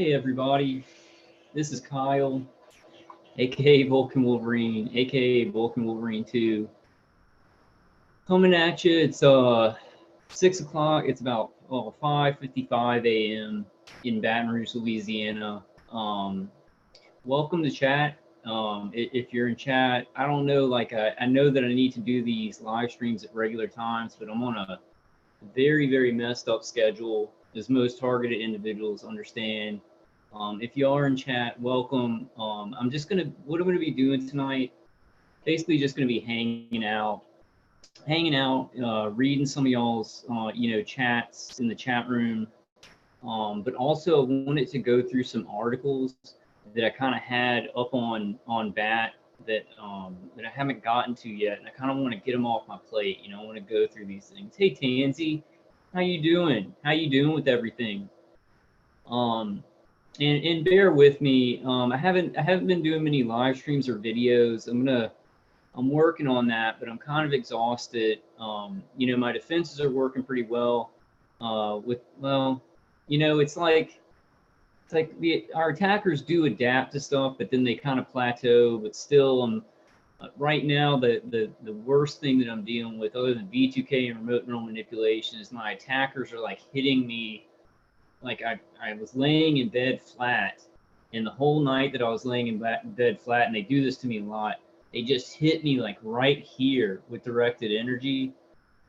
Hey everybody, this is Kyle, aka Vulcan Wolverine, aka Vulcan Wolverine 2. Coming at you, it's 6 o'clock, it's about 5:55 a.m. in Baton Rouge, Louisiana. Welcome to chat. If you're in chat, I don't know, like I know that I need to do these live streams at regular times, but I'm on a very messed up schedule, as most targeted individuals understand. If you are in chat, welcome. What I'm gonna be doing tonight, basically just gonna be reading some of y'all's, chats in the chat room. But also I wanted to go through some articles that I kind of had up on BAT that I haven't gotten to yet, and I kind of want to get them off my plate. I want to go through these things. Hey Tansy, how you doing? How you doing with everything? And bear with me. I haven't been doing many live streams or videos. I'm working on that, but I'm kind of exhausted. My defenses are working pretty well. It's like our attackers do adapt to stuff, but then they kind of plateau. But still, right now the worst thing that I'm dealing with, other than V2K and remote neural manipulation, is my attackers are like hitting me. Like I was laying in bed flat, and the whole night that I was laying in bed flat, and they do this to me a lot, they just hit me like right here with directed energy.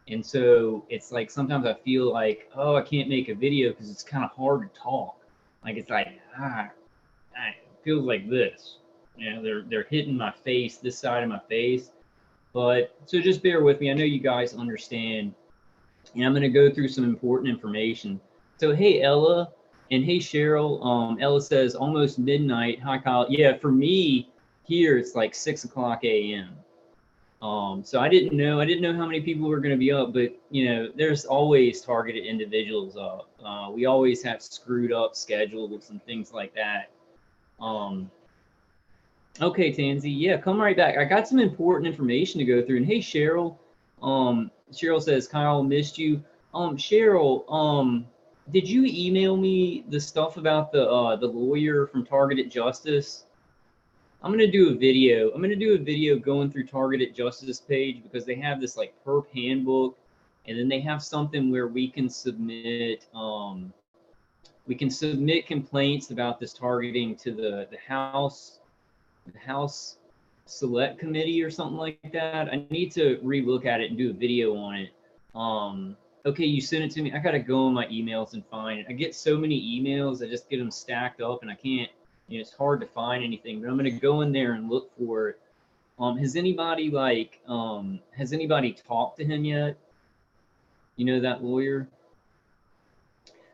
And so it's like sometimes I feel like, oh, I can't make a video because it's kind of hard to talk. Like it's like, it feels like this. They're hitting my face, this side of my face. But so just bear with me. I know you guys understand. And I'm going to go through some important information. So, hey, Ella, and hey, Cheryl. Ella says almost midnight. Hi, Kyle. Yeah, for me here, it's like 6 o'clock a.m. So I didn't know how many people were going to be up, but there's always targeted individuals up. We always have screwed up schedules and things like that. Okay, Tansy, yeah, come right back. I got some important information to go through. And hey, Cheryl. Cheryl says, Kyle, missed you. Cheryl, did you email me the stuff about the lawyer from Targeted Justice? I'm gonna do a video. I'm gonna do a video going through Targeted Justice page, because they have this like perp handbook, and then they have something where we can submit complaints about this targeting to the House Select Committee or something like that. I need to relook at it and do a video on it. Okay, you sent it to me. I gotta go in my emails and find it. I get so many emails, I just get them stacked up, and I can't. It's hard to find anything. But I'm gonna go in there and look for it. Has anybody talked to him yet? That lawyer.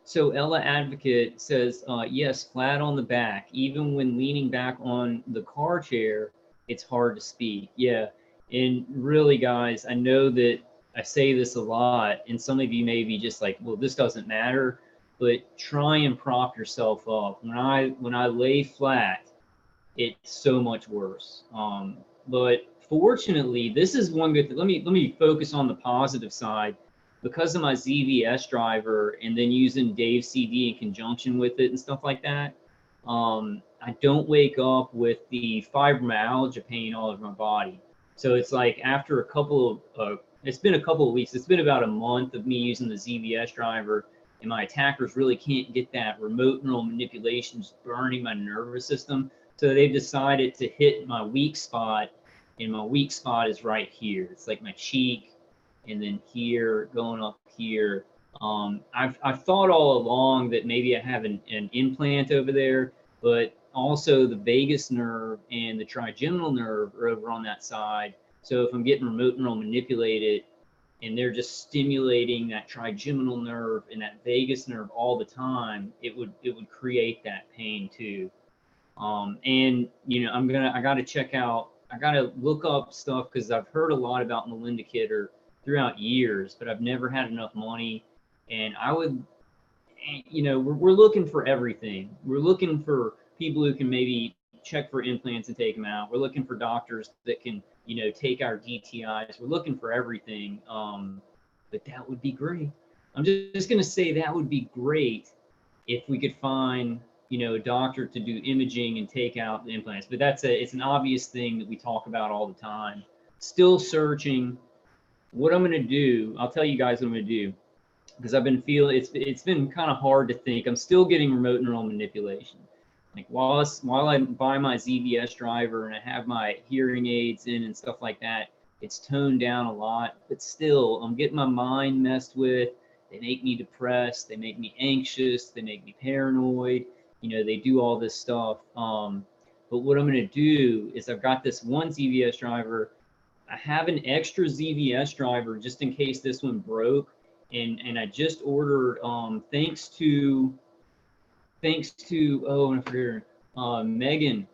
So Ella Advocate says, yes, flat on the back. Even when leaning back on the car chair, it's hard to speak. Yeah, and really, guys, I know that I say this a lot, and some of you may be just like, well, this doesn't matter, but try and prop yourself up. When I lay flat, it's so much worse. But fortunately, this is one good thing. Let me focus on the positive side. Because of my ZVS driver, and then using Dave CD in conjunction with it and stuff like that, I don't wake up with the fibromyalgia pain all over my body. So it's like after it's been a couple of weeks, it's been about a month of me using the ZVS driver, and my attackers really can't get that remote neural manipulation just burning my nervous system. So they've decided to hit my weak spot, and my weak spot is right here. It's like my cheek, and then here, going up here. I've thought all along that maybe I have an implant over there, but also the vagus nerve and the trigeminal nerve are over on that side. So if I'm getting remote neural manipulated, and they're just stimulating that trigeminal nerve and that vagus nerve all the time, it would create that pain too. And I gotta look up stuff, because I've heard a lot about Melinda Kidder throughout years, but I've never had enough money. And we're looking for everything. We're looking for people who can maybe check for implants and take them out. We're looking for doctors that can, take our DTIs. We're looking for everything. But that would be great. I'm just going to say that would be great if we could find you know, a doctor to do imaging and take out the implants. But it's an obvious thing that we talk about all the time. Still searching. What I'm going to do, I'll tell you guys what I'm going to do, because I've been feeling it's been kind of hard to think. I'm still getting remote neural manipulation. Like while I buy my ZBS driver and I have my hearing aids in and stuff like that, it's toned down a lot, but still I'm getting my mind messed with. They make me depressed, they make me anxious, they make me paranoid, you know, they do all this stuff. But what I'm going to do is I've got this one ZBS driver. I have an extra ZBS driver just in case this one broke, and I just ordered thanks to oh, I forget her, Megan,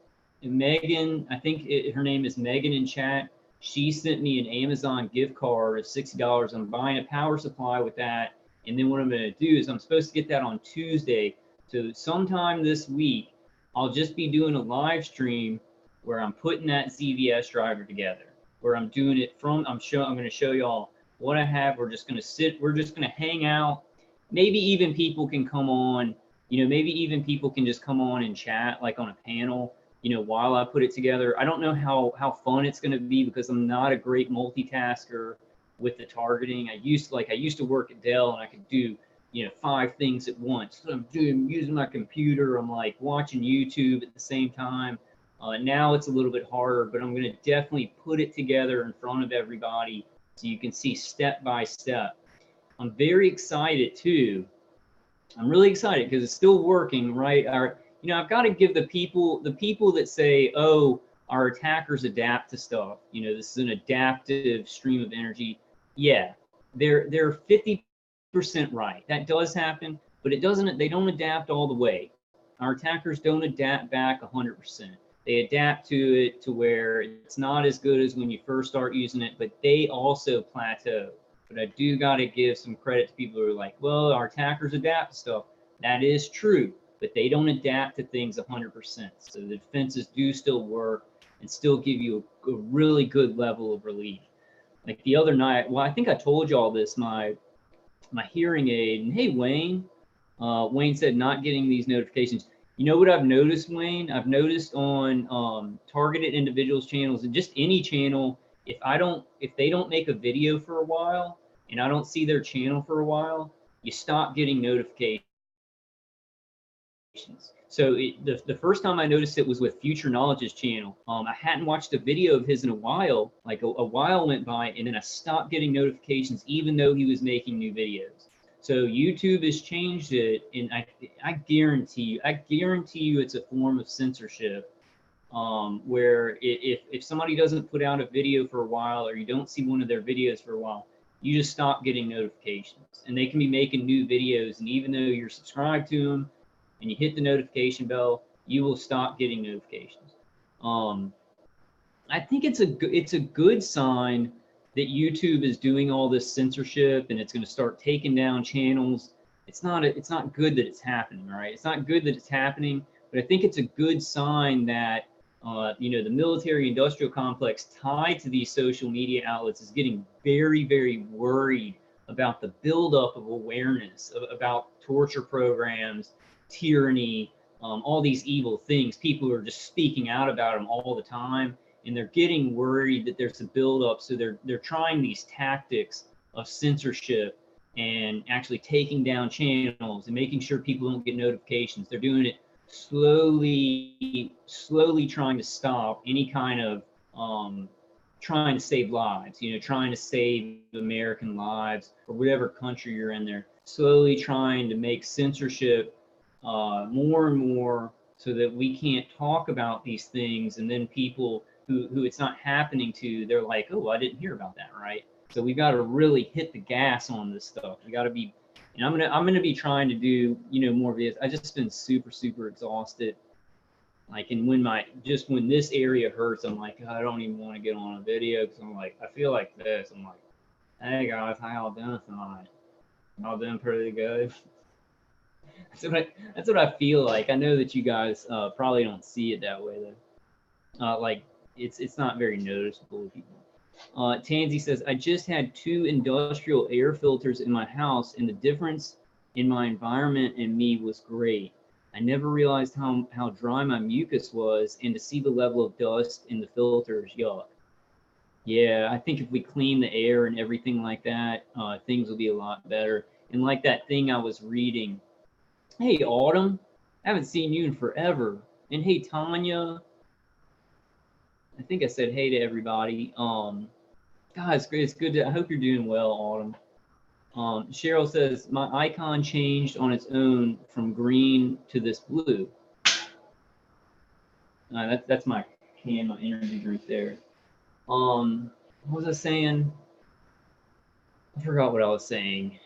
I think her name is Megan in chat. She sent me an Amazon gift card of $60. I'm buying a power supply with that, and then what I'm going to do is I'm supposed to get that on Tuesday. So sometime this week, I'll just be doing a live stream where I'm putting that ZBS driver together, where I'm doing it from, I'm going to show y'all what I have. We're just going to sit, we're just going to hang out. Maybe even people can come on, you know, maybe even people can just come on and chat like on a panel, you know, while I put it together. I don't know how fun it's going to be because I'm not a great multitasker with the targeting. I used to work at Dell and I could do, you know, 5 things at once. So I'm using my computer, I'm like watching YouTube at the same time. Now it's a little bit harder, but I'm going to definitely put it together in front of everybody so you can see step by step. I'm very excited too. I'm really excited because it's still working, right? You know, I've got to give the people that say, oh, our attackers adapt to stuff. You know, this is an adaptive stream of energy. Yeah, they're 50% right. That does happen, but they don't adapt all the way. Our attackers don't adapt back 100%. They adapt to it to where it's not as good as when you first start using it, but they also plateau. But I do got to give some credit to people who are like, well, our attackers adapt to stuff. That is true, but they don't adapt to things 100%. So the defenses do still work and still give you a really good level of relief. Like the other night, well, I think I told you all this, my hearing aid, and hey, Wayne said not getting these notifications. You know what I've noticed, Wayne? I've noticed on targeted individuals channels and just any channel, if they don't make a video for a while and I don't see their channel for a while, you stop getting notifications. So the first time I noticed it was with Future Knowledge's channel. I hadn't watched a video of his in a while, like a while went by, and then I stopped getting notifications even though he was making new videos. So YouTube has changed it, and I guarantee you it's a form of censorship, where if somebody doesn't put out a video for a while or you don't see one of their videos for a while, you just stop getting notifications. And they can be making new videos, and even though you're subscribed to them and you hit the notification bell, you will stop getting notifications. I think it's a good sign that YouTube is doing all this censorship and it's going to start taking down channels. It's not good that it's happening, right? It's not good that it's happening, but I think it's a good sign that you know, the military-industrial complex tied to these social media outlets is getting very, very worried about the buildup of awareness about torture programs, tyranny, all these evil things. People are just speaking out about them all the time. And they're getting worried that there's a buildup, so they're trying these tactics of censorship and actually taking down channels and making sure people don't get notifications. They're doing it slowly, trying to stop any kind of trying to save lives. You know, trying to save American lives or whatever country you're in. There, slowly trying to make censorship more and more so that we can't talk about these things, and then people who it's not happening to, they're like, oh, I didn't hear about that, right? So we've got to really hit the gas on this stuff. We got to be, and I'm gonna be trying to do, you know, more videos. I just been super exhausted. Like, and when this area hurts, I'm like, I don't even want to get on a video because I'm like, I feel like this. I'm like, hey guys, how y'all doing tonight? Y'all doing pretty good? That's what I feel like. I know that you guys probably don't see it that way though. Like, it's not very noticeable to people. Tansy says, I just had 2 industrial air filters in my house and the difference in my environment and me was great. I never realized how dry my mucus was, and to see the level of dust in the filters, yuck. Yeah, I think if we clean the air and everything like that, things will be a lot better. And like that thing I was reading, hey, Autumn, I haven't seen you in forever. And hey, Tanya, I think I said hey to everybody. Guys, it's good to, I hope you're doing well, Autumn. Cheryl says, my icon changed on its own from green to this blue. That's my can, my energy drink there. What was I saying? I forgot what I was saying.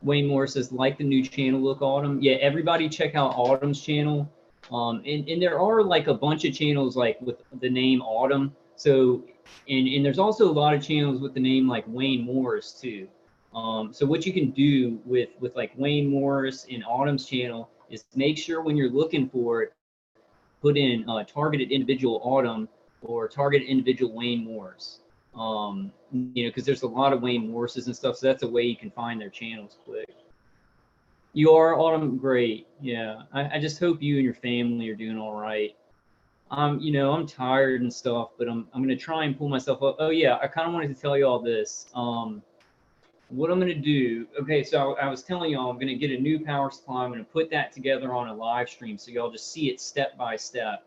Wayne Moore says, like the new channel look, Autumn. Yeah, everybody check out Autumn's channel. And there are like a bunch of channels like with the name Autumn. So, and there's also a lot of channels with the name like Wayne Morris too. So what you can do with like Wayne Morris and Autumn's channel is make sure when you're looking for it, put in targeted individual Autumn or targeted individual Wayne Morris. You know, because there's a lot of Wayne Morrises and stuff, so that's a way you can find their channels quick. You are, Autumn? Great. Yeah, I just hope you and your family are doing all right. You know, I'm tired and stuff, but I'm gonna try and pull myself up. Oh yeah, I kind of wanted to tell you all this. What I'm gonna do, okay, so I was telling y'all I'm gonna get a new power supply. I'm gonna put that together on a live stream so y'all just see it step by step.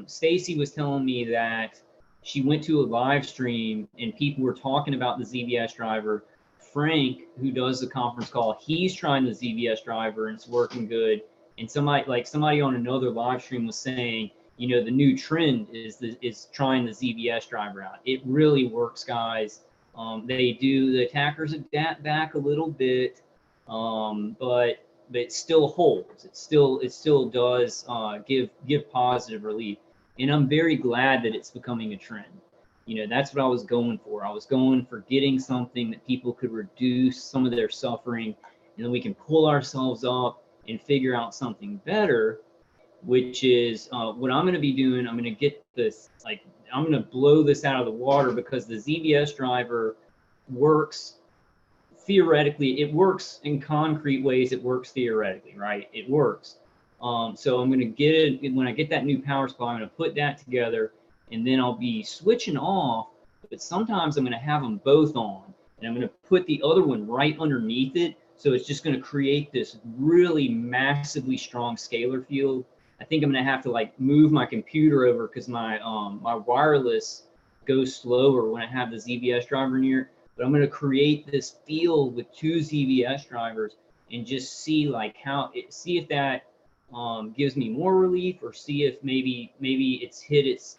Stacy was telling me that she went to a live stream and people were talking about the ZBS driver. Frank, who does the conference call, he's trying the ZBS driver and it's working good. And somebody on another live stream was saying, you know, the new trend is trying the ZBS driver out. It really works, guys. The attackers adapt back a little bit, but it still holds. It still does give positive relief. And I'm very glad that it's becoming a trend. You know, that's what I was going for. I was going for getting something that people could reduce some of their suffering, and then we can pull ourselves up and figure out something better, which is what I'm going to be doing. I'm going to get this, like, I'm going to blow this out of the water because the ZBS driver works theoretically. It works in concrete ways. It works theoretically, right? It works. So I'm going to get it when I get that new power supply. I'm going to put that together, and then I'll be switching off. But sometimes I'm going to have them both on, and I'm going to put the other one right underneath it. So it's just going to create this really massively strong scalar field. I think I'm going to have to like move my computer over because my wireless goes slower when I have the ZBS driver near. But I'm going to create this field with two ZBS drivers and just see like see if that gives me more relief, or see if maybe it's hit its,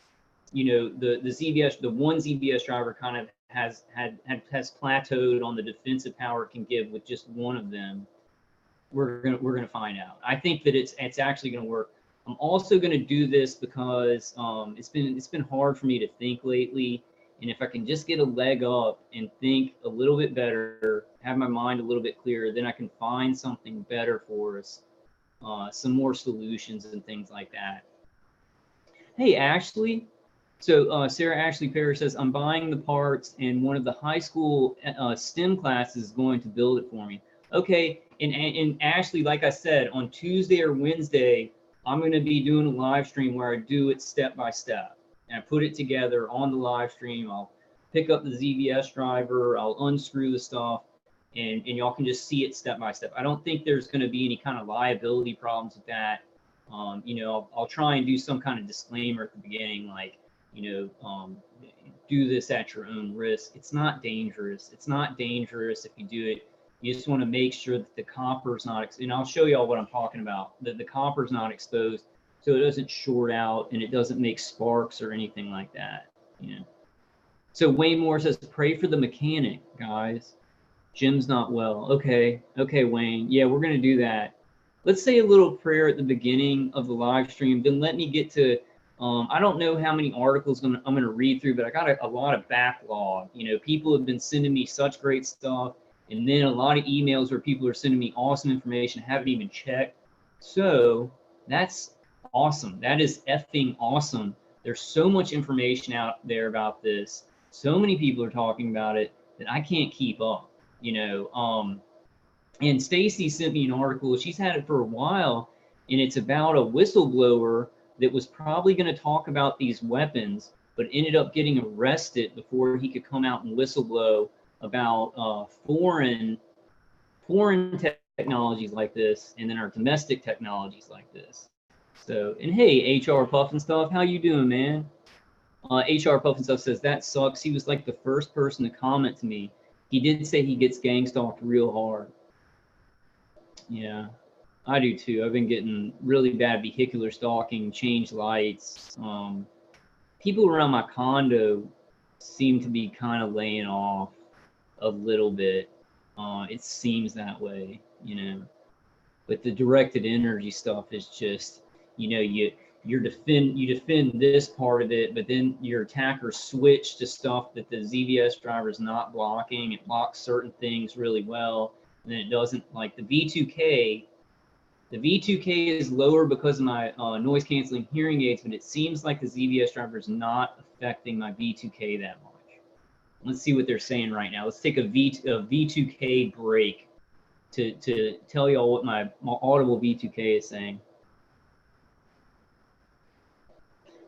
you know, the ZBS, the one ZBS driver kind of has plateaued on the defensive power it can give with just one of them. We're gonna find out. I think that it's actually gonna work. I'm also gonna do this because it's been hard for me to think lately, and if I can just get a leg up and think a little bit better, have my mind a little bit clearer, then I can find something better for us. Some more solutions and things like that. Hey, Ashley. So Sarah Ashley Perry says, I'm buying the parts and one of the high school STEM classes is going to build it for me. Okay, and Ashley, like I said, on Tuesday or Wednesday, I'm going to be doing a live stream where I do it step by step. And I put it together on the live stream. I'll pick up the ZBS driver, I'll unscrew the stuff, and y'all can just see it step by step. I don't think there's going to be any kind of liability problems with that. You know, I'll try and do some kind of disclaimer at the beginning, like, you know, do this at your own risk. It's not dangerous. It's not dangerous if you do it. You just want to make sure that the copper's not, and I'll show y'all what I'm talking about, that the copper's not exposed so it doesn't short out and it doesn't make sparks or anything like that, you know. So Wayne Moore says, pray for the mechanic, guys. Jim's not well. Okay, Wayne. Yeah, we're going to do that. Let's say a little prayer at the beginning of the live stream. Then let me get to, I don't know how many articles I'm going to read through, but I got a lot of backlog. You know, people have been sending me such great stuff, and then a lot of emails where people are sending me awesome information I haven't even checked. So that's awesome. That is effing awesome. There's so much information out there about this. So many people are talking about it that I can't keep up. You know, And Stacy sent me an article. She's had it for a while, and it's about a whistleblower that was probably going to talk about these weapons, but ended up getting arrested before he could come out and whistleblow about foreign technologies like this, and then our domestic technologies like this. So, and hey, HR Pufnstuf, how you doing, man? HR Pufnstuf says that sucks. He was like the first person to comment to me. He did say he gets gang stalked real hard. Yeah, I do too. I've been getting really bad vehicular stalking, change lights. People around my condo seem to be kind of laying off a little bit. It seems that way, you know. But the directed energy stuff is just, you know, you defend this part of it, but then your attackers switch to stuff that the ZVS driver is not blocking. It blocks certain things really well, and then it doesn't. Like the V2K, the V2K is lower because of my noise canceling hearing aids, but it seems like the ZVS driver is not affecting my V2K that much. Let's see what they're saying right now. Let's take a V2K break to tell y'all what my audible V2K is saying.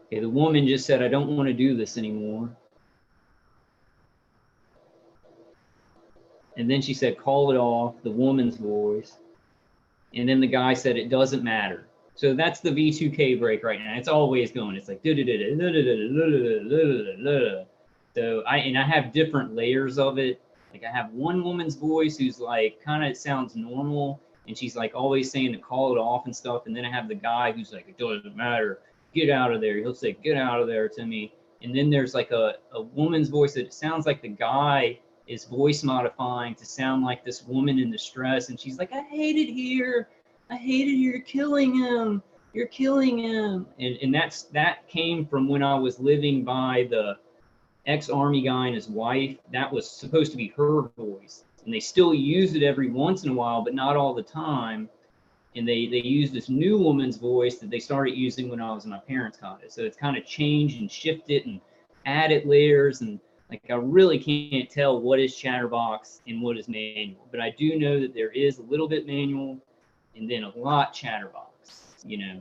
Okay, the woman just said, I don't want to do this anymore. And then she said, call it off, the woman's voice. And then the guy said, it doesn't matter. So that's the V2K break right now. It's always going. It's like, so I have different layers of it. Like I have one woman's voice who's like, kind of sounds normal. And she's like always saying to call it off and stuff. And then I have the guy who's like, it doesn't matter. Get out of there. He'll say, get out of there to me. And then there's like a woman's voice that sounds like the guy is voice modifying to sound like this woman in distress. And she's like, I hate it here. I hate it. You're killing him. You're killing him. And that came from when I was living by the ex-Army guy and his wife. That was supposed to be her voice. And they still use it every once in a while, but not all the time. And they use this new woman's voice that they started using when I was in my parents' condo. So it's kind of changed and shifted and added layers. And like I really can't tell what is chatterbox and what is manual. But I do know that there is a little bit manual and then a lot chatterbox, you know.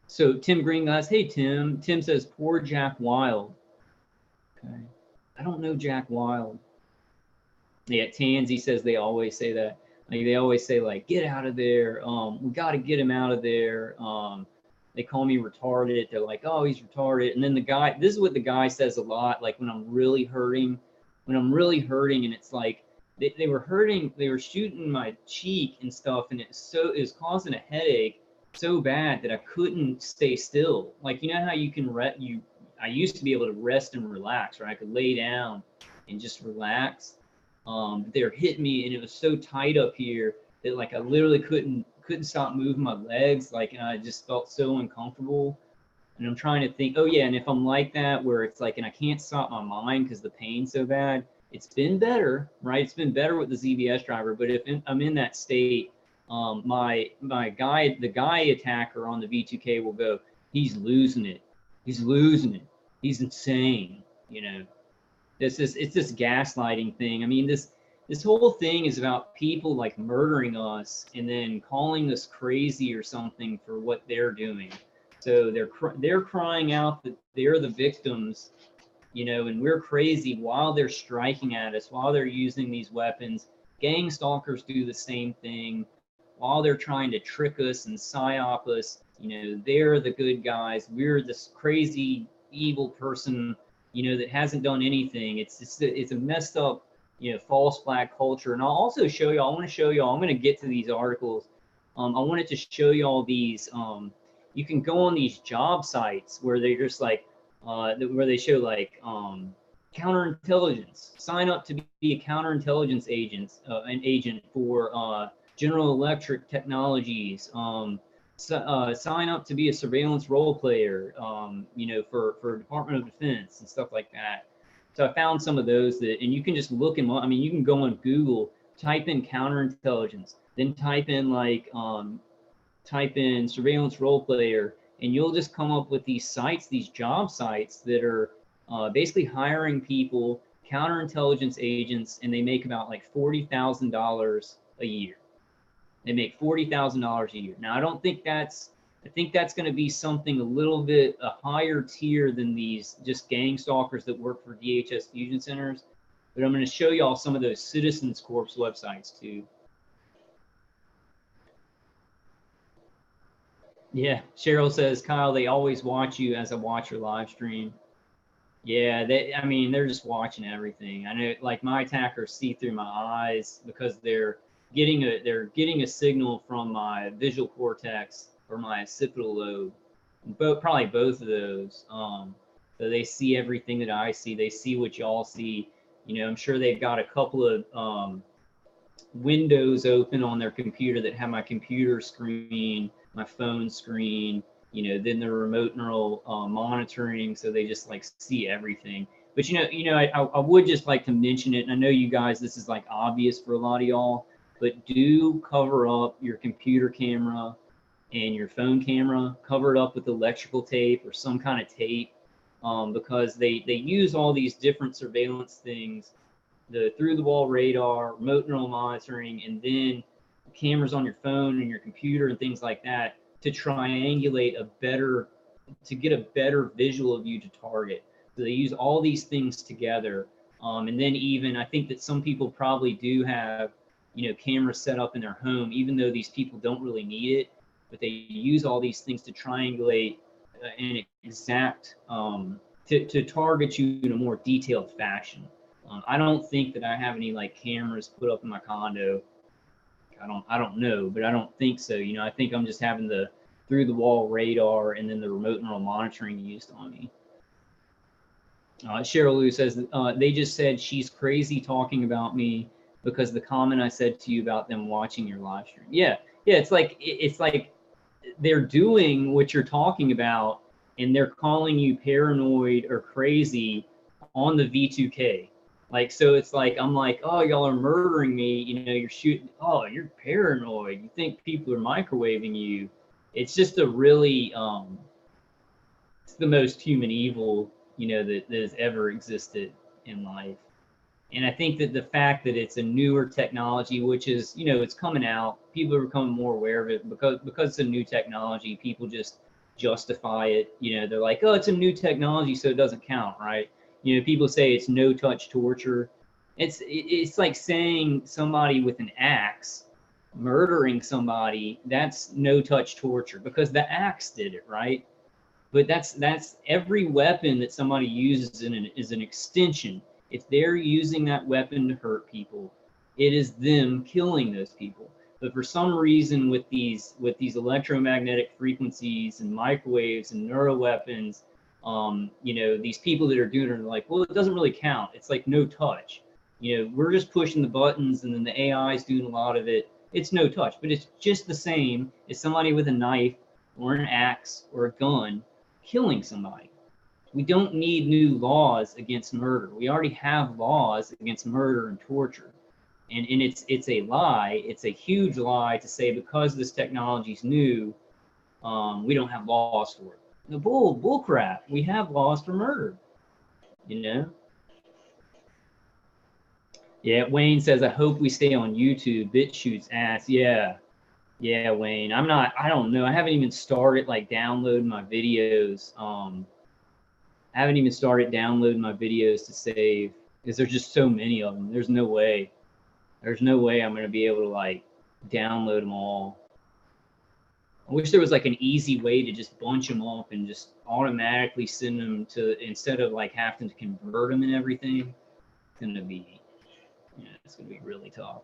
So Tim Greenglass, hey Tim. Tim says, poor Jack Wild. Okay. I don't know Jack Wild. Yeah, Tansy says they always say that. Like they always say, like, get out of there. We got to get him out of there. They call me retarded. They're like, oh, he's retarded. And then the guy, this is what the guy says a lot. Like when I'm really hurting, and it's like they were hurting, they were shooting my cheek and stuff, and it was causing a headache so bad that I couldn't stay still. Like you know how you can I used to be able to rest and relax, right? I could lay down and just relax. But they were hitting me, and it was so tight up here that like I literally couldn't stop moving my legs, like, and I just felt so uncomfortable. And I'm trying to think, oh yeah, and if I'm like that, where it's like, and I can't stop my mind because the pain's so bad, it's been better, right? It's been better with the ZVS driver, but if I'm in that state, the guy attacker on the V2K will go, he's losing it, he's insane, you know. It's this gaslighting thing. I mean, this whole thing is about people like murdering us and then calling us crazy or something for what they're doing. So they're crying out that they're the victims, you know, and we're crazy while they're striking at us, while they're using these weapons. Gang stalkers do the same thing while they're trying to trick us and psyop us. You know, they're the good guys. We're this crazy evil person, you know, that hasn't done anything. It's a messed up, you know, false flag culture. And I'll also show y'all, I'm going to get to these articles. I wanted to show y'all these, you can go on these job sites where they're just like, where they show like counterintelligence, sign up to be a counterintelligence an agent for General Electric Technologies, sign up to be a surveillance role player, you know, for Department of Defense and stuff like that. So I found some of those and you can just look them up. I mean, you can go on Google, type in counterintelligence, then type in like, type in surveillance role player, and you'll just come up with these sites, these job sites that are basically hiring people, counterintelligence agents, and they make about like $40,000 a year. They make $40,000 a year. Now, I don't think that's, I think that's going to be something a little bit a higher tier than these just gang stalkers that work for DHS fusion centers. But I'm going to show y'all some of those Citizens Corps websites too. Yeah, Cheryl says, Kyle, they always watch you as I watch your live stream. Yeah, I mean, they're just watching everything. I know, like, my attackers see through my eyes because they're getting a signal from my visual cortex or my occipital lobe, probably both of those. So they see everything that I see. They see what y'all see. You know, I'm sure they've got a couple of windows open on their computer that have my computer screen, my phone screen, you know, then the remote neural monitoring, so they just like see everything. But I would just like to mention it, and I know you guys, this is like obvious for a lot of y'all, but do cover up your computer camera and your phone camera, cover it up with electrical tape or some kind of tape, because they use all these different surveillance things, the through-the-wall radar, remote neural monitoring, and then cameras on your phone and your computer and things like that to triangulate to get a better visual of you to target. So they use all these things together. And then even, I think that some people probably do have, you know, cameras set up in their home, even though these people don't really need it, but they use all these things to triangulate and exact, to target you in a more detailed fashion. I don't think that I have any like cameras put up in my condo. I don't know, but I don't think so. You know, I think I'm just having the through the wall radar and then the remote neural monitoring used on me. Cheryl Lou says, they just said she's crazy talking about me because the comment I said to you about them watching your live stream. Yeah, it's like they're doing what you're talking about, and they're calling you paranoid or crazy on the V2K. Like, so it's like, I'm like, oh, y'all are murdering me. You know, you're shooting. Oh, you're paranoid. You think people are microwaving you. It's just a really, it's the most human evil, you know, that has ever existed in life. And I think that the fact that it's a newer technology, which is, you know, it's coming out, people are becoming more aware of it because it's a new technology. People just justify it. You know, they're like, oh, it's a new technology, so it doesn't count, right? You know, people say it's no-touch torture. It's like saying somebody with an axe murdering somebody, that's no-touch torture because the axe did it, right? But that's every weapon that somebody uses is an extension. If they're using that weapon to hurt people, it is them killing those people. But for some reason, with these electromagnetic frequencies and microwaves and neuroweapons, you know, these people that are doing it are like, well, it doesn't really count. It's like no touch. You know, we're just pushing the buttons, and then the AI is doing a lot of it. It's no touch, but it's just the same as somebody with a knife or an axe or a gun killing somebody. We don't need new laws against murder. We already have laws against murder and torture. And it's a lie. It's a huge lie to say because this technology is new, we don't have laws for it. No, bull crap. We have laws for murder, you know? Yeah, Wayne says, I hope we stay on YouTube. BitChute's ass. Yeah, Wayne. I don't know. I haven't even started like downloading my videos. I haven't even started downloading my videos to save because there's just so many of them. There's no way I'm going to be able to like download them all. I wish there was like an easy way to just bunch them up and just automatically send them to, instead of like having to convert them and everything. It's going to be, it's going to be really tough.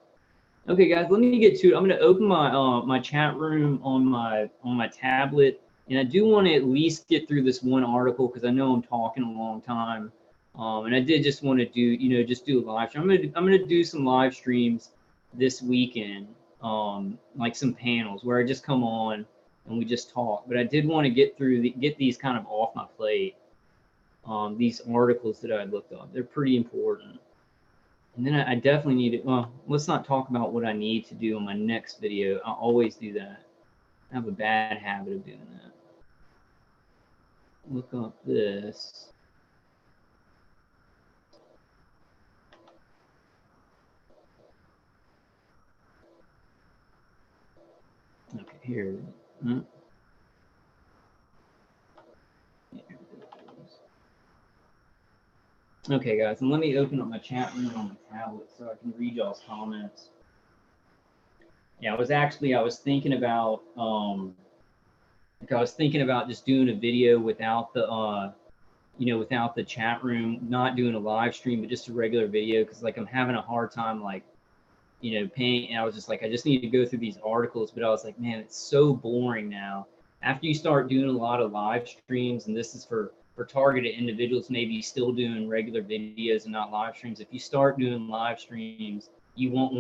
Okay, guys, let me get to it. I'm going to open my my chat room on my tablet, and I do want to at least get through this one article because I know I'm talking a long time, and I did just want to do just do a live stream. I'm gonna do some live streams this weekend, like some panels where I just come on and we just talk. But I did want to get these kind of off my plate. These articles that I looked up, they're pretty important. And then I definitely need it. Well, let's not talk about what I need to do in my next video. I always do that. I have a bad habit of doing that. Look up this. Here. Okay, guys, and let me open up my chat room on the tablet so I can read y'all's comments. Yeah, I was thinking about just doing a video without the without the chat room, not doing a live stream, but just a regular video, because like I'm having a hard time paying. And I was just like, I just need to go through these articles, but I was like, man, it's so boring now. After you start doing a lot of live streams, and this is for targeted individuals, maybe still doing regular videos and not live streams. If you start doing live streams, you won't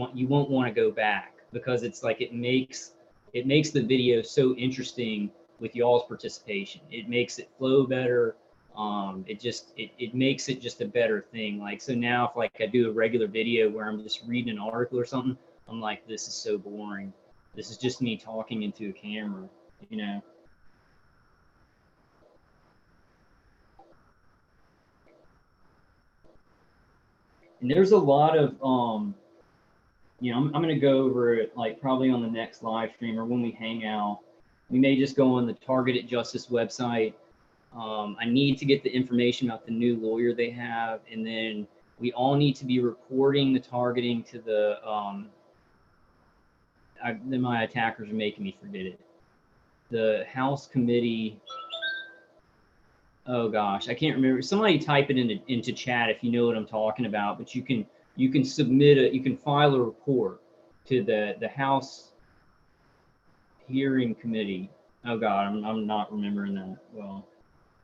want to go back, because it's like it makes the video so interesting with y'all's participation. It makes it flow better. It makes it just a better thing. Like, so now if like I do a regular video where I'm just reading an article or something, I'm like, this is so boring. This is just me talking into a camera, you know? And there's a lot of, I'm going to go over it like probably on the next live stream or when we hang out. We may just go on the Targeted Justice website. I need to get the information about the new lawyer they have, and then we all need to be reporting the targeting to the, my attackers are making me forget it. The House Committee. Oh gosh, I can't remember. Somebody type it into chat if you know what I'm talking about. But you can you can file a report to the House Hearing Committee. Oh God, I'm not remembering that well.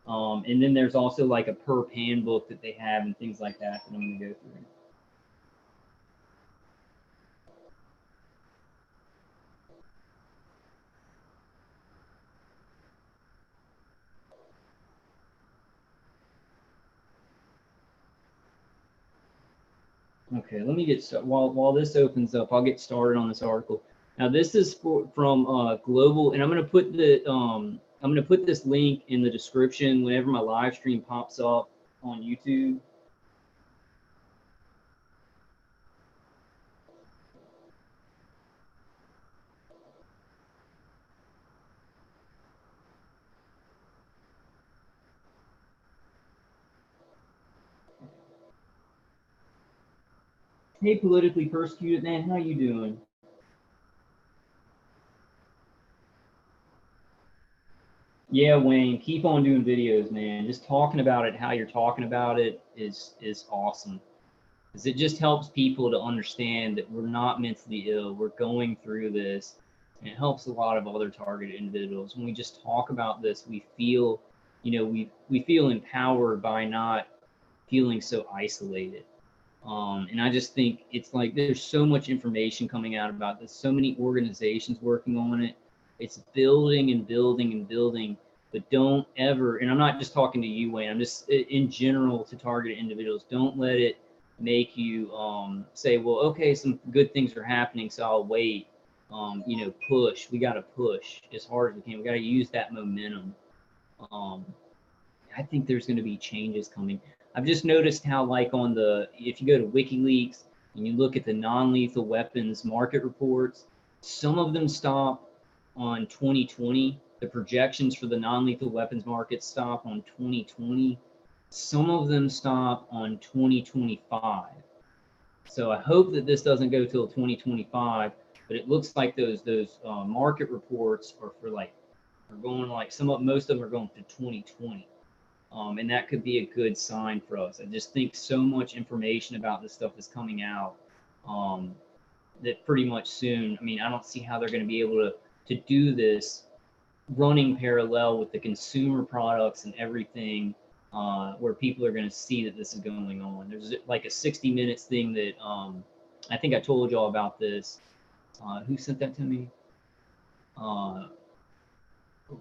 And then there's also like a perp handbook that they have and things like that I'm going to go through. Okay, let me get started. While this opens up, I'll get started on this article. Now this is from Global, and I'm going to put this link in the description whenever my live stream pops up on YouTube. Hey, politically persecuted man, how you doing? Yeah, Wayne, keep on doing videos, man. Just talking about it, how you're talking about it is awesome. Because it just helps people to understand that we're not mentally ill. We're going through this. And it helps a lot of other targeted individuals. When we just talk about this, we feel, we feel empowered by not feeling so isolated. And I just think it's like there's so much information coming out about this, so many organizations working on it. It's building and building and building, but don't ever, and I'm not just talking to you, Wayne, I'm just in general to targeted individuals, don't let it make you say, well, okay, some good things are happening, so I'll wait. Push. We got to push as hard as we can. We got to use that momentum. I think there's going to be changes coming. I've just noticed how, like, if you go to WikiLeaks and you look at the non-lethal weapons market reports, some of them stop on 2020. The projections for the non-lethal weapons market stop on 2020. Some of them stop on 2025. So I hope that this doesn't go till 2025, but it looks like those market reports are going most of them are going to 2020. And that could be a good sign for us. I just think so much information about this stuff is coming out that pretty much soon, I mean, I don't see how they're going to be able to do this running parallel with the consumer products and everything, where people are going to see that this is going on. There's like a 60 Minutes thing that I think I told y'all about this. Who sent that to me?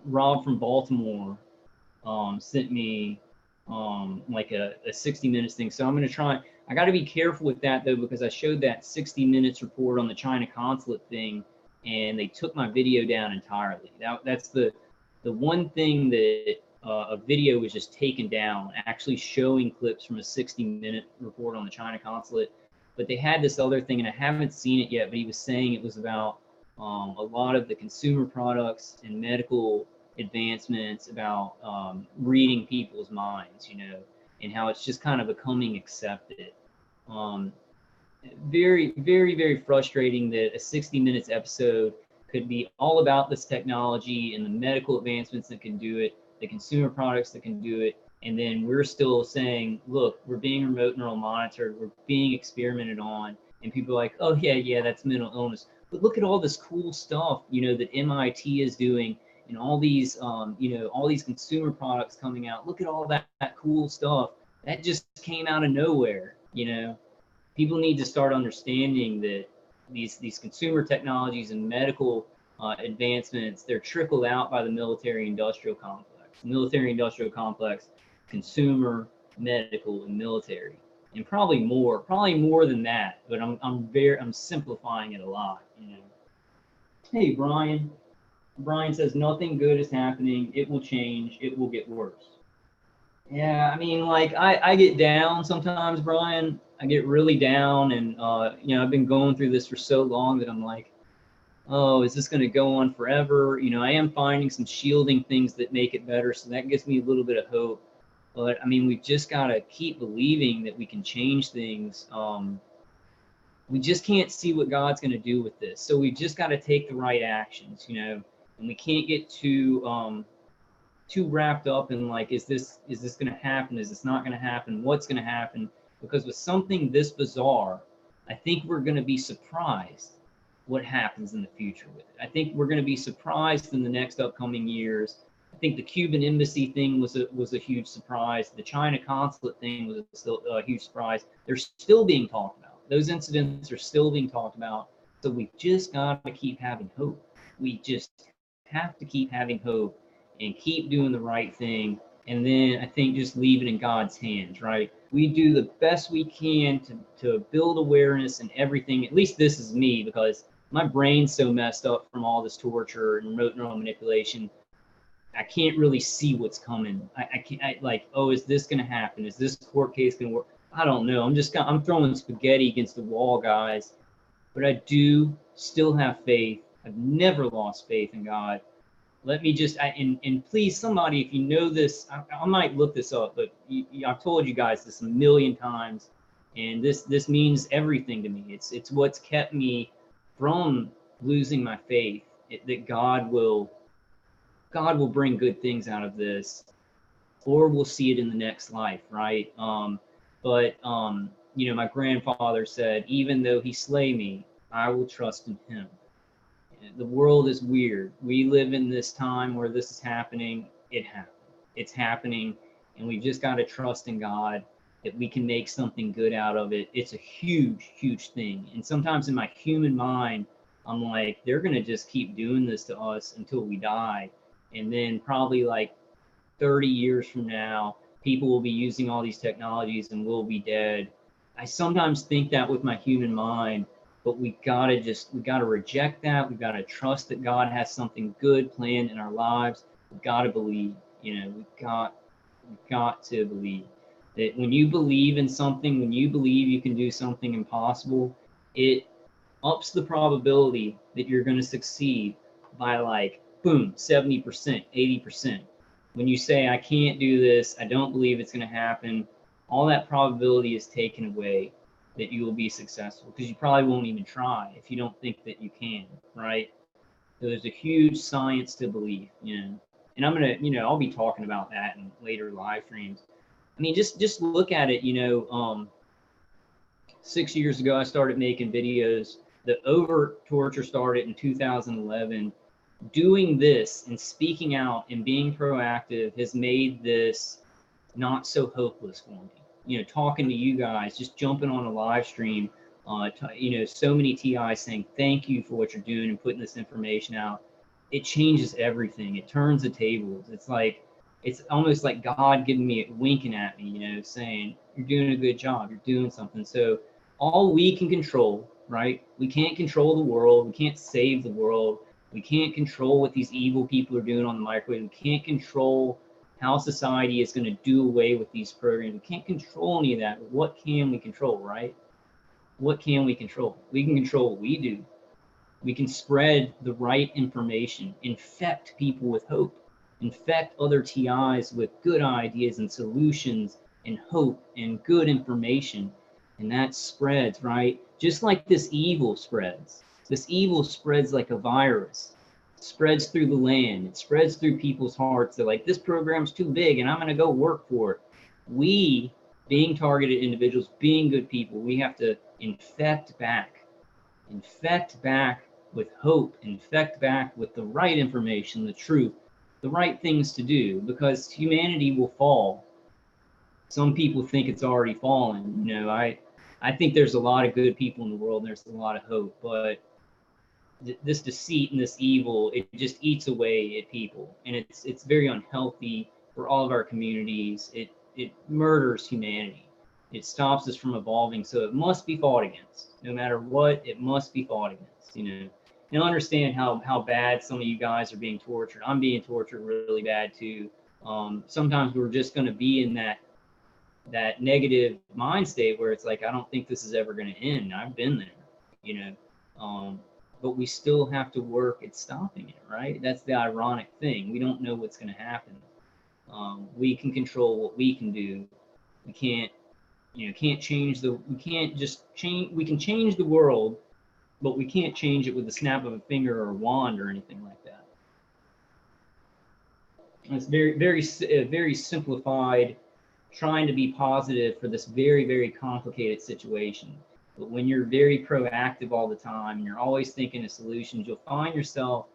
Rob from Baltimore sent me like a 60 Minutes thing. So I'm going to try. I got to be careful with that though, because I showed that 60 Minutes report on the China consulate thing, and they took my video down entirely. That's the one thing that a video was just taken down, actually showing clips from a 60-minute report on the China consulate. But they had this other thing, and I haven't seen it yet, but he was saying it was about a lot of the consumer products and medical advancements about reading people's minds, and how it's just kind of becoming accepted. Um, very, very, very frustrating that a 60 minutes episode could be all about this technology and the medical advancements that can do it, the consumer products that can do it, and then we're still saying, look, we're being remote neural monitored, we're being experimented on, and people are like, oh yeah, that's mental illness. But look at all this cool stuff, that MIT is doing, and all these, all these consumer products coming out. Look at all that cool stuff that just came out of nowhere. People need to start understanding that these consumer technologies and medical advancements, they're trickled out by the military-industrial complex. Military-industrial complex, consumer, medical, and military, and probably more than that. But I'm simplifying it a lot. Hey, Brian. Brian says nothing good is happening. It will change. It will get worse. Yeah, I mean, like I get down sometimes, Brian. I get really down, and I've been going through this for so long that I'm like, oh, is this going to go on forever? I am finding some shielding things that make it better, so that gives me a little bit of hope. But I mean, we've just got to keep believing that we can change things. We just can't see what God's going to do with this, so we've just got to take the right actions, and we can't get too wrapped up in like, is this going to happen? Is this not going to happen? What's going to happen? Because with something this bizarre, I think we're going to be surprised what happens in the future with it. I think we're going to be surprised in the next upcoming years. I think the Cuban embassy thing was a huge surprise. The China consulate thing was still a huge surprise. They're still being talked about. Those incidents are still being talked about. So we just got to keep having hope. We just have to keep having hope and keep doing the right thing. And then I think just leave it in God's hands, right? We do the best we can to build awareness and everything. At least this is me, because my brain's so messed up from all this torture and remote neural manipulation. I can't really see what's coming. Oh, is this going to happen? Is this court case going to work? I don't know. I'm throwing spaghetti against the wall, guys. But I do still have faith. I've never lost faith in God. Let me just, and please, somebody, if you know this, I might look this up, but I've told you guys this a million times, and this means everything to me. It's what's kept me from losing my faith, that God will bring good things out of this, or we'll see it in the next life, right? But my grandfather said, even though he slay me, I will trust in him. The world is weird. We live in this time where this is happening. It happened. It's happening, and we've just got to trust in God that we can make something good out of it. It's a huge, huge thing. And sometimes in my human mind, I'm like, they're going to just keep doing this to us until we die. And then probably like 30 years from now, people will be using all these technologies and we'll be dead. I sometimes think that with my human mind, but we gotta reject that. We've got to trust that God has something good planned in our lives. We've got to believe, we've got to believe that when you believe in something, when you believe you can do something impossible, it ups the probability that you're going to succeed by like, boom, 70%, 80%. When you say, I can't do this, I don't believe it's going to happen, all that probability is taken away that you will be successful, because you probably won't even try if you don't think that you can, right? So there's a huge science to believe, and I'm going to, I'll be talking about that in later live streams. I mean, just look at it, 6 years ago, I started making videos. The overt torture started in 2011. Doing this and speaking out and being proactive has made this not so hopeless for me. Talking to you guys, just jumping on a live stream, so many TIs saying thank you for what you're doing and putting this information out. It changes everything. It turns the tables. It's almost like God giving me, winking at me, saying, you're doing a good job. You're doing something. So all we can control, right? We can't control the world. We can't save the world. We can't control what these evil people are doing on the microwave. We can't control how society is going to do away with these programs. We can't control any of that. What can we control, right? What can we control? We can control what we do. We can spread the right information, infect people with hope, infect other TIs with good ideas and solutions and hope and good information. And that spreads, right? Just like this evil spreads. This evil spreads like a virus. It spreads through the land. It spreads through people's hearts. They're like, this program's too big and I'm going to go work for it. We, being targeted individuals, being good people, we have to infect back with hope, infect back with the right information, the truth, the right things to do, because humanity will fall. Some people think it's already fallen. You know, I think there's a lot of good people in the world, and there's a lot of hope, but this deceit and this evil, it just eats away at people, and it's very unhealthy for all of our communities. It murders humanity. It stops us from evolving, so it must be fought against. No matter what, it must be fought against, you know. And I understand how bad some of you guys are being tortured. I'm being tortured really bad too. Sometimes we're just going to be in that negative mind state where it's like, I don't think this is ever going to end. I've been there, you know. But we still have to work at stopping it, right? That's the ironic thing. We don't know what's going to happen. We can control what we can do. We can't, you know, we can't just change. We can change the world, but we can't change it with the snap of a finger or a wand or anything like that. And it's very simplified, trying to be positive for this very, very complicated situation. But when you're very proactive all the time, and you're always thinking of solutions, you'll find yourself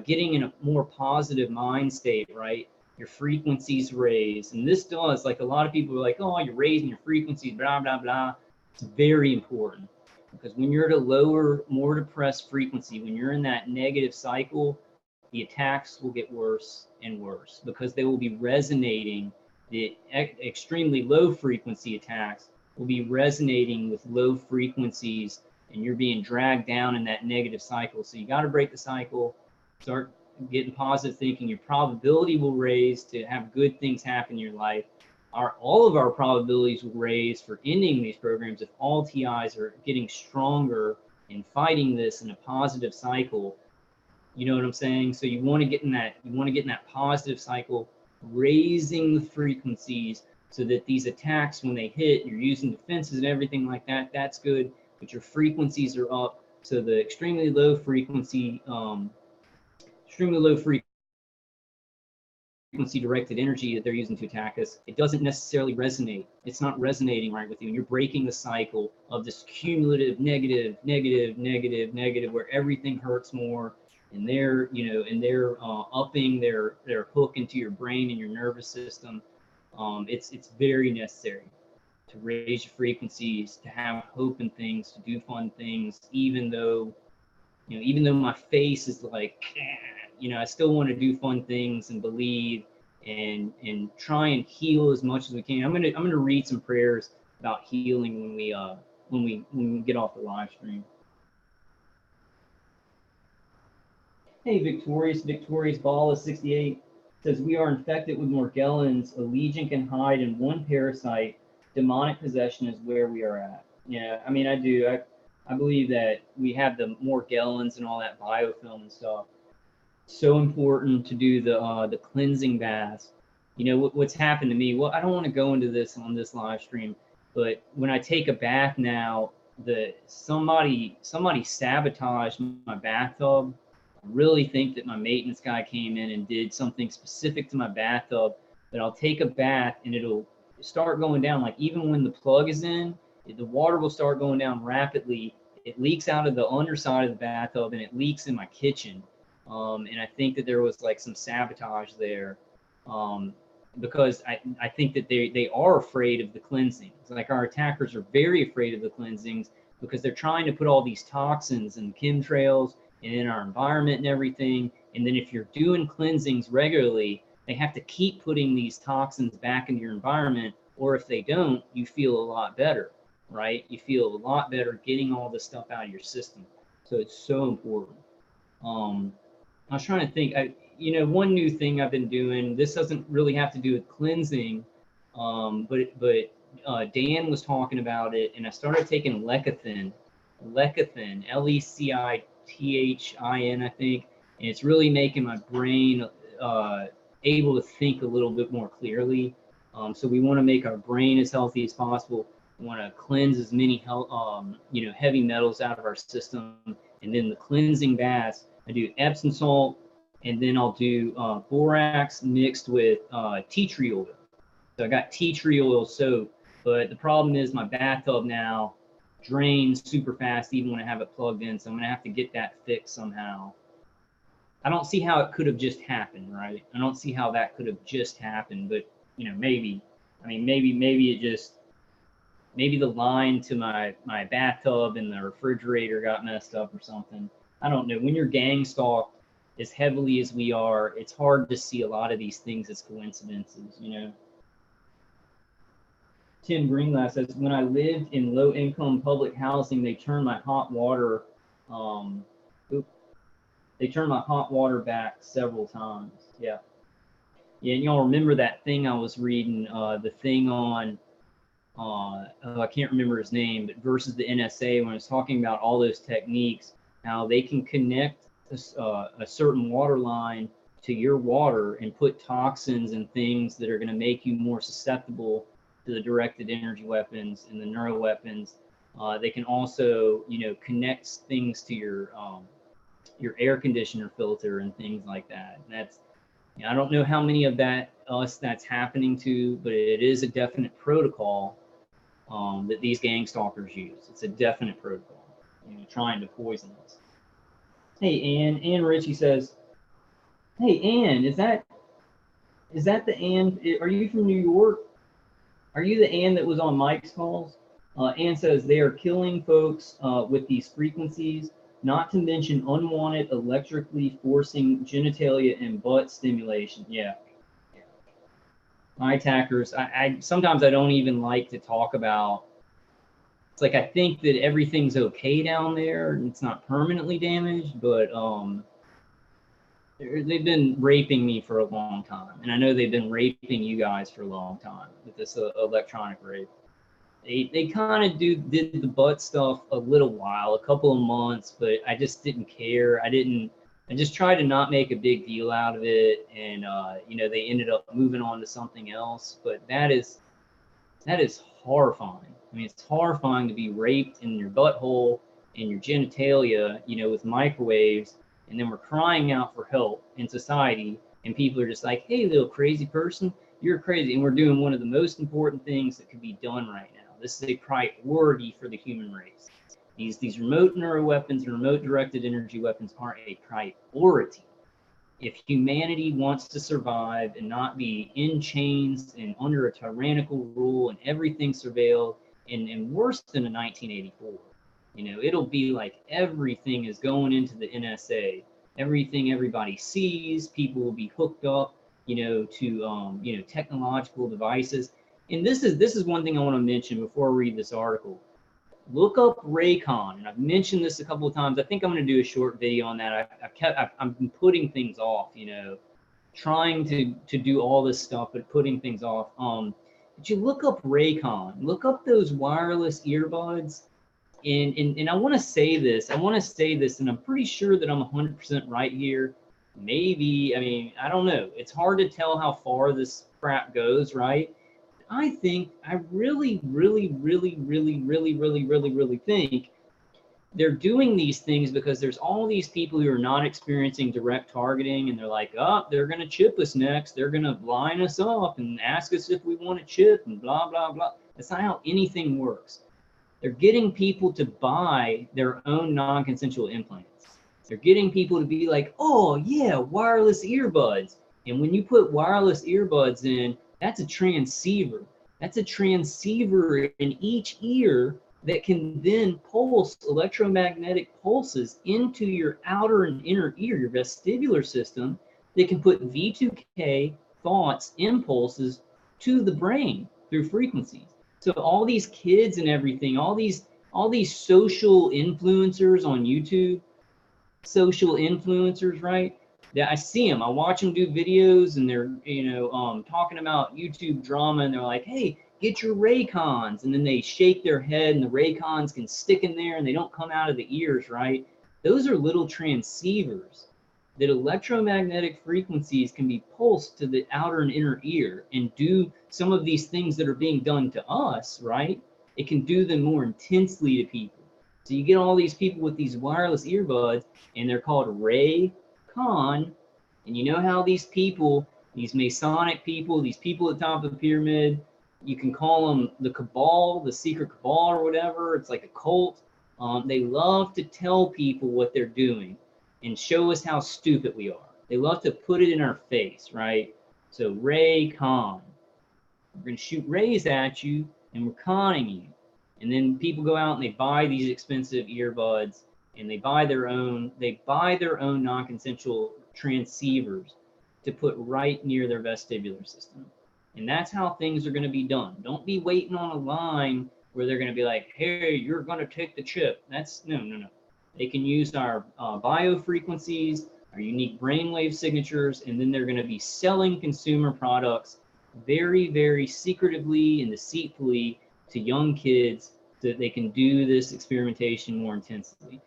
getting in a more positive mind state, right? Your frequencies raise. And this does, like a lot of people are like, oh, you're raising your frequencies, blah, blah, blah. It's very important, because when you're at a lower, more depressed frequency, when you're in that negative cycle, the attacks will get worse and worse, because they will be resonating. The extremely low frequency attacks will be resonating with low frequencies, and you're being dragged down in that negative cycle. So you got to break the cycle, start getting positive thinking. Your probability will raise to have good things happen in your life. All of our probabilities will raise for ending these programs if all TIs are getting stronger and fighting this in a positive cycle. You know what I'm saying? So you want to get in that positive cycle, raising the frequencies so that these attacks, when they hit, you're using defenses and everything like that. That's good, but your frequencies are up. So the extremely low frequency directed energy that they're using to attack us, it doesn't necessarily resonate. It's not resonating right with you, and you're breaking the cycle of this cumulative negative, where everything hurts more, and they're, you know, and they're upping their hook into your brain and your nervous system. It's very necessary to raise your frequencies, to have hope in things, to do fun things, even though my face is like, you know, I still want to do fun things and believe and try and heal as much as we can. I'm gonna read some prayers about healing when we get off the live stream. Hey, Victorious Ball is 68 says, we are infected with Morgellons. A legion can hide in one parasite. Demonic possession is where we are at. Yeah, I mean, I do. I believe that we have the Morgellons and all that biofilm and stuff. So important to do the cleansing baths. You know what's happened to me? Well, I don't want to go into this on this live stream, but when I take a bath now, somebody sabotaged my bathtub. I really think that my maintenance guy came in and did something specific to my bathtub, that I'll take a bath and it'll start going down. Like even when the plug is in, the water will start going down rapidly. It leaks out of the underside of the bathtub and it leaks in my kitchen. And I think that there was like some sabotage there, because I think that they are afraid of the cleansings. Like our attackers are very afraid of the cleansings, because they're trying to put all these toxins and chemtrails in our environment and everything. And then if you're doing cleansings regularly, they have to keep putting these toxins back into your environment, or if they don't, you feel a lot better, right? You feel a lot better getting all this stuff out of your system. So it's so important. I was trying to think, one new thing I've been doing, this doesn't really have to do with cleansing, but Dan was talking about it, and I started taking lecithin, Lecithin, Thin, I think, and it's really making my brain able to think a little bit more clearly. So we want to make our brain as healthy as possible. We want to cleanse as many heavy metals out of our system, and then the cleansing baths. I do Epsom salt, and then I'll do borax mixed with tea tree oil. So I got tea tree oil soap, but the problem is my bathtub now drains super fast even when I have it plugged in. So I'm gonna have to get that fixed somehow. I don't see how it could have just happened, right? I don't see how that could have just happened, but you know, maybe. I mean, maybe it just, maybe the line to my bathtub and the refrigerator got messed up or something. I don't know. When you're gang stalked as heavily as we are, it's hard to see a lot of these things as coincidences, you know. Tim Greenglass says, when I lived in low-income public housing, they turned my hot water, back several times. Yeah. Yeah, and y'all remember that thing I was reading, the thing on, I can't remember his name, but versus the NSA, when I was talking about all those techniques, how they can connect a certain water line to your water and put toxins and things that are going to make you more susceptible to the directed energy weapons and the neuro weapons. They can also, you know, connect things to your air conditioner filter and things like that. And that's, you know, I don't know how many of that's happening to, but it is a definite protocol that these gang stalkers use. It's a definite protocol, you know, trying to poison us. Hey, Ann Ritchie says, hey, Ann, is that the Ann? Are you from New York? Are you the Ann that was on Mike's calls? Ann says they are killing folks with these frequencies, not to mention unwanted electrically forcing genitalia and butt stimulation. Yeah. My attackers, I sometimes I don't even like to talk about. It's like I think that everything's okay down there and it's not permanently damaged, but they've been raping me for a long time, and I know they've been raping you guys for a long time with this electronic rape. They kind of did the butt stuff a little while, a couple of months, but I just didn't care. I just tried to not make a big deal out of it, and you know, they ended up moving on to something else. But that is horrifying. I mean, it's horrifying to be raped in your butthole and your genitalia, you know, with microwaves, and then we're crying out for help in society, and people are just like, hey, little crazy person, you're crazy. And we're doing one of the most important things that could be done right now. This is a priority for the human race. These remote neuro weapons and remote directed energy weapons are a priority. If humanity wants to survive and not be in chains and under a tyrannical rule and everything surveilled, and worse than a 1984, you know, it'll be like everything is going into the NSA. Everything everybody sees, people will be hooked up, you know, to you know, technological devices. And this is one thing I want to mention before I read this article. Look up Raycon, and I've mentioned this a couple of times. I think I'm going to do a short video on that. I've been putting things off, you know, trying to do all this stuff, but putting things off. But you look up Raycon, look up those wireless earbuds, and I want to say this, and I'm pretty sure that I'm 100% right here. Maybe, I mean, I don't know. It's hard to tell how far this crap goes, right? I really think they're doing these things because there's all these people who are not experiencing direct targeting, and they're like, oh, they're going to chip us next. They're going to line us up and ask us if we want a chip and blah, blah, blah. That's not how anything works. They're getting people to buy their own non-consensual implants. They're getting people to be like, oh, yeah, wireless earbuds. And when you put wireless earbuds in, that's a transceiver. That's a transceiver in each ear that can then pulse electromagnetic pulses into your outer and inner ear, your vestibular system, that can put V2K thoughts, impulses to the brain through frequencies. So all these kids and everything, all these social influencers on YouTube, social influencers, right? That I see them, I watch them do videos, and they're, you know, talking about YouTube drama, and they're like, hey, get your Raycons, and then they shake their head, and the Raycons can stick in there, and they don't come out of the ears, right? Those are little transceivers that electromagnetic frequencies can be pulsed to the outer and inner ear and do some of these things that are being done to us, right? It can do them more intensely to people. So you get all these people with these wireless earbuds, and they're called Ray Con. And you know how these people, these Masonic people, these people at the top of the pyramid, you can call them the cabal, the secret cabal or whatever. It's like a cult. They love to tell people what they're doing and show us how stupid we are. They love to put it in our face, right? So Ray Con. We're going to shoot rays at you, and we're conning you. And then people go out and they buy these expensive earbuds, and they buy their own non-consensual transceivers to put right near their vestibular system. And that's how things are going to be done. Don't be waiting on a line where they're going to be like, hey, you're going to take the chip. That's no. They can use our biofrequencies, our unique brainwave signatures, and then they're going to be selling consumer products very, very secretively and deceitfully to young kids so that they can do this experimentation more intensely.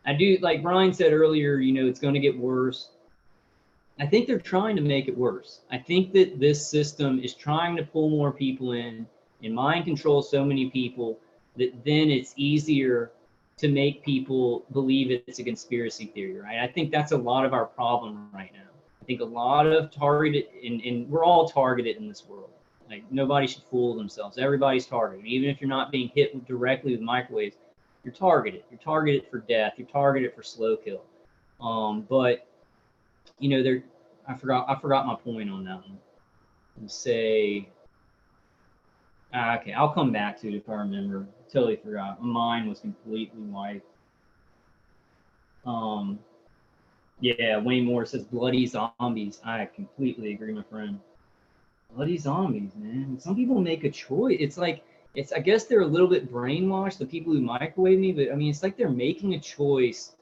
I do, like Brian said earlier, you know, it's going to get worse. I think they're trying to make it worse. I think that this system is trying to pull more people in and mind control so many people that then it's easier to make people believe it's a conspiracy theory, right? I think that's a lot of our problem right now. I think a lot of targeted, and we're all targeted in this world. Like, nobody should fool themselves. Everybody's targeted. Even if you're not being hit directly with microwaves, you're targeted. You're targeted for death. You're targeted for slow kill. But you know, I forgot my point on that one. Let's say, okay, I'll come back to it if I remember. Totally forgot. My mind was completely wiped. Yeah, Wayne Moore says bloody zombies. I completely agree, my friend. Bloody zombies, man. Some people make a choice. It's like, I guess they're a little bit brainwashed, the people who microwave me, but I mean, it's like they're making a choice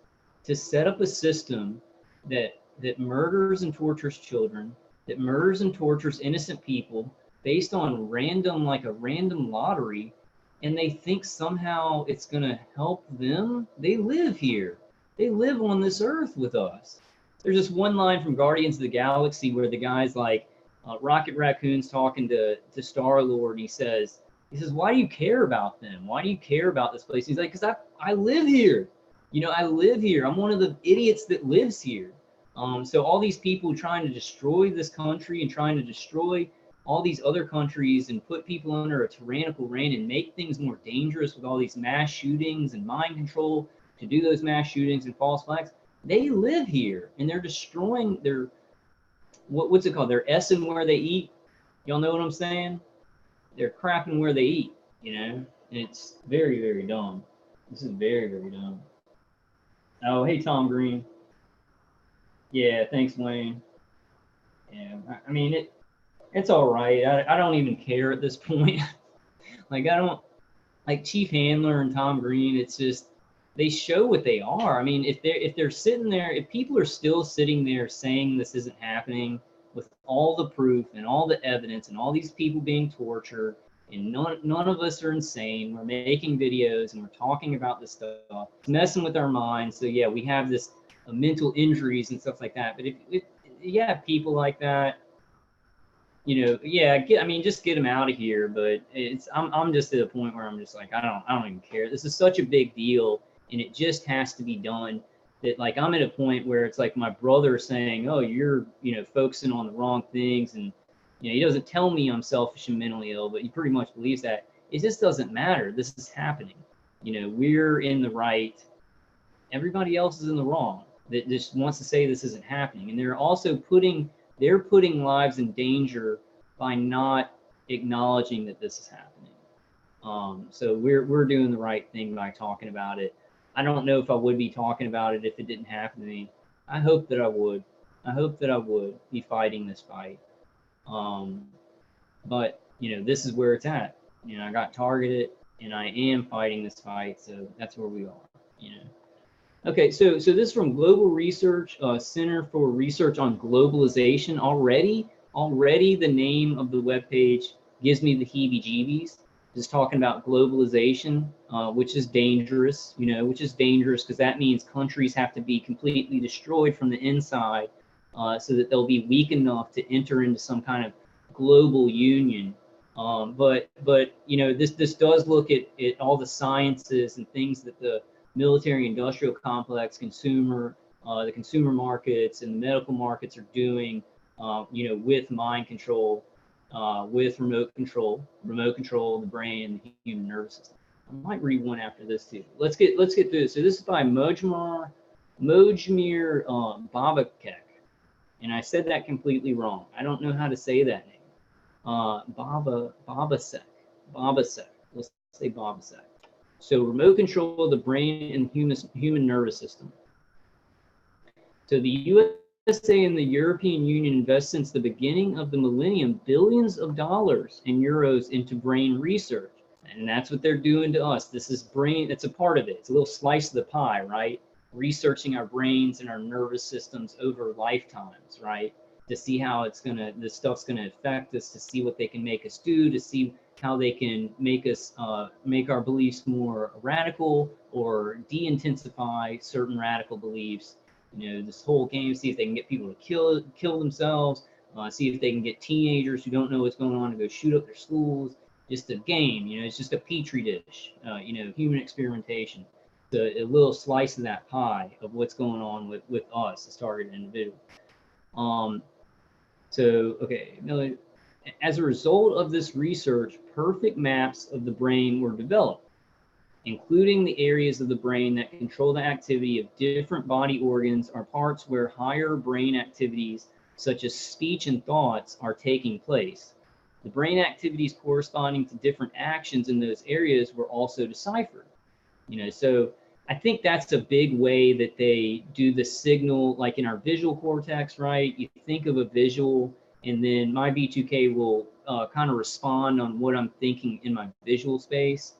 to set up a system that murders and tortures children, that murders and tortures innocent people based on like a random lottery, and they think somehow it's going to help them. They live here. They live on this earth with us. There's this one line from Guardians of the Galaxy where the guy's like, Rocket Raccoon's talking to Star-Lord, and he says, why do you care about them? Why do you care about this place? He's like, because I live here. You know, I live here. I'm one of the idiots that lives here. So all these people trying to destroy this country and trying to destroy all these other countries and put people under a tyrannical reign and make things more dangerous with all these mass shootings and mind control to do those mass shootings and false flags, they live here and they're destroying their, what's it called? Their essing where they eat. Y'all know what I'm saying? They're crapping where they eat, you know? And it's very, very dumb. This is very, very dumb. Oh, hey, Tom Green. Yeah, thanks, Wayne. Yeah, I mean, it's all right. I don't even care at this point. Like, I don't, like Chief Handler and Tom Green, it's just, they show what they are. I mean, if they're sitting there, if people are still sitting there saying this isn't happening with all the proof and all the evidence and all these people being tortured, and none of us are insane, we're making videos and we're talking about this stuff, it's messing with our minds. So yeah, we have this mental injuries and stuff like that. But if you have people like that, you know, yeah, just get them out of here. But I'm just at a point where I'm just like, I don't even care. This is such a big deal, and it just has to be done. That, like, I'm at a point where it's like my brother saying, oh, you're, you know, focusing on the wrong things, and you know, he doesn't tell me I'm selfish and mentally ill, but he pretty much believes that. It just doesn't matter. This is happening. You know, we're in the right. Everybody else is in the wrong. That just wants to say this isn't happening, and they're also putting lives in danger by not acknowledging that this is happening. So we're doing the right thing by talking about it. I don't know if I would be talking about it if it didn't happen to me. I hope that I would. I hope that I would be fighting this fight. But you know, this is where it's at. You know, I got targeted, and I am fighting this fight. So that's where we are. You know. Okay, so this is from Global Research Center for Research on Globalization. Already the name of the webpage gives me the heebie-jeebies. Just talking about globalization. which is dangerous, which is dangerous because that means countries have to be completely destroyed from the inside so that they'll be weak enough to enter into some kind of global union. But this does look at all the sciences and things that the military-industrial complex, the consumer markets and the medical markets are doing, with mind control, with remote control of the brain and the human nervous system. I might read one after this too. Let's get through this. So this is by Mojmir Babakek, and I said that completely wrong. I don't know how to say that name. Babasek. Let's say Babasek. So remote control of the brain and human nervous system. So the USA and the European Union invest since the beginning of the millennium billions of dollars and euros into brain research. And that's what they're doing to us. This is brain, it's a part of it. It's a little slice of the pie, right? Researching our brains and our nervous systems over lifetimes, right? To see how this stuff's gonna affect us, to see what they can make us do, to see how they can make us, make our beliefs more radical or de-intensify certain radical beliefs. This whole game, see if they can get people to kill themselves, see if they can get teenagers who don't know what's going on to go shoot up their schools. Just a game, it's just a petri dish, human experimentation. A little slice of that pie of what's going on with us as targeted individuals. Okay, as a result of this research, perfect maps of the brain were developed, including the areas of the brain that control the activity of different body organs or parts where higher brain activities, such as speech and thoughts, are taking place. The brain activities corresponding to different actions in those areas were also deciphered. So I think that's a big way that they do the signal, like in our visual cortex, right? You think of a visual, and then my V2K will kind of respond on what I'm thinking in my visual space.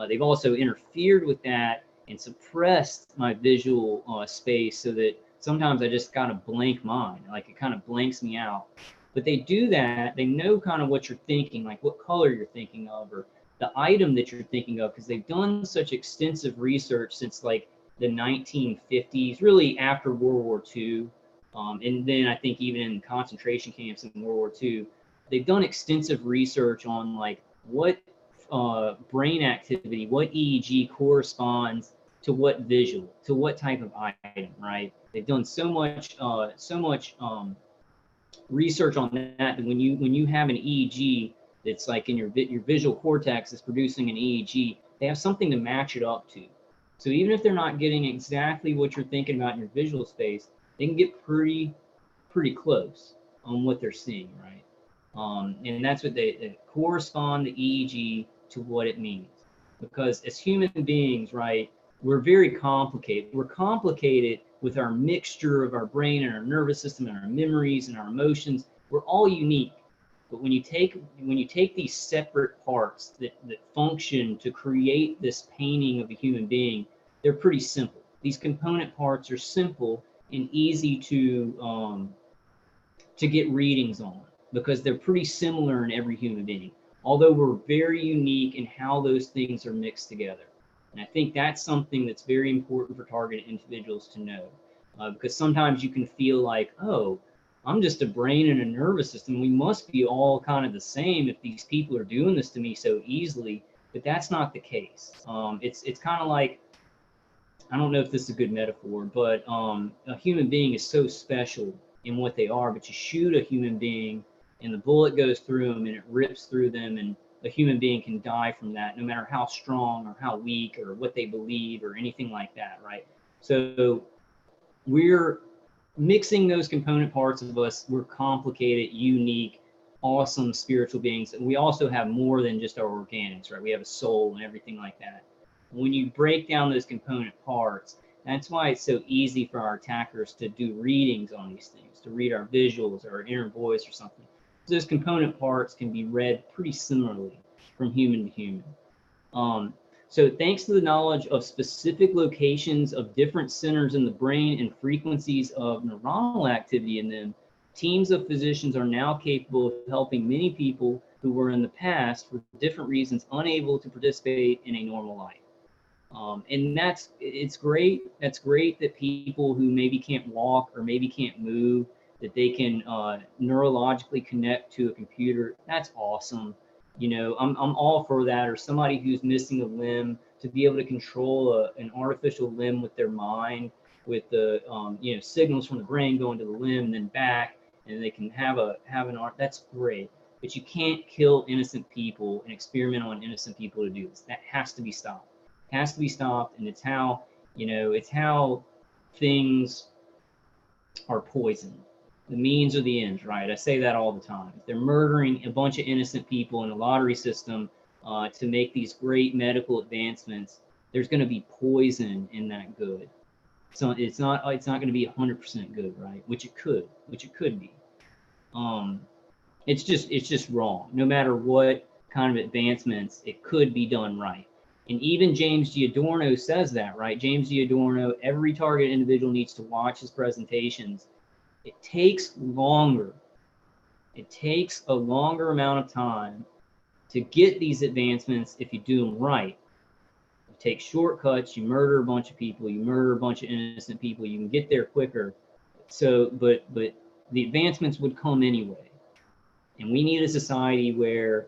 They've also interfered with that and suppressed my visual space so that sometimes I just got a blank mind, like it kind of blanks me out. But they do that, they know kind of what you're thinking, like what color you're thinking of, or the item that you're thinking of, because they've done such extensive research since like the 1950s, really after World War II. And then I think even in concentration camps in World War II, they've done extensive research on like what brain activity, what EEG corresponds to what visual, to what type of item, right? They've done so much research on that when you have an EEG that's like in your visual cortex is producing an EEG, they have something to match it up to. So even if they're not getting exactly what you're thinking about in your visual space, they can get pretty close on what they're seeing, right? And that's what they correspond the EEG to what it means. Because as human beings, right, we're very complicated. We're complicated with our mixture of our brain and our nervous system and our memories and our emotions. We're all unique. But when you take these separate parts that function to create this painting of a human being, they're pretty simple. These component parts are simple and easy to get readings on because they're pretty similar in every human being, although we're very unique in how those things are mixed together. And I think that's something that's very important for targeted individuals to know, because sometimes you can feel like, oh, I'm just a brain and a nervous system. We must be all kind of the same if these people are doing this to me so easily, but that's not the case. It's kind of like, I don't know if this is a good metaphor, but a human being is so special in what they are, but you shoot a human being and the bullet goes through them and it rips through them, and a human being can die from that, no matter how strong or how weak or what they believe or anything like that, right? So we're mixing those component parts of us. We're complicated, unique, awesome spiritual beings. And we also have more than just our organics, right? We have a soul and everything like that. When you break down those component parts, that's why it's so easy for our attackers to do readings on these things, to read our visuals or our inner voice or something. Those component parts can be read pretty similarly from human to human. So thanks to the knowledge of specific locations of different centers in the brain and frequencies of neuronal activity in them, teams of physicians are now capable of helping many people who were in the past, for different reasons, unable to participate in a normal life. And it's great. That's great that people who maybe can't walk or maybe can't move, that they can neurologically connect to a computer. That's awesome. You know, I'm all for that. Or somebody who's missing a limb, to be able to control an artificial limb with their mind, with the you know, signals from the brain going to the limb and then back, and they can have an art. That's great. But you can't kill innocent people and experiment on innocent people to do this. That has to be stopped. It has to be stopped. And it's how, you know, it's how things are poisoned. The means are the ends, right? I say that all the time. If they're murdering a bunch of innocent people in the lottery system to make these great medical advancements, there's going to be poison in that good. So it's not going to be 100% good, right? Which it could be. It's just wrong. No matter what kind of advancements, it could be done right. And even James DAdorno says that, right? James DAdorno, every target individual needs to watch his presentations. It takes longer. It takes a longer amount of time to get these advancements if you do them right. You take shortcuts, you murder a bunch of people, you murder a bunch of innocent people, you can get there quicker. So, but the advancements would come anyway. And we need a society where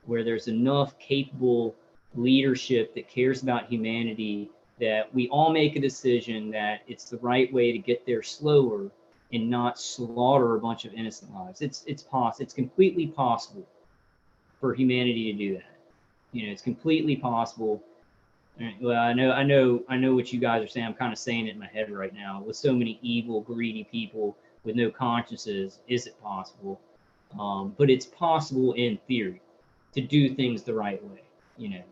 there's enough capable leadership that cares about humanity, that we all make a decision that it's the right way to get there slower and not slaughter a bunch of innocent lives. It's completely possible for humanity to do that. You know, it's completely possible. Well, I know what you guys are saying. I'm kind of saying it in my head right now. With so many evil, greedy people with no consciences, is it possible? But it's possible in theory to do things the right way, you know,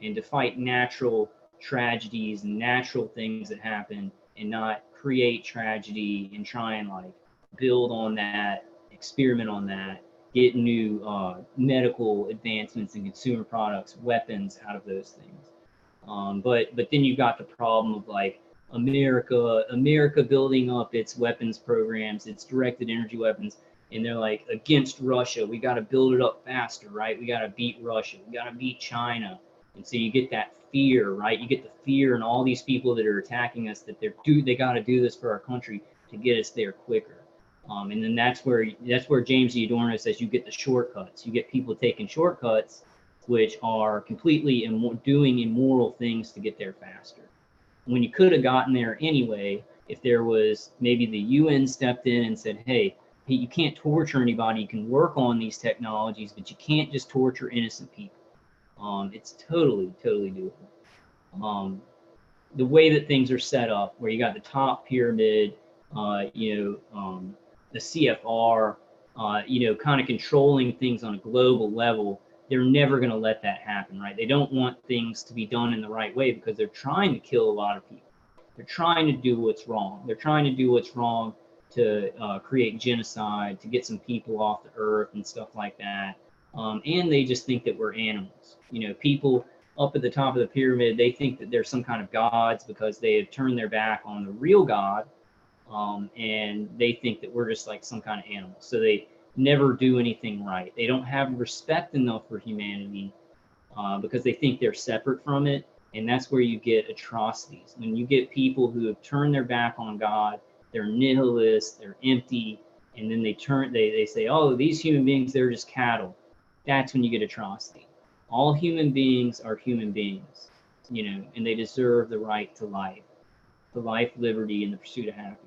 and to fight natural tragedies and natural things that happen, and not create tragedy and try and like build on that, experiment on that, get new medical advancements in consumer products, weapons out of those things. But then you've got the problem of like America building up its weapons programs, its directed energy weapons, and they're like, against Russia, we got to build it up faster, right? We got to beat Russia, we got to beat China. And so you get that fear, right? You get the fear in all these people that are attacking us, that they got to do this for our country to get us there quicker. And then that's where James DAdorno says you get the shortcuts. You get people taking shortcuts, which are completely doing immoral things to get there faster. When you could have gotten there anyway, if there was maybe the UN stepped in and said, hey, you can't torture anybody. You can work on these technologies, but you can't just torture innocent people. It's totally doable. The way that things are set up, where you got the top pyramid, the CFR, kind of controlling things on a global level, they're never going to let that happen, right? They don't want things to be done in the right way because they're trying to kill a lot of people. They're trying to do what's wrong. They're trying to do what's wrong to create genocide, to get some people off the earth and stuff like that. And they just think that we're animals. You know, people up at the top of the pyramid, they think that they're some kind of gods because they have turned their back on the real God. And they think that we're just like some kind of animal. So they never do anything right. They don't have respect enough for humanity because they think they're separate from it. And that's where you get atrocities. When you get people who have turned their back on God, they're nihilists, they're empty, and then they say, oh, these human beings, they're just cattle. That's when you get atrocity. All human beings are human beings, you know, and they deserve the right to life, liberty, and the pursuit of happiness.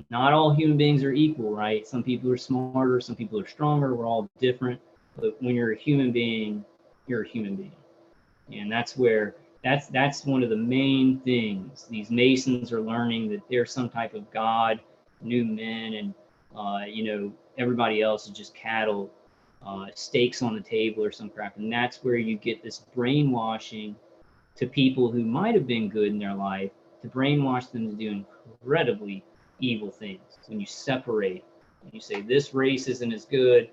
Not all human beings are equal, right? Some people are smarter, some people are stronger, we're all different. But when you're a human being, you're a human being. And that's where, that's one of the main things these Masons are learning, that they're some type of God, new men, and everybody else is just cattle, stakes on the table or some crap. And that's where you get this brainwashing to people who might have been good in their life, to brainwash them to do incredibly evil things. When you separate, and you say this race isn't as good,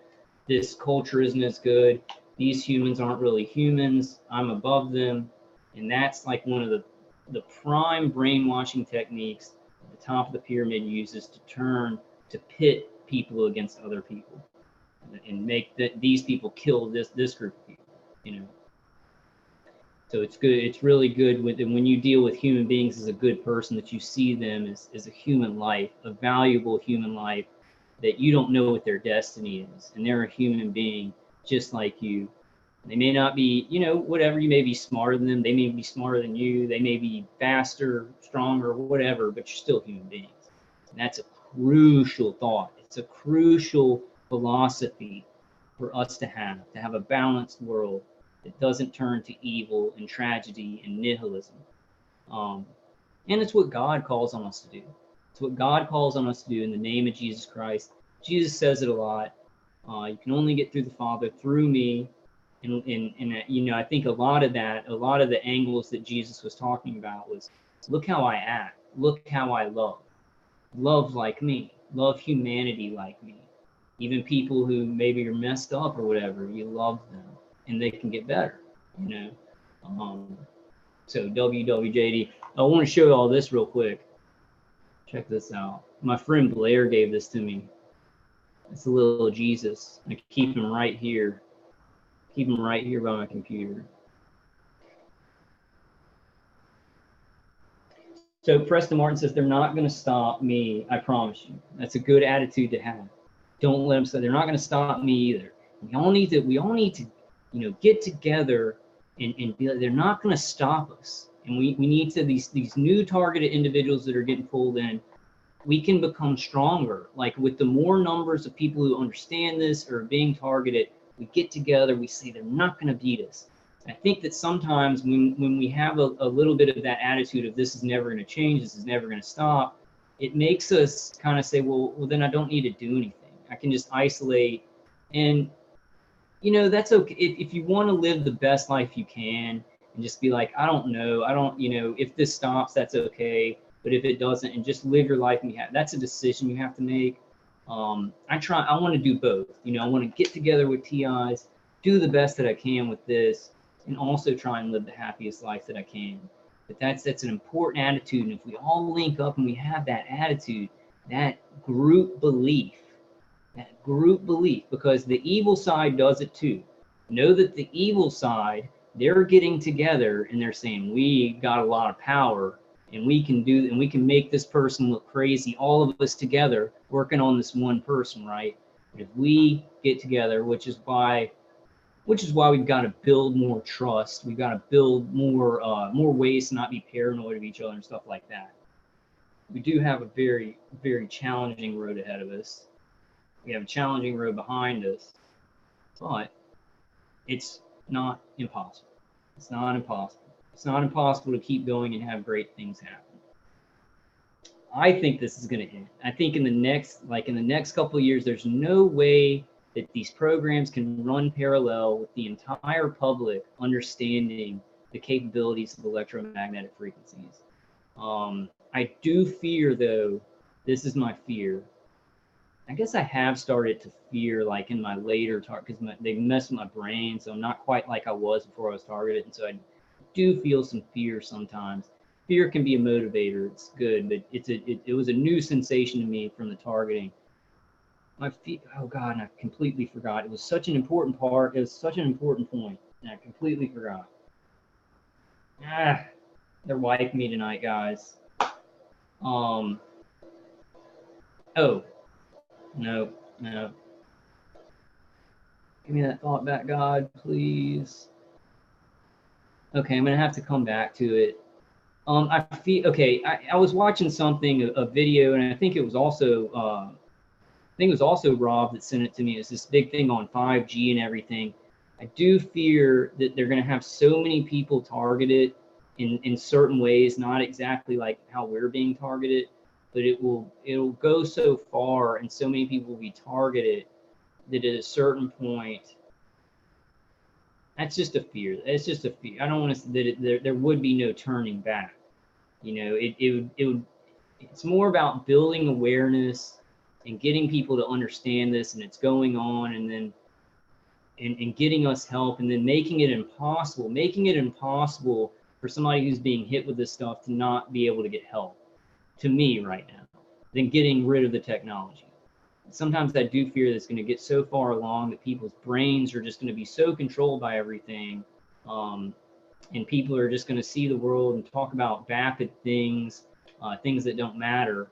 this culture isn't as good, these humans aren't really humans, I'm above them. And that's like one of the prime brainwashing techniques at the top of the pyramid uses to pit people against other people and make these people kill this group of people, you know. So it's good. It's really good when you deal with human beings as a good person, that you see them as a human life, a valuable human life, that you don't know what their destiny is. And they're a human being just like you. They may not be, you know, whatever, you may be smarter than them. They may be smarter than you. They may be faster, stronger, whatever, but you're still human beings. And that's a crucial thought. It's a crucial philosophy for us to have a balanced world that doesn't turn to evil and tragedy and nihilism. And it's what God calls on us to do. It's what God calls on us to do in the name of Jesus Christ. Jesus says it a lot. You can only get through the Father through me. And you know, I think a lot of the angles that Jesus was talking about was, look how I act, look how I love like me, love humanity like me. Even people who maybe are messed up or whatever, you love them and they can get better, you know. So WWJD, I want to show you all this real quick. Check this out. My friend Blair gave this to me. It's a little Jesus. I keep him right here. Keep him right here by my computer. So Preston Martin says, they're not going to stop me, I promise you. That's a good attitude to have. Don't let them say, they're not going to stop me either. We all need to, you know, get together and be like, they're not going to stop us. And we need to, these new targeted individuals that are getting pulled in, we can become stronger. Like with the more numbers of people who understand this or are being targeted, we get together, we say they're not going to beat us. I think that sometimes when we have a little bit of that attitude of this is never going to change, this is never going to stop, it makes us kind of say, well, then I don't need to do anything. I can just isolate. And, you know, that's okay. If you want to live the best life you can and just be like, I don't know, you know, if this stops, that's okay. But if it doesn't, and just live your life, and that's a decision you have to make. I want to do both. You know, I want to get together with TIs, do the best that I can with this, and also try and live the happiest life that I can. But that's an important attitude. And if we all link up and we have that attitude, that group belief, because the evil side does it too. Know that the evil side, they're getting together and they're saying, we got a lot of power and we can make this person look crazy, all of us together working on this one person, right? But if we get together, which is why we've got to build more trust. We've got to build more ways to not be paranoid of each other and stuff like that. We do have a very, very challenging road ahead of us. We have a challenging road behind us, but it's not impossible. It's not impossible. It's not impossible to keep going and have great things happen. I think this is going to end. I think in the next couple of years, there's no way that these programs can run parallel with the entire public understanding the capabilities of electromagnetic frequencies. I do fear, though, this is my fear. I guess I have started to fear, like in my later because they messed with my brain, so I'm not quite like I was before I was targeted, and so I do feel some fear sometimes. Fear can be a motivator. It's good, but it was a new sensation to me from the targeting. My feet, oh God, and I completely forgot. It was such an important part. It was such an important point, and I completely forgot. They're wiping me tonight, guys. Oh, no. Give me that thought back, God, please. Okay, I'm gonna have to come back to it. I feel okay. I was watching something, a video, and I think it was also Rob that sent it to me. It's this big thing on 5G and everything. I do fear that they're going to have so many people targeted in certain ways, not exactly like how we're being targeted, but it'll go so far and so many people will be targeted that at a certain point, that's just a fear. It's just a fear. I don't want to say that there would be no turning back. You know, it's more about building awareness and getting people to understand this, and it's going on, and then and getting us help, and then making it impossible for somebody who's being hit with this stuff to not be able to get help, to me right now, than getting rid of the technology. Sometimes I do fear that it's going to get so far along that people's brains are just going to be so controlled by everything, and people are just going to see the world and talk about vapid things, things that don't matter,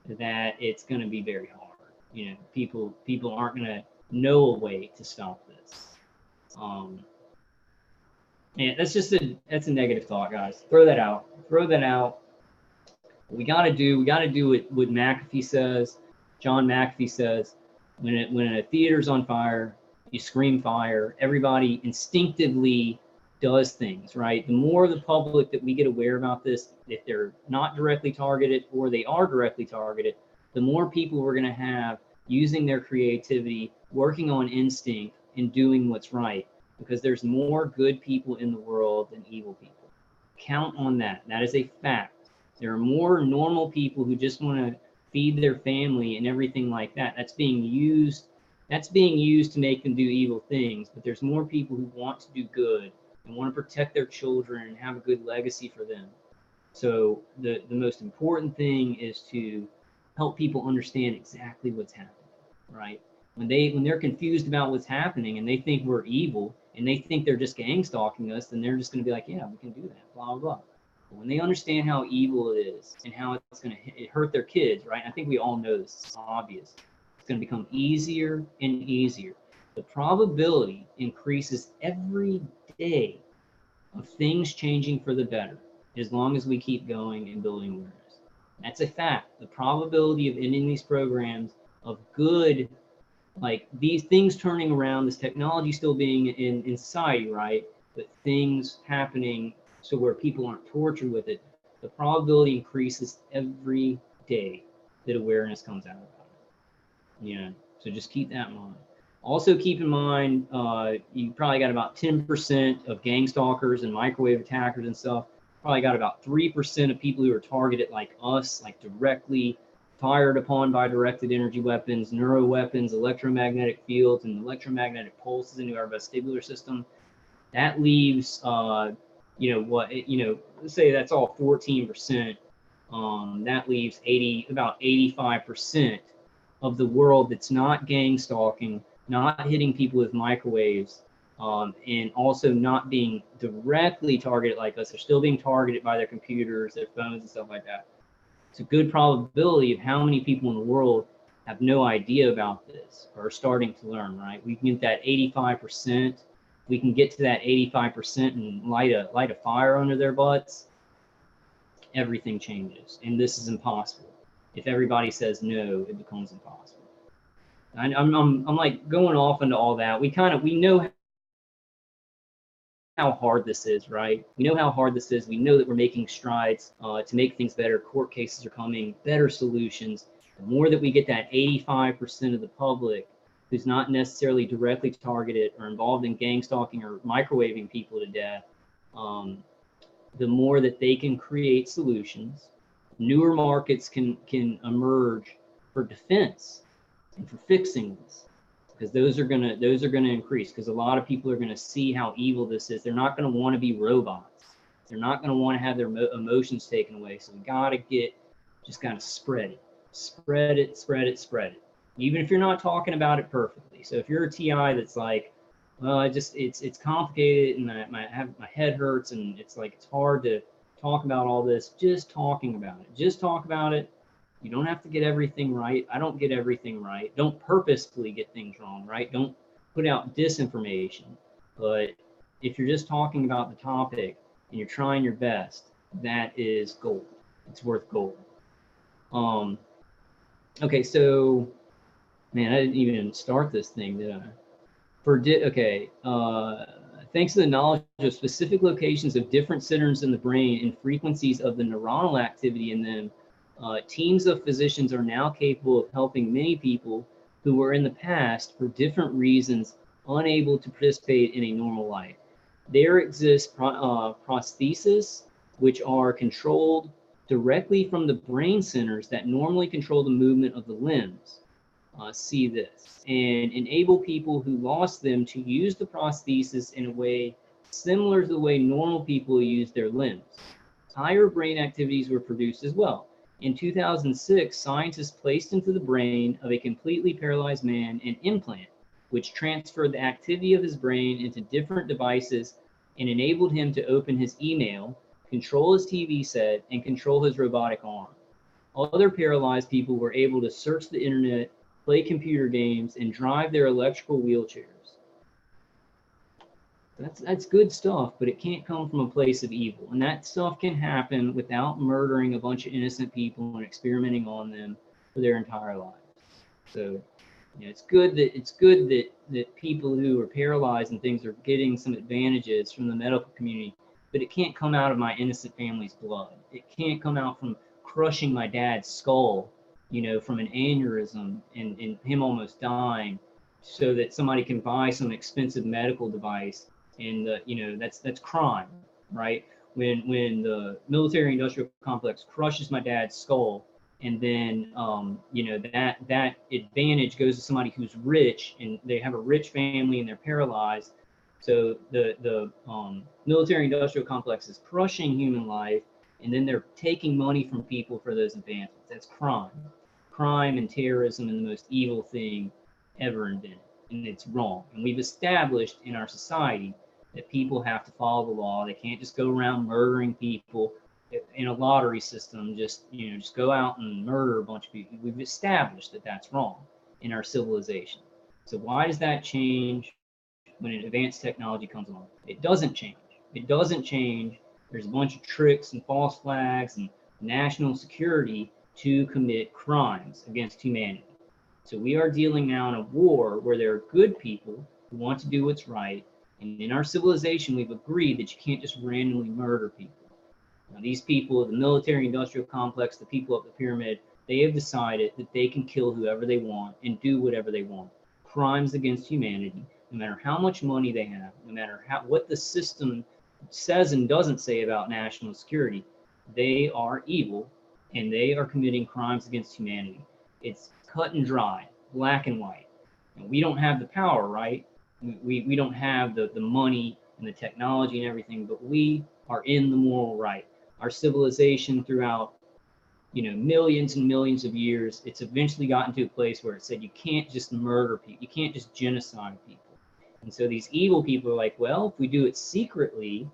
that it's going to be very hard. You know, people aren't going to know a way to stop this. And that's a negative thought, guys. Throw that out. Throw that out. We got to do what McAfee says. John McAfee says, when a theater's on fire, you scream fire. Everybody instinctively does things, right? The more the public that we get aware about this, if they're not directly targeted or they are directly targeted, the more people we're going to have using their creativity, working on instinct, and doing what's right, because there's more good people in the world than evil people. Count on that. That is a fact. There are more normal people who just want to feed their family and everything like that. That's being used to make them do evil things. But there's more people who want to do good and want to protect their children and have a good legacy for them. So the most important thing is to help people understand exactly what's happening, right? When they're confused about what's happening and they think we're evil and they think they're just gang stalking us, then they're just going to be like, yeah, we can do that, blah, blah, blah. But when they understand how evil it is and how it's going to hurt their kids, right? I think we all know this, it's obvious. It's going to become easier and easier. The probability increases every day of things changing for the better, as long as we keep going and building awareness. That's a fact. The probability of ending these programs of good, like these things turning around, this technology still being in society, right? But things happening so where people aren't tortured with it, the probability increases every day that awareness comes out about it. Yeah, so just keep that in mind. Also keep in mind, you probably got about 10% of gang stalkers and microwave attackers and stuff. Probably got about 3% of people who are targeted like us, like directly fired upon by directed energy weapons, neuro weapons, electromagnetic fields, and electromagnetic pulses into our vestibular system. That leaves, let's say that's all 14%. That leaves about 85% of the world that's not gang stalking, not hitting people with microwaves, and also not being directly targeted like us. They're still being targeted by their computers, their phones, and stuff like that. It's a good probability of how many people in the world have no idea about this or are starting to learn, right? We can get that 85%. We can get to that 85% and light a fire under their butts. Everything changes, and this is impossible. If everybody says no, it becomes impossible. I'm like going off into all that. We know how hard this is, right? We know how hard this is. We know that we're making strides to make things better. Court cases are coming, better solutions. The more that we get that 85% of the public who's not necessarily directly targeted or involved in gang stalking or microwaving people to death, the more that they can create solutions. Newer markets can emerge for defense and for fixing this, because those are gonna increase, because a lot of people are gonna see how evil this is. They're not gonna want to be robots. They're not gonna want to have their emotions taken away. So we gotta spread it. Even if you're not talking about it perfectly. So if you're a TI that's like, well, it's complicated and my head hurts and it's hard to talk about all this, just talking about it. Just talk about it. You don't have to get everything right. I don't get everything right. Don't purposefully get things wrong, right? Don't put out disinformation. But if you're just talking about the topic and you're trying your best, that is gold. It's worth gold. Okay, so, man, I didn't even start this thing, did I? Thanks to the knowledge of specific locations of different centers in the brain and frequencies of the neuronal activity in them, teams of physicians are now capable of helping many people who were in the past, for different reasons, unable to participate in a normal life. There exists prostheses, which are controlled directly from the brain centers that normally control the movement of the limbs. See this, and enable people who lost them to use the prosthesis in a way similar to the way normal people use their limbs. Higher brain activities were produced as well. In 2006, scientists placed into the brain of a completely paralyzed man an implant, which transferred the activity of his brain into different devices and enabled him to open his email, control his TV set, and control his robotic arm. Other paralyzed people were able to search the internet, play computer games, and drive their electrical wheelchairs. That's good stuff, but it can't come from a place of evil. And that stuff can happen without murdering a bunch of innocent people and experimenting on them for their entire lives. So, you know, it's good that people who are paralyzed and things are getting some advantages from the medical community, but it can't come out of my innocent family's blood. It can't come out from crushing my dad's skull, you know, from an aneurysm and him almost dying, so that somebody can buy some expensive medical device. And you know, that's crime, right? When the military-industrial complex crushes my dad's skull, and then you know, that advantage goes to somebody who's rich, and they have a rich family and they're paralyzed. So the military-industrial complex is crushing human life, and then they're taking money from people for those advantages. That's crime. Crime and terrorism is the most evil thing ever invented, and it's wrong. And we've established in our society that people have to follow the law. They can't just go around murdering people in a lottery system. Just, you know, just go out and murder a bunch of people. We've established that that's wrong in our civilization. So why does that change when an advanced technology comes along? It doesn't change. It doesn't change. There's a bunch of tricks and false flags and national security to commit crimes against humanity. So we are dealing now in a war where there are good people who want to do what's right. And in our civilization, we've agreed that you can't just randomly murder people. Now, these people, the military-industrial complex, the people up the pyramid, they have decided that they can kill whoever they want and do whatever they want. Crimes against humanity, no matter how much money they have, no matter what the system says and doesn't say about national security, they are evil and they are committing crimes against humanity. It's cut and dry, black and white. And we don't have the power, right? We don't have the money and the technology and everything, but we are in the moral right. Our civilization throughout, you know, millions and millions of years, it's eventually gotten to a place where it said you can't just murder people, you can't just genocide people. And so these evil people are like, well, if we do it secretly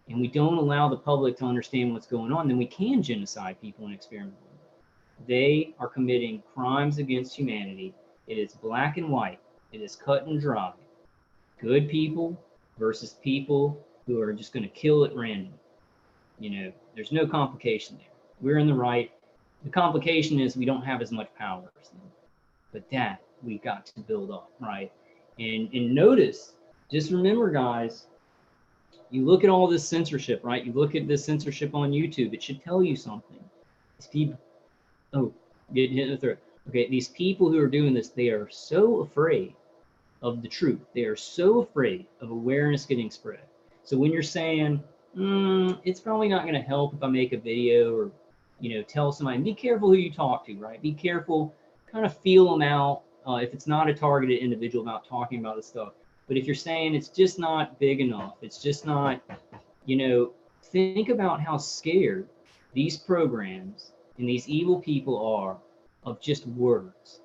and we don't allow the public to understand what's going on, then we can genocide people and experiment on them. They are committing crimes against humanity. It is black and white. It is cut and dry. Good people versus people who are just going to kill at random. You know, there's no complication there. We're in the right. The complication is we don't have as much power as them. But that we got to build up, right? And notice, just remember, guys, you look at all this censorship, right? You look at this censorship on YouTube. It should tell you something. These people, oh, getting hit in the throat. Okay, these people who are doing this, they are so afraid of the truth. They are so afraid of awareness getting spread. So when you're saying, it's probably not going to help if I make a video or, you know, tell somebody, be careful who you talk to, right? Be careful, kind of feel them out if it's not a targeted individual about talking about this stuff. But if you're saying it's just not big enough, it's just not, you know, think about how scared these programs and these evil people are of just words.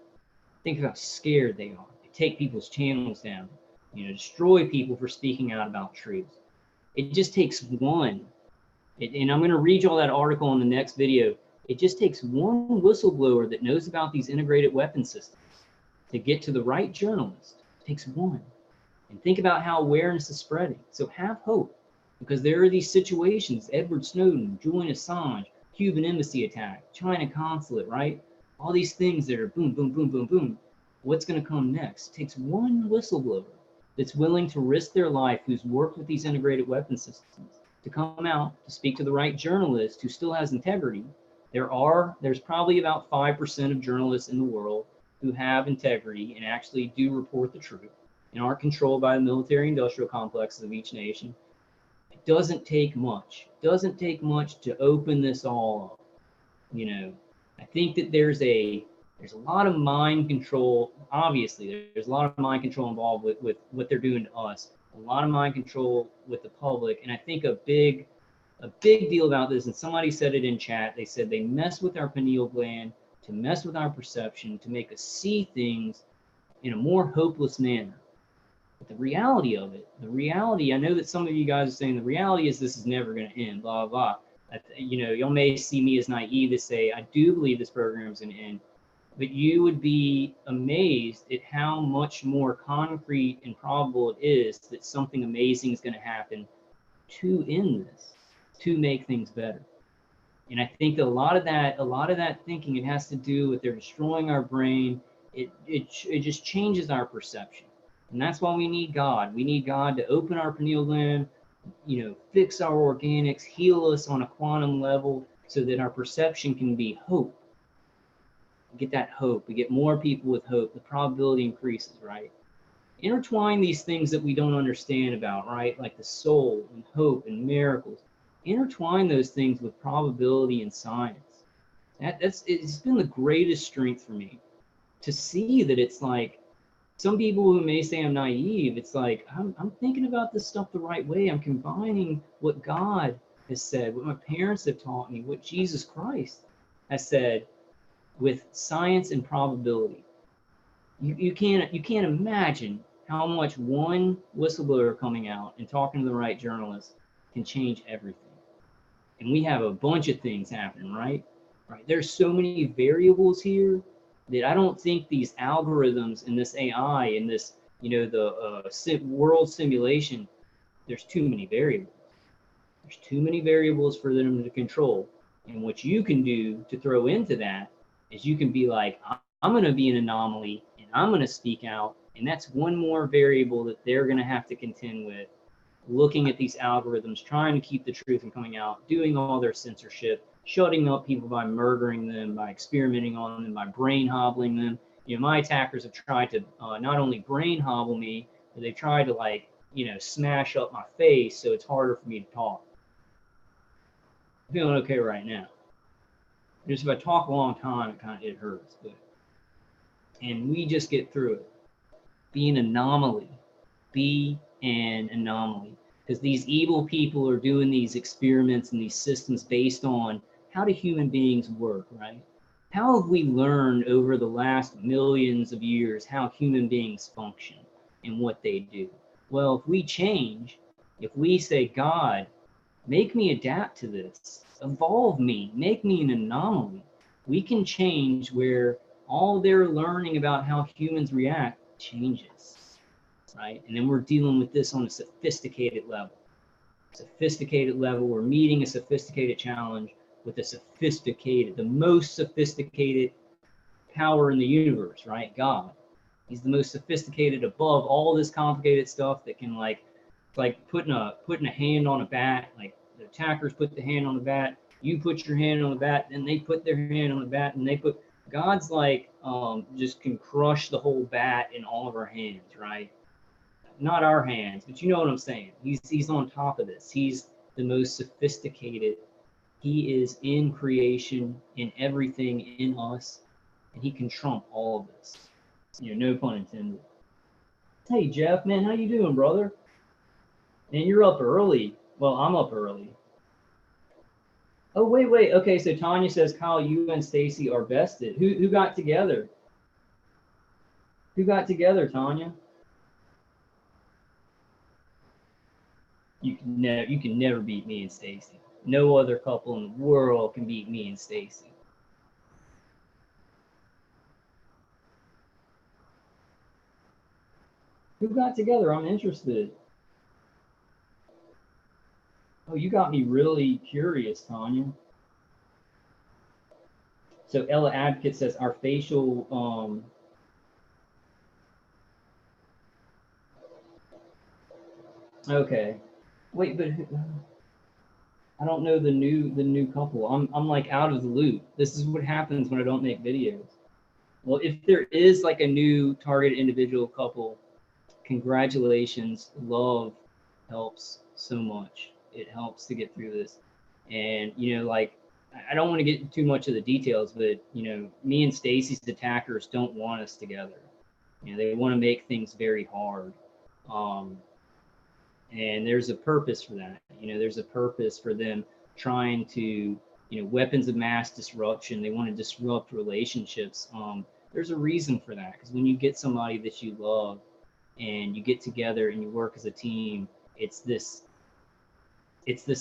Think of how scared they are. They take people's channels down, you know, destroy people for speaking out about truth. It just takes one, and I'm going to read you all that article in the next video. It just takes one whistleblower that knows about these integrated weapon systems to get to the right journalist. It takes one. And think about how awareness is spreading. So have hope, because there are these situations, Edward Snowden, Julian Assange, Cuban embassy attack, China consulate, right? All these things that are boom, boom, boom, boom, boom. What's going to come next? It takes one whistleblower that's willing to risk their life, who's worked with these integrated weapon systems, to come out to speak to the right journalist who still has integrity. There's probably about 5% of journalists in the world who have integrity and actually do report the truth and aren't controlled by the military-industrial complexes of each nation. It doesn't take much. It doesn't take much to open this all up. You know, I think that there's a lot of mind control. Obviously, there's a lot of mind control involved with what they're doing to us. A lot of mind control with the public. And I think a big deal about this, and somebody said it in chat, they said they mess with our pineal gland to mess with our perception, to make us see things in a more hopeless manner. But the reality of it, the reality, I know that some of you guys are saying the reality is this is never going to end, blah, blah, blah. You know, y'all may see me as naive to say, I do believe this program is going to end, but you would be amazed at how much more concrete and probable it is that something amazing is going to happen to end this, to make things better. And I think that a lot of that thinking, it has to do with they're destroying our brain. It just changes our perception. And that's why we need God. We need God to open our pineal gland, you know, fix our organics, heal us on a quantum level so that our perception can be hope. We get that hope. We get more people with hope. The probability increases, right? Intertwine these things that we don't understand about, right? Like the soul and hope and miracles. Intertwine those things with probability and science. It's been the greatest strength for me to see that it's like, some people who may say I'm naive, it's like, I'm thinking about this stuff the right way. I'm combining what God has said, what my parents have taught me, what Jesus Christ has said with science and probability. You can't imagine how much one whistleblower coming out and talking to the right journalist can change everything. And we have a bunch of things happening, right? There's so many variables here that I don't think these algorithms and this AI and this, you know, the world simulation, there's too many variables. There's too many variables for them to control. And what you can do to throw into that is you can be like, I'm going to be an anomaly and I'm going to speak out. And that's one more variable that they're going to have to contend with, looking at these algorithms, trying to keep the truth from coming out, doing all their censorship, shutting up people by murdering them, by experimenting on them, by brain hobbling them. You know, my attackers have tried to not only brain hobble me, but they tried to, like, you know, smash up my face so it's harder for me to talk. I'm feeling okay right now. Just if I talk a long time, it hurts. But, and we just get through it. Be an anomaly. Be an anomaly. Because these evil people are doing these experiments and these systems based on how do human beings work, right? How have we learned over the last millions of years how human beings function and what they do? Well, if we change, if we say, God, make me adapt to this, evolve me, make me an anomaly, we can change where all their learning about how humans react changes, right? And then we're dealing with this on a sophisticated level. We're meeting a sophisticated challenge with the most sophisticated power in the universe, right? God. He's the most sophisticated above all this complicated stuff that can, like putting a hand on a bat. Like, the attackers put the hand on the bat, you put your hand on the bat, and they put their hand on the bat, and they put, God's like, just can crush the whole bat in all of our hands, right? Not our hands, but you know what I'm saying. He's on top of this. He's the most sophisticated. He is in creation, in everything, in us, and he can trump all of this. You know, no pun intended. Hey, Jeff, man, how you doing, brother? Man, you're up early. Well, I'm up early. Oh, wait. Okay, so Tanya says, Kyle, you and Stacy are bested. Who got together? Who got together, Tanya? You can never beat me and Stacy. No other couple in the world can beat me and Stacy. Who got together? I'm interested. Oh, you got me really curious, Tanya. So Ella Advocate says our facial okay. Wait, but I don't know the new couple. I'm like out of the loop. This is what happens when I don't make videos. Well, if there is like a new target individual couple, congratulations. Love helps so much. It helps to get through this. And, you know, like, I don't want to get too much of the details, but, you know, me and Stacy's attackers don't want us together. You know, they want to make things very hard. And there's a purpose for that. You know, there's a purpose for them trying to, you know, weapons of mass disruption. They want to disrupt relationships. There's a reason for that, because when you get somebody that you love and you get together and you work as a team, it's this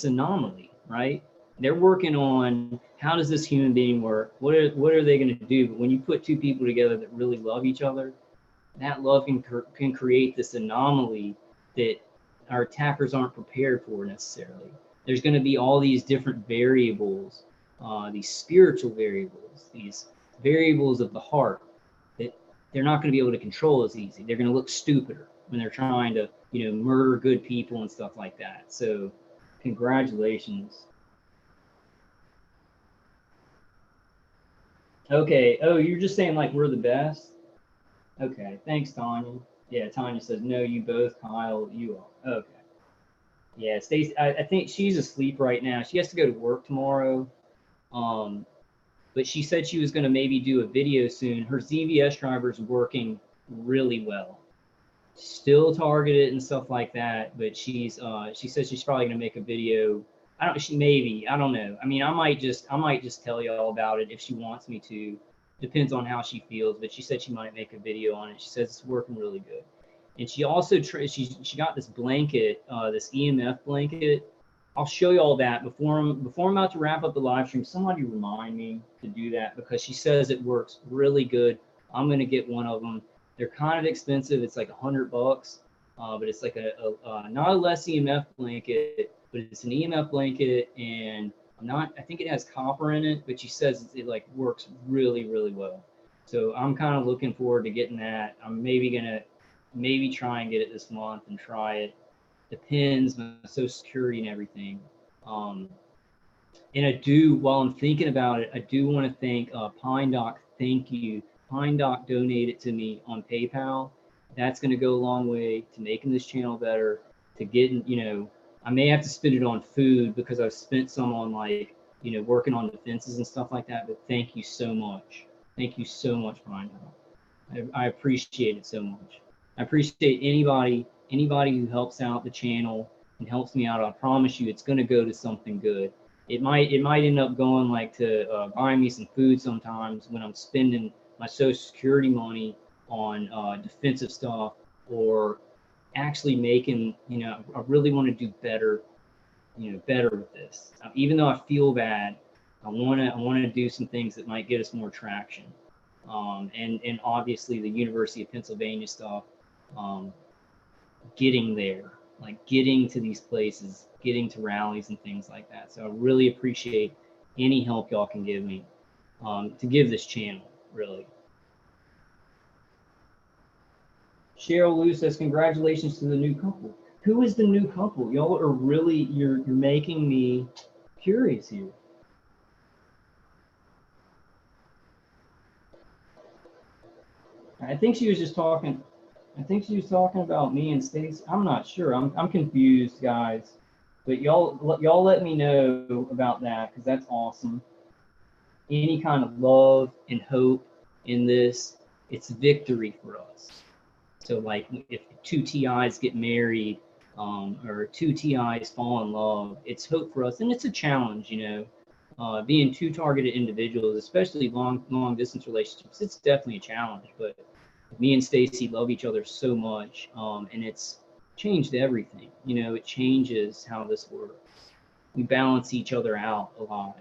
anomaly, right? They're working on how does this human being work? What are they going to do? But when you put two people together that really love each other, that love can create this anomaly that our attackers aren't prepared for necessarily. There's going to be all these different variables, these spiritual variables, these variables of the heart that they're not going to be able to control as easy. They're going to look stupider when they're trying to, murder good people and stuff like that. So congratulations. Okay. Oh, you're just saying like we're the best? Okay. Thanks, Tanya. Yeah, Tanya says, no, you both, Kyle, you are. Okay. Yeah, Stacey, I think she's asleep right now. She has to go to work tomorrow. But she said she was going to maybe do a video soon. Her CBS driver is working really well. Still targeted and stuff like that, but she says she's probably going to make a video. I don't know. I mean, I might just tell y'all about it if she wants me to. Depends on how she feels, but she said she might make a video on it. She says it's working really good. And she also she got this blanket, this EMF blanket. I'll show you all that before I'm about to wrap up the live stream. Somebody remind me to do that because she says it works really good. I'm gonna get one of them. They're kind of expensive. It's like $100, but it's like a not a less EMF blanket, but it's an EMF blanket, and I think it has copper in it, but she says it like works really, really well. So I'm kind of looking forward to getting that. I'm maybe gonna try and get it this month and try it. Depends on Social Security and everything. And I do, while I'm thinking about it, I do want to thank Pine Doc. Thank you. Pine Doc donated to me on PayPal. That's going to go a long way to making this channel better, to getting, I may have to spend it on food because I've spent some on like, working on defenses and stuff like that. But thank you so much. Thank you so much, Pine Doc. I appreciate it so much. I appreciate anybody who helps out the channel and helps me out. I promise you, it's going to go to something good. It might end up going like to buying me some food sometimes when I'm spending my Social Security money on defensive stuff, or actually making, I really want to do better, better with this. Even though I feel bad, I want to do some things that might get us more traction. And obviously the University of Pennsylvania stuff, getting there, like getting to these places, getting to rallies and things like that. So I really appreciate any help y'all can give me to give this channel, really. Cheryl Lou says, congratulations to the new couple. Who is the new couple? Y'all are really, you're making me curious here. I think she was just talking. I think she was talking about me and Stacey. I'm not sure. I'm confused, guys. But y'all let me know about that, because that's awesome. Any kind of love and hope in this, it's victory for us. So like if two TIs get married, or two TIs fall in love, it's hope for us, and it's a challenge, being two targeted individuals, especially long distance relationships. It's definitely a challenge, but me and Stacey love each other so much, and it's changed everything. It changes how this works. We balance each other out a lot,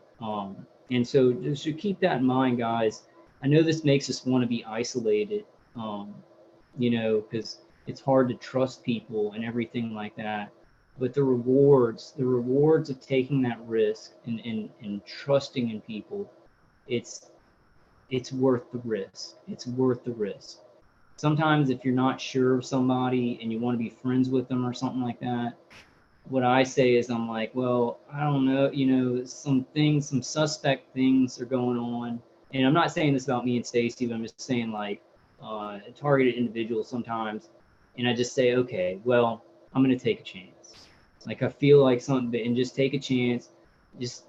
and so just keep that in mind, guys. I know this makes us want to be isolated, because it's hard to trust people and everything like that. But the rewards of taking that risk and trusting in people, it's worth the risk. It's worth the risk. Sometimes if you're not sure of somebody and you want to be friends with them or something like that, what I say is I'm like, well, I don't know, some suspect things are going on. And I'm not saying this about me and Stacey, but I'm just saying like targeted individuals sometimes. And I just say, okay, well, I'm going to take a chance. Like I feel like something, and just take a chance. Just,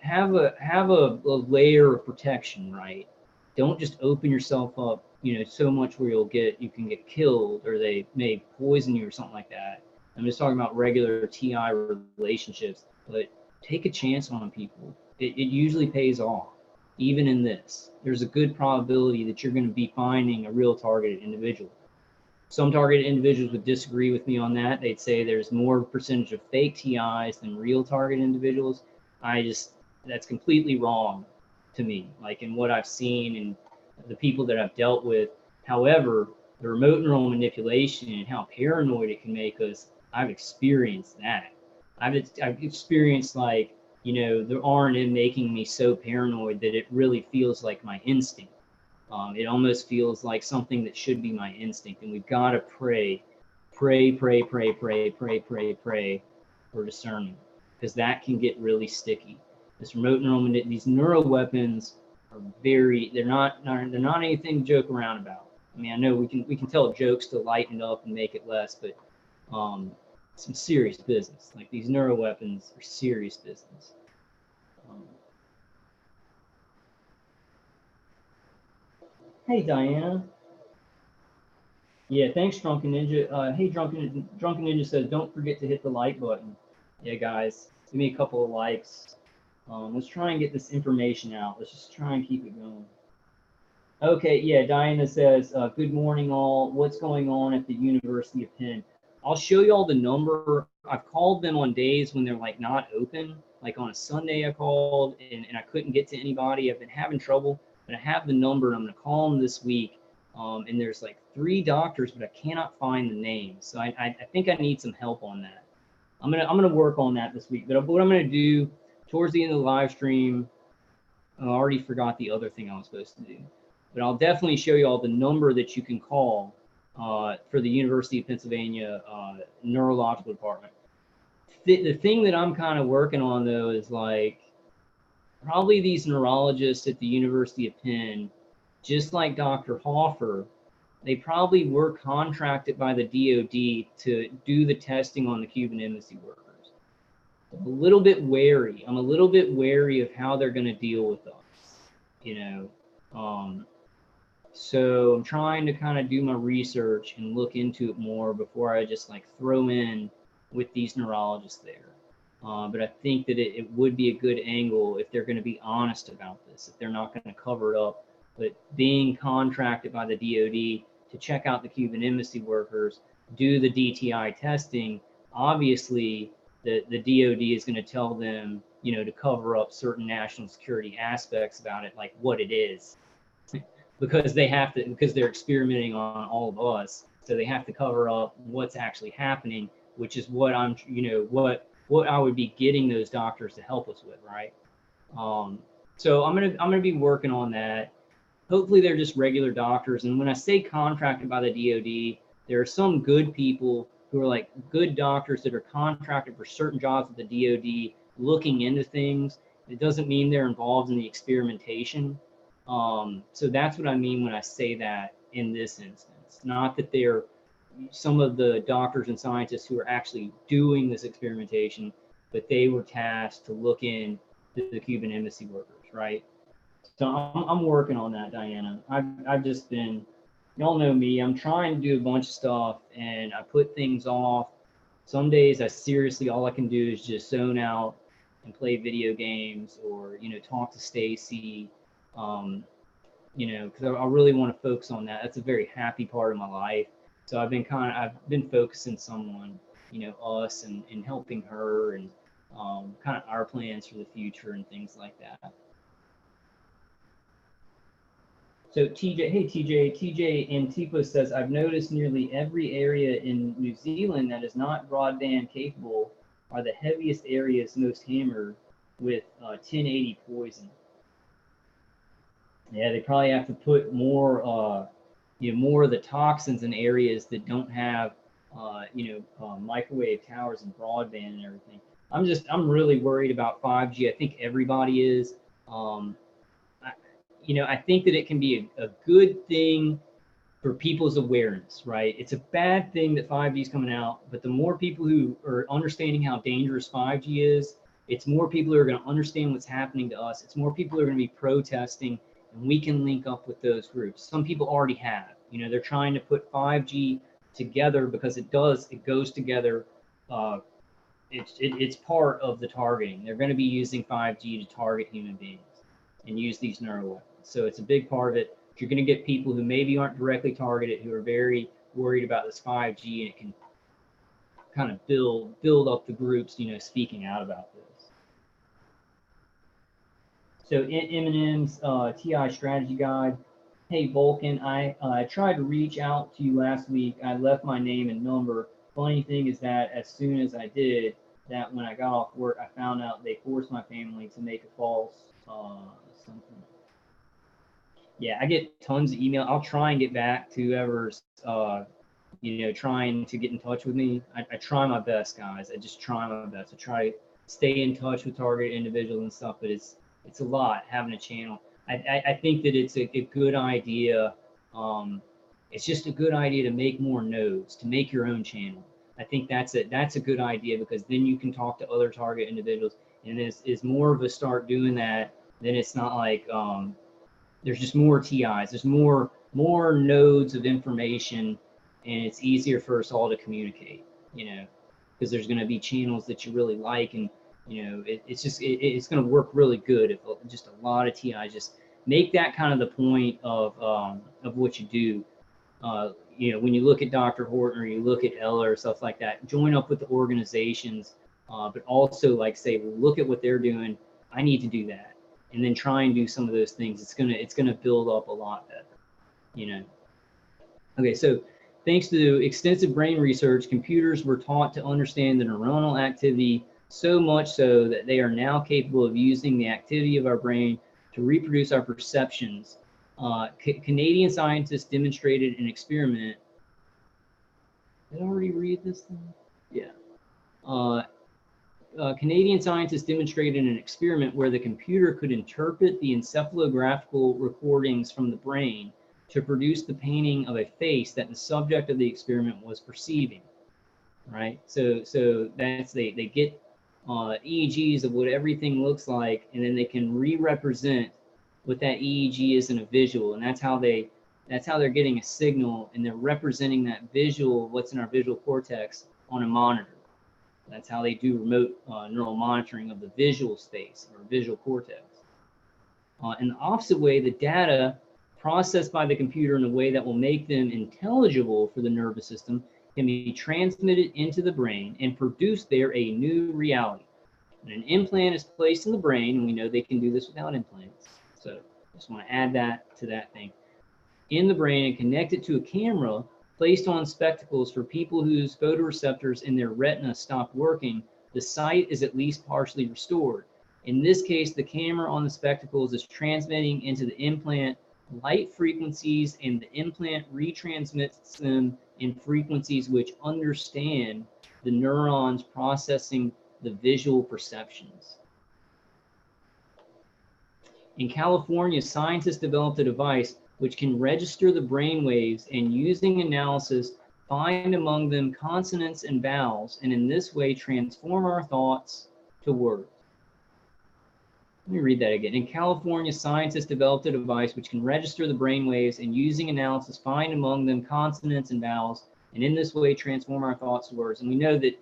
have a layer of protection, right? Don't just open yourself up, so much where you can get killed, or they may poison you or something like that. I'm just talking about regular TI relationships, but take a chance on people. It usually pays off. Even in this, there's a good probability that you're going to be finding a real targeted individual. Some targeted individuals would disagree with me on that. They'd say there's more percentage of fake TIs than real targeted individuals. That's completely wrong to me, like in what I've seen and the people that I've dealt with. However, the remote neural manipulation and how paranoid it can make us, I've experienced that. I've experienced, like, the RNN making me so paranoid that it really feels like my instinct. It almost feels like something that should be my instinct. And we've got to pray for discernment, because that can get really sticky. This remote neural, these neural weapons are they're not anything to joke around about. I mean, I know we can tell jokes to lighten it up and make it less, but some serious business. Like, these neural weapons are serious business. Hey, Diana. Yeah, thanks, Drunken Ninja. Hey, Drunken Ninja says, don't forget to hit the like button. Yeah, guys, give me a couple of likes. Let's try and get this information out. Let's just try and keep it going. Okay, yeah, Diana says, good morning, all. What's going on at the University of Penn? I'll show you all the number. I've called them on days when they're, like, not open. Like on a Sunday I called and I couldn't get to anybody. I've been having trouble, but I have the number and I'm going to call them this week. And there's like 3 doctors, but I cannot find the names. So I think I need some help on that. I'm gonna work on that this week. But what I'm gonna do towards the end of the live stream, I already forgot the other thing I was supposed to do, but I'll definitely show you all the number that you can call for the University of Pennsylvania neurological department. The thing that I'm kind of working on, though, is like probably these neurologists at the University of Penn, just like Dr. Hoffer, they probably were contracted by the DoD to do the testing on the Cuban embassy workers. I'm a little bit wary. I'm a little bit wary of how they're going to deal with us, So I'm trying to kind of do my research and look into it more before I just like throw in with these neurologists there. But I think that it would be a good angle if they're going to be honest about this, if they're not going to cover it up. But being contracted by the DoD to check out the Cuban embassy workers, do the DTI testing, obviously the DoD is going to tell them, to cover up certain national security aspects about it, like what it is, because they're experimenting on all of us. So they have to cover up what's actually happening, which is what I'm, what I would be getting those doctors to help us with, right? So I'm gonna be working on that. Hopefully they're just regular doctors. And when I say contracted by the DoD, there are some good people who are like good doctors that are contracted for certain jobs at the DoD looking into things. It doesn't mean they're involved in the experimentation. So that's what I mean when I say that in this instance. Not that they're some of the doctors and scientists who are actually doing this experimentation, but they were tasked to look into the Cuban embassy workers, right? So I'm working on that, Diana. I've just been, y'all know me, I'm trying to do a bunch of stuff and I put things off. Some days all I can do is just zone out and play video games or, talk to Stacy, because I really want to focus on that. That's a very happy part of my life. So I've been focusing some on, us and helping her and kind of our plans for the future and things like that. So TJ Antipa says, I've noticed nearly every area in New Zealand that is not broadband capable are the heaviest areas most hammered with 1080 poison. Yeah, they probably have to put more, more of the toxins in areas that don't have, microwave towers and broadband and everything. I'm really worried about 5G. I think everybody is. I think that it can be a good thing for people's awareness, right? It's a bad thing that 5G is coming out, but the more people who are understanding how dangerous 5G is, it's more people who are going to understand what's happening to us. It's more people who are going to be protesting, and we can link up with those groups. Some people already have. They're trying to put 5G together because it goes together. It's part of the targeting. They're going to be using 5G to target human beings and use these neural weapons. So it's a big part of it. You're going to get people who maybe aren't directly targeted, who are very worried about this 5G, and it can kind of build up the groups, you know, speaking out about this. So Eminem's TI strategy guide. Hey Vulcan, I tried to reach out to you last week. I left my name and number. Funny thing is that as soon as I did that, when I got off work, I found out they forced my family to make a false something. Yeah, I get tons of email. I'll try and get back to whoever's you know, trying to get in touch with me. I try my best, guys. I just try my best. I try to stay in touch with target individuals and stuff, but it's a lot having a channel. I think that it's a good idea. It's just a good idea to make more nodes, to make your own channel. I think that's a good idea, because then you can talk to other target individuals, and is more of a start doing that. Then it's not like there's just more TIs. There's more nodes of information, and it's easier for us all to communicate. You know, because there's going to be channels that you really like, and you know, it's going to work really good if just a lot of TIs just make that kind of the point of what you do. You know, when you look at Dr. Horton or you look at Ella or stuff like that, join up with the organizations, but also like say, well, look at what they're doing. I need to do that, and then try and do some of those things. It's gonna build up a lot better. You know. Okay, so thanks to extensive brain research, computers were taught to understand the neuronal activity, so much so that they are now capable of using the activity of our brain to reproduce our perceptions. Canadian scientists demonstrated an experiment. Did I already read this thing? Yeah. Canadian scientists demonstrated an experiment where the computer could interpret the encephalographical recordings from the brain to produce the painting of a face that the subject of the experiment was perceiving. Right? So that's they get EEGs of what everything looks like, and then they can re-represent what that EEG is in a visual, and that's how they're getting a signal, and they're representing that visual, what's in our visual cortex, on a monitor. That's how they do remote neural monitoring of the visual space or visual cortex. In the opposite way, the data processed by the computer in a way that will make them intelligible for the nervous system can be transmitted into the brain and produce there a new reality. When an implant is placed in the brain, and we know they can do this without implants, so I just want to add that to that thing, in the brain and connect it to a camera placed on spectacles for people whose photoreceptors in their retina stop working, the sight is at least partially restored. In this case, the camera on the spectacles is transmitting into the implant light frequencies, and the implant retransmits them in frequencies which understand the neurons processing the visual perceptions. In California, scientists developed a device which can register the brain waves and, using analysis, find among them consonants and vowels, and in this way transform our thoughts to words. Let me read that again. In California, scientists developed a device which can register the brain waves and, using analysis, find among them consonants and vowels, and in this way transform our thoughts to words. And we know that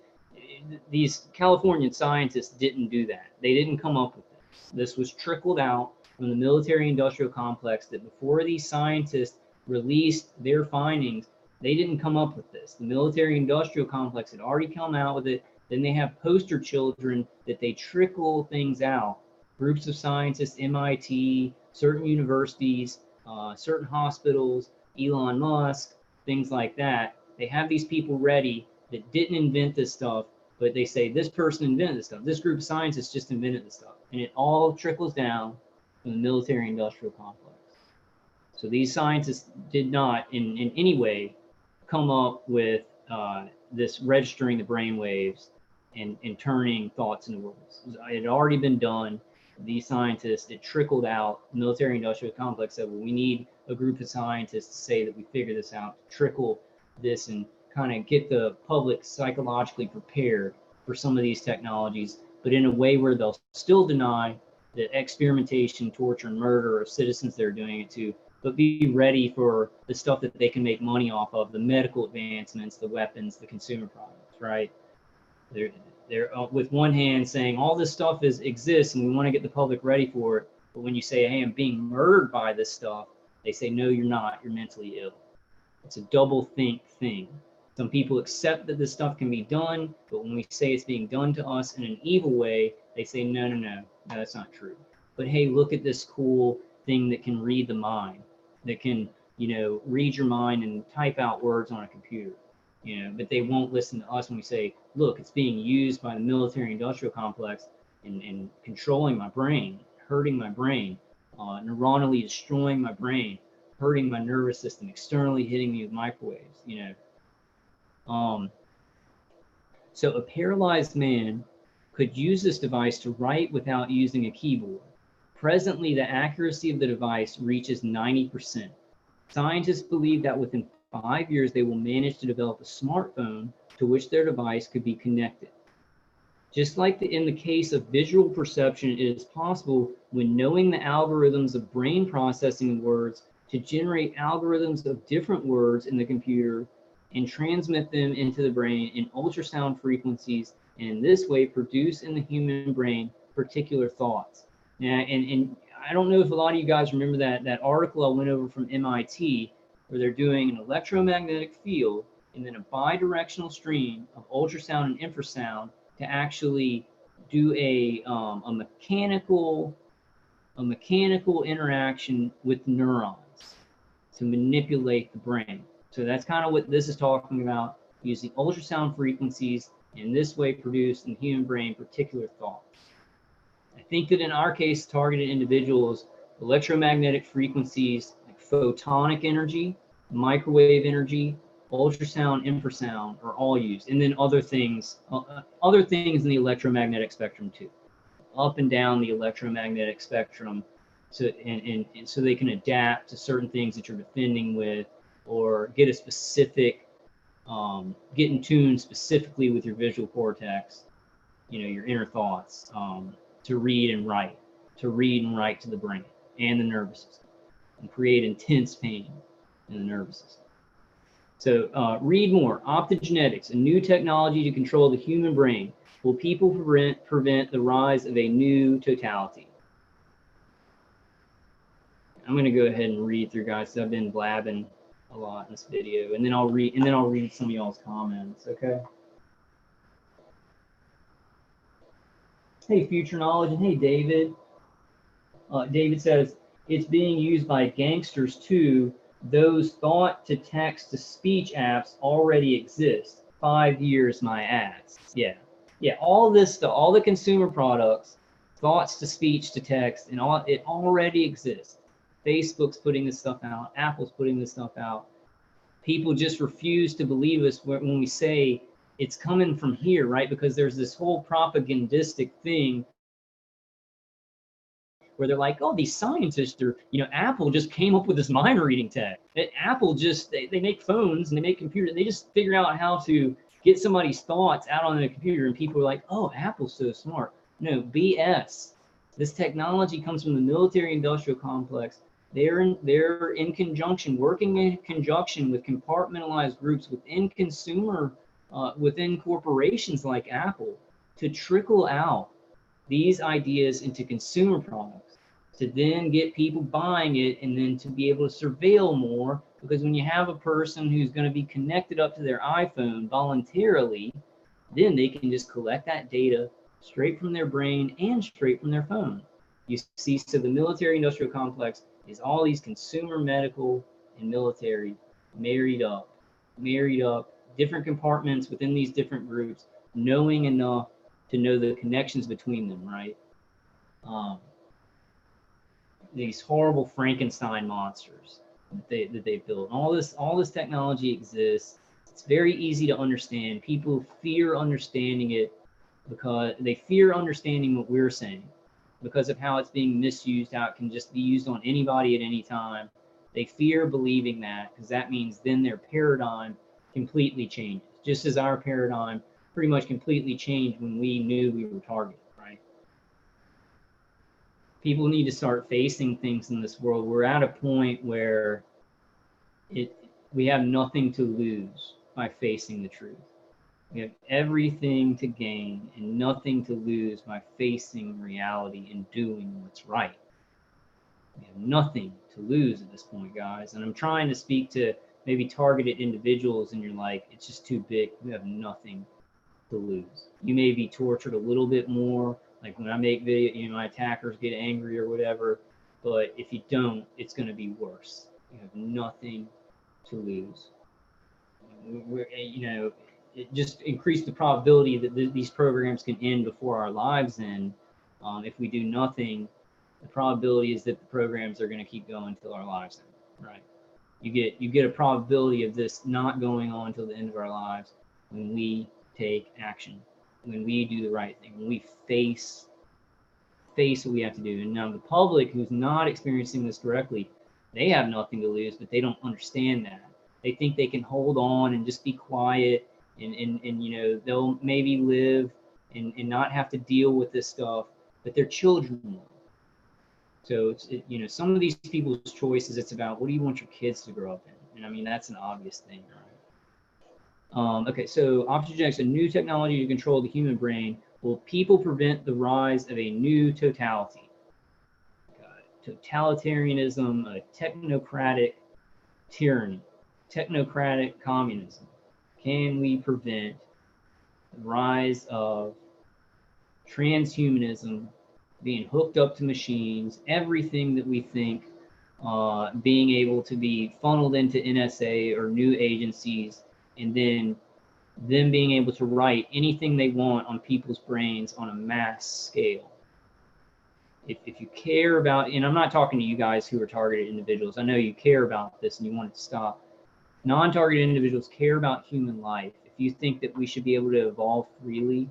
these Californian scientists didn't do that. They didn't come up with this. This was trickled out from the military-industrial complex, that before these scientists released their findings, they didn't come up with this. The military-industrial complex had already come out with it. Then they have poster children that they trickle things out. Groups of scientists, MIT, certain universities, certain hospitals, Elon Musk, things like that. They have these people ready that didn't invent this stuff, but they say this person invented this stuff. This group of scientists just invented this stuff. And it all trickles down from the military-industrial complex. So these scientists did not in any way come up with this registering the brain waves and turning thoughts into words. It had already been done. These scientists, it trickled out. The military-industrial complex said, well, we need a group of scientists to say that we figured this out, trickle this and kind of get the public psychologically prepared for some of these technologies, but in a way where they'll still deny the experimentation, torture, and murder of citizens they're doing it to, but be ready for the stuff that they can make money off of, the medical advancements, the weapons, the consumer products, right? They're with one hand saying all this stuff exists and we want to get the public ready for it, but when you say, hey, I'm being murdered by this stuff, they say, no, you're not, you're mentally ill. It's a double think thing. Some people accept that this stuff can be done, but when we say it's being done to us in an evil way, they say, no, no, no, no, that's not true. But hey, look at this cool thing that can read the mind, that can, you know, read your mind and type out words on a computer. You know, but they won't listen to us when we say, look, it's being used by the military industrial complex in controlling my brain, hurting my brain, neuronally destroying my brain, hurting my nervous system, externally hitting me with microwaves, you know. So a paralyzed man could use this device to write without using a keyboard. Presently, the accuracy of the device reaches 90%. Scientists believe that within 5 years, they will manage to develop a smartphone to which their device could be connected. Just like in the case of visual perception, it is possible when knowing the algorithms of brain processing words to generate algorithms of different words in the computer and transmit them into the brain in ultrasound frequencies, and in this way produce in the human brain particular thoughts. Now, and I don't know if a lot of you guys remember that article I went over from MIT, where they're doing an electromagnetic field and then a bidirectional stream of ultrasound and infrasound to actually do a mechanical interaction with neurons to manipulate the brain. So that's kind of what this is talking about, using ultrasound frequencies in this way produce in the human brain particular thoughts. I think that in our case, targeted individuals, electromagnetic frequencies like photonic energy, microwave energy, ultrasound, infrasound are all used, and then other things in the electromagnetic spectrum too, up and down the electromagnetic spectrum, so and so they can adapt to certain things that you're defending with, or get a specific, get in tune specifically with your visual cortex, you know, your inner thoughts, to read and write to the brain and the nervous system, and create intense pain in the nervous system. So read more. Optogenetics, a new technology to control the human brain. Will people prevent the rise of a new totality? I'm going to go ahead and read through, guys, because I've been blabbing a lot in this video, and then I'll read some of y'all's comments. Okay. Hey, Future Knowledge, and hey, David. David says it's being used by gangsters too. Those thought to text to speech apps already exist. 5 years, my ass. Yeah. All this stuff, all the consumer products, thoughts to speech to text, and all it already exists. Facebook's putting this stuff out. Apple's putting this stuff out. People just refuse to believe us when we say it's coming from here, right? Because there's this whole propagandistic thing where they're like, oh, these scientists are, you know, Apple just came up with this mind reading tech. Apple just, they make phones and they make computers, and they just figure out how to get somebody's thoughts out on the computer, and people are like, oh, Apple's so smart. No, BS. This technology comes from the military industrial complex. They're in conjunction, working in conjunction with compartmentalized groups within within corporations like Apple, to trickle out these ideas into consumer products, to then get people buying it, and then to be able to surveil more. Because when you have a person who's going to be connected up to their iPhone voluntarily, then they can just collect that data straight from their brain and straight from their phone. You see, so the military industrial complex is all these consumer, medical, and military married up, different compartments within these different groups, knowing enough to know the connections between them, right? These horrible Frankenstein monsters that they built. All this technology exists. It's very easy to understand. People fear understanding it because they fear understanding what we're saying, because of how it's being misused, how it can just be used on anybody at any time. They fear believing that, because that means then their paradigm completely changes, just as our paradigm pretty much completely changed when we knew we were targeted, right? People need to start facing things in this world. We're at a point where we have nothing to lose by facing the truth. We have everything to gain and nothing to lose by facing reality and doing what's right. We have nothing to lose at this point, guys. And I'm trying to speak to maybe targeted individuals and you're like, it's just too big, you have nothing to lose. You may be tortured a little bit more, like when I make video, you know, my attackers get angry or whatever, but if you don't, it's going to be worse. You have nothing to lose. You know, it just increased the probability that these programs can end before our lives end. If we do nothing, the probability is that the programs are going to keep going until our lives end, right? You get a probability of this not going on until the end of our lives when we take action, when we do the right thing, when we face what we have to do. And now the public who's not experiencing this directly, they have nothing to lose, but they don't understand that. They think they can hold on and just be quiet and you know, they'll maybe live and not have to deal with this stuff, but their children will. So you know, some of these people's choices, it's about what do you want your kids to grow up in? And I mean, that's an obvious thing, right? Okay, so optogenetics, a new technology to control the human brain. Will people prevent the rise of a new totality? Totalitarianism, a technocratic tyranny, technocratic communism. Can we prevent the rise of transhumanism, being hooked up to machines, everything that we think being able to be funneled into NSA or new agencies, and then them being able to write anything they want on people's brains on a mass scale? If you care about, and I'm not talking to you guys who are targeted individuals, I know you care about this and you want it to stop. Non-targeted individuals care about human life. If you think that we should be able to evolve freely,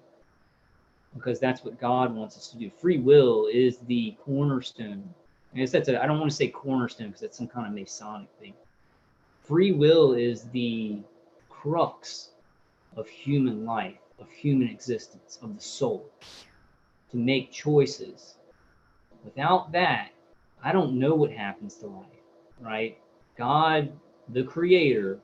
because that's what God wants us to do. Free will is the cornerstone. I guess that's I don't want to say cornerstone because that's some kind of Masonic thing. Free will is the crux of human life, of human existence, of the soul, to make choices. Without that, I don't know what happens to life, right? God, the creator,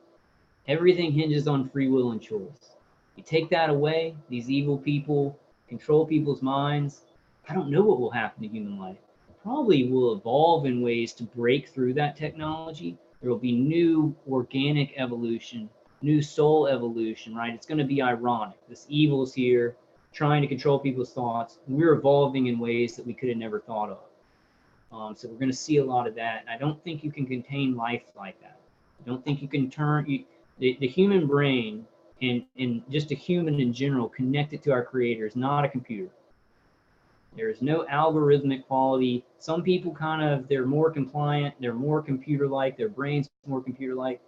everything hinges on free will and choice. You take that away, these evil people control people's minds, I don't know what will happen to human life. Probably will evolve in ways to break through that technology. There will be new organic evolution, new soul evolution, right? It's going to be ironic. This evil's here, trying to control people's thoughts. We're evolving in ways that we could have never thought of. So we're going to see a lot of that. And I don't think you can contain life like that. I don't think you can turn the human brain and just a human in general connected to our creator is not a computer. There is no algorithmic quality. Some people they're more compliant, they're more computer-like, their brain's more computer-like.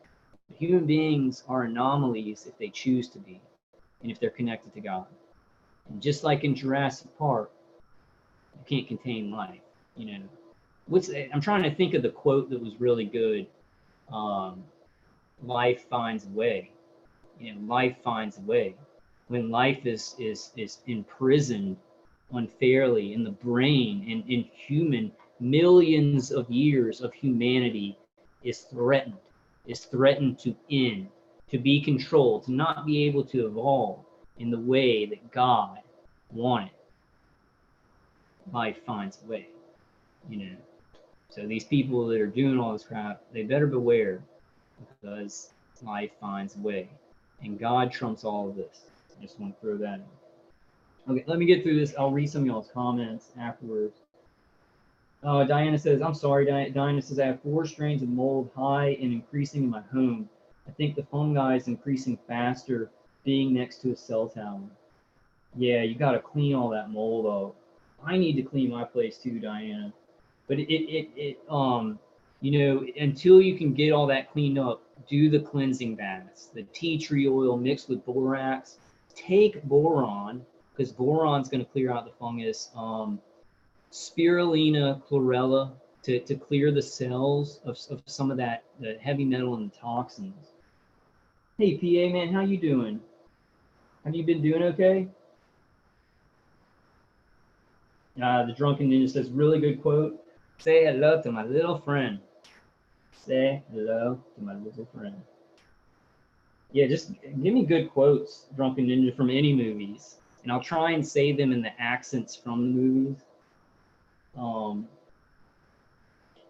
Human beings are anomalies if they choose to be, and if they're connected to God. And just like in Jurassic Park, you can't contain life. You know, I'm trying to think of the quote that was really good. Life finds a way. You know, life finds a way. When life is imprisoned unfairly in the brain and in human, millions of years of humanity is threatened to end, to be controlled, to not be able to evolve in the way that God wanted. Life finds a way, you know. So these people that are doing all this crap, they better beware, because life finds a way. And God trumps all of this. I just want to throw that in. Okay, let me get through this. I'll read some of y'all's comments afterwards. Diana says, I'm sorry, Diana says, I have 4 strains of mold high and increasing in my home. I think the fungi is increasing faster being next to a cell tower. Yeah, you got to clean all that mold up. I need to clean my place too, Diana. But you know, until you can get all that cleaned up, do the cleansing baths, the tea tree oil mixed with borax. Take boron, because boron's going to clear out the fungus. Spirulina chlorella to clear the cells of some of that, the heavy metal and the toxins. Hey, PA man, how you doing? Have you been doing okay? The Drunken Ninja says, really good quote. Say hello to my little friend. Say hello to my little friend. Yeah, just give me good quotes, Drunken Ninja, from any movies, and I'll try and say them in the accents from the movies.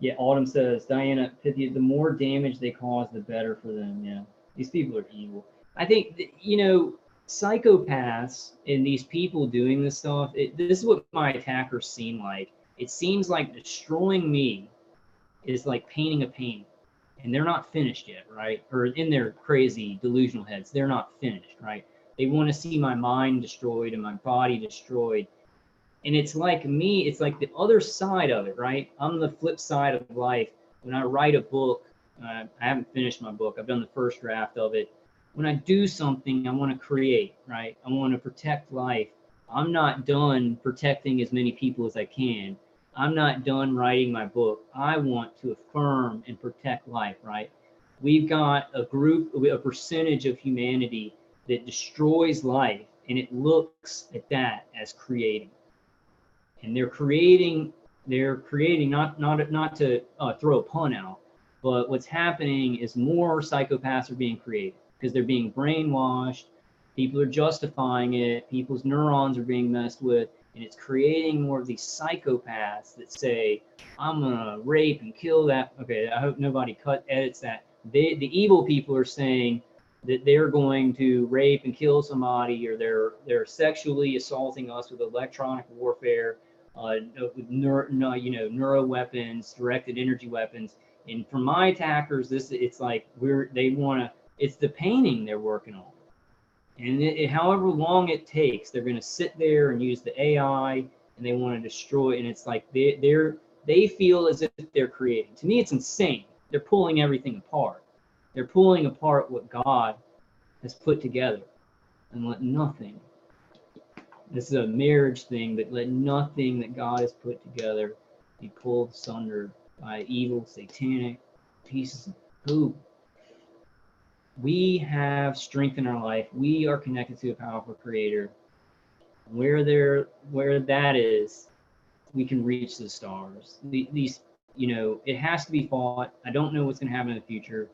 Yeah, Autumn says, Diana, the more damage they cause, the better for them. Yeah, these people are evil. I think, you know, psychopaths and these people doing this stuff, this is what my attackers seem like. It seems like destroying me is like painting a painting, and they're not finished yet, right? Or in their crazy delusional heads, they're not finished, right? They want to see my mind destroyed and my body destroyed. And it's like me, it's like the other side of it, right? I'm the flip side of life. When I write a book, I haven't finished my book, I've done the first draft of it. When I do something, I want to create, right? I want to protect life. I'm not done protecting as many people as I can. I'm not done writing my book. I want to affirm and protect life, right? We've got a group, a percentage of humanity that destroys life, and it looks at that as creating. And they're creating not to throw a pun out, but what's happening is more psychopaths are being created because they're being brainwashed. People are justifying it. People's neurons are being messed with, and it's creating more of these psychopaths that say, I'm gonna rape and kill that. Okay, I hope nobody edits that. The evil people are saying that they're going to rape and kill somebody, or they're sexually assaulting us with electronic warfare, with neuro weapons, directed energy weapons. And for my attackers, it's like it's the painting they're working on. And however long it takes, they're going to sit there and use the AI, and they want to destroy. And it's like they feel as if they're creating. To me, it's insane. They're pulling everything apart. They're pulling apart what God has put together, and let nothing. This is a marriage thing, but let nothing that God has put together be pulled asunder by evil, satanic pieces of poop. We have strength in our life. We are connected to a powerful creator. Where that is, we can reach the stars. These, it has to be fought. I don't know what's going to happen in the future.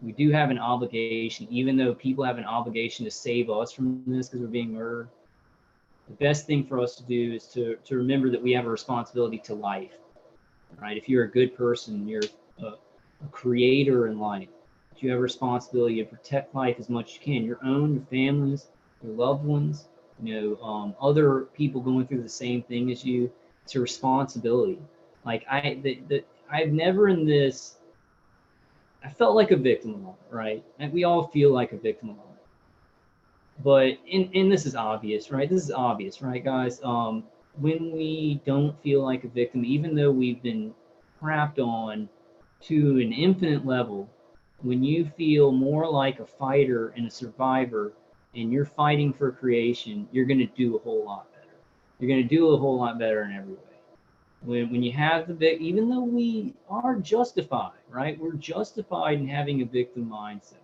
We do have an obligation, even though people have an obligation to save us from this because we're being murdered. The best thing for us to do is to remember that we have a responsibility to life, right? If you're a good person, you're a creator in life. You have a responsibility to protect life as much as you can, your own, your families, your loved ones, other people going through the same thing as you. It's a responsibility. Like I've never in this, I felt like a victim a lot, right? And we all feel like a victim a lot. But and this is obvious, right? This is obvious, right, guys? When we don't feel like a victim, even though we've been crapped on to an infinite level, when you feel more like a fighter and a survivor, and you're fighting for creation, you're going to do a whole lot better. You're going to do a whole lot better in every way. When you have even though we are justified, right? We're justified in having a victim mindset,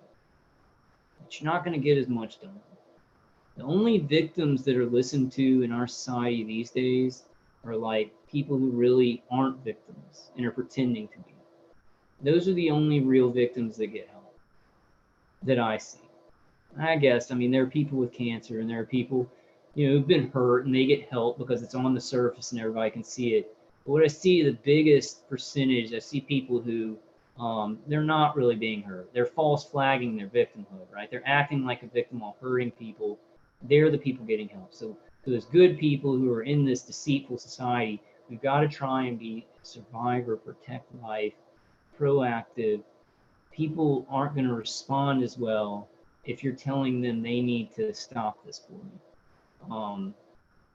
but you're not going to get as much done. The only victims that are listened to in our society these days are like people who really aren't victims and are pretending to be. Those are the only real victims that get help that I see. I guess, I mean, there are people with cancer, and there are people, who've been hurt, and they get help because it's on the surface and everybody can see it. But what I see, the biggest percentage, I see people who they're not really being hurt. They're false flagging their victimhood, right? They're acting like a victim while hurting people. They're the people getting help. So those good people who are in this deceitful society, we've got to try and be a survivor, protect life, proactive. People aren't going to respond as well if you're telling them they need to stop this bullying,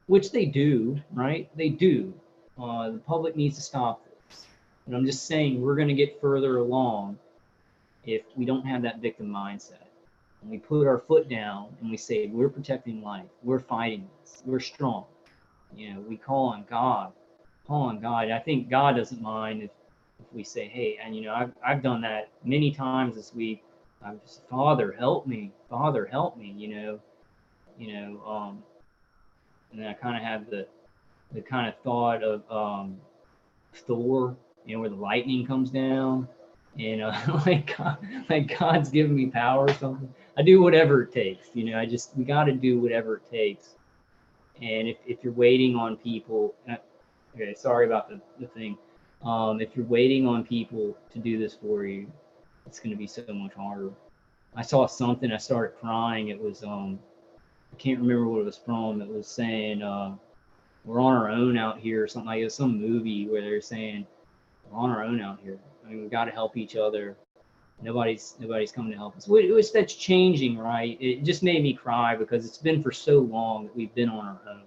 which they do, right? They do. The public needs to stop this. And I'm just saying we're going to get further along if we don't have that victim mindset. And we put our foot down and we say, we're protecting life. We're fighting this. We're strong. We call on God. I think God doesn't mind if we say, hey, and I've done that many times this week. I'm just, Father, help me. Father, help me, and then I kind of have the kind of thought of Thor, where the lightning comes down, and like God's giving me power or something. I do whatever it takes, we got to do whatever it takes. And if you're waiting on people, okay, sorry about the thing. If you're waiting on people to do this for you, it's going to be so much harder. I saw something, I started crying. It was, I can't remember what it was from. It was saying, we're on our own out here, or something like it was some movie where they're saying, we're on our own out here. I mean, we got to help each other. Nobody's coming to help us. Which that's changing, right? It just made me cry because it's been for so long that we've been on our own.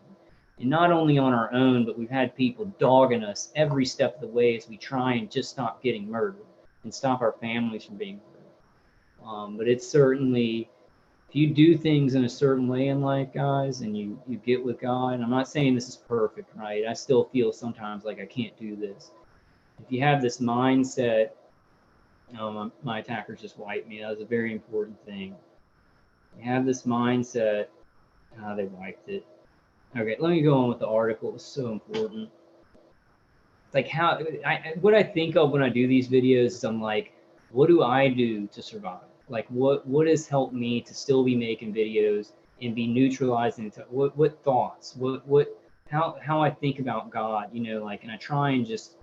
And not only on our own, but we've had people dogging us every step of the way as we try and just stop getting murdered and stop our families from being murdered. But it's certainly, if you do things in a certain way in life, guys, and you get with God, and I'm not saying this is perfect, right? I still feel sometimes like I can't do this. If you have this mindset, my attackers just wiped me. That was a very important thing. You have this mindset. They wiped it. Okay, let me go on with the article. It's so important. It's like what I think of when I do these videos is I'm like, what do I do to survive? Like what has helped me to still be making videos and be neutralizing to what thoughts, how I think about God, you know, like, and I try and just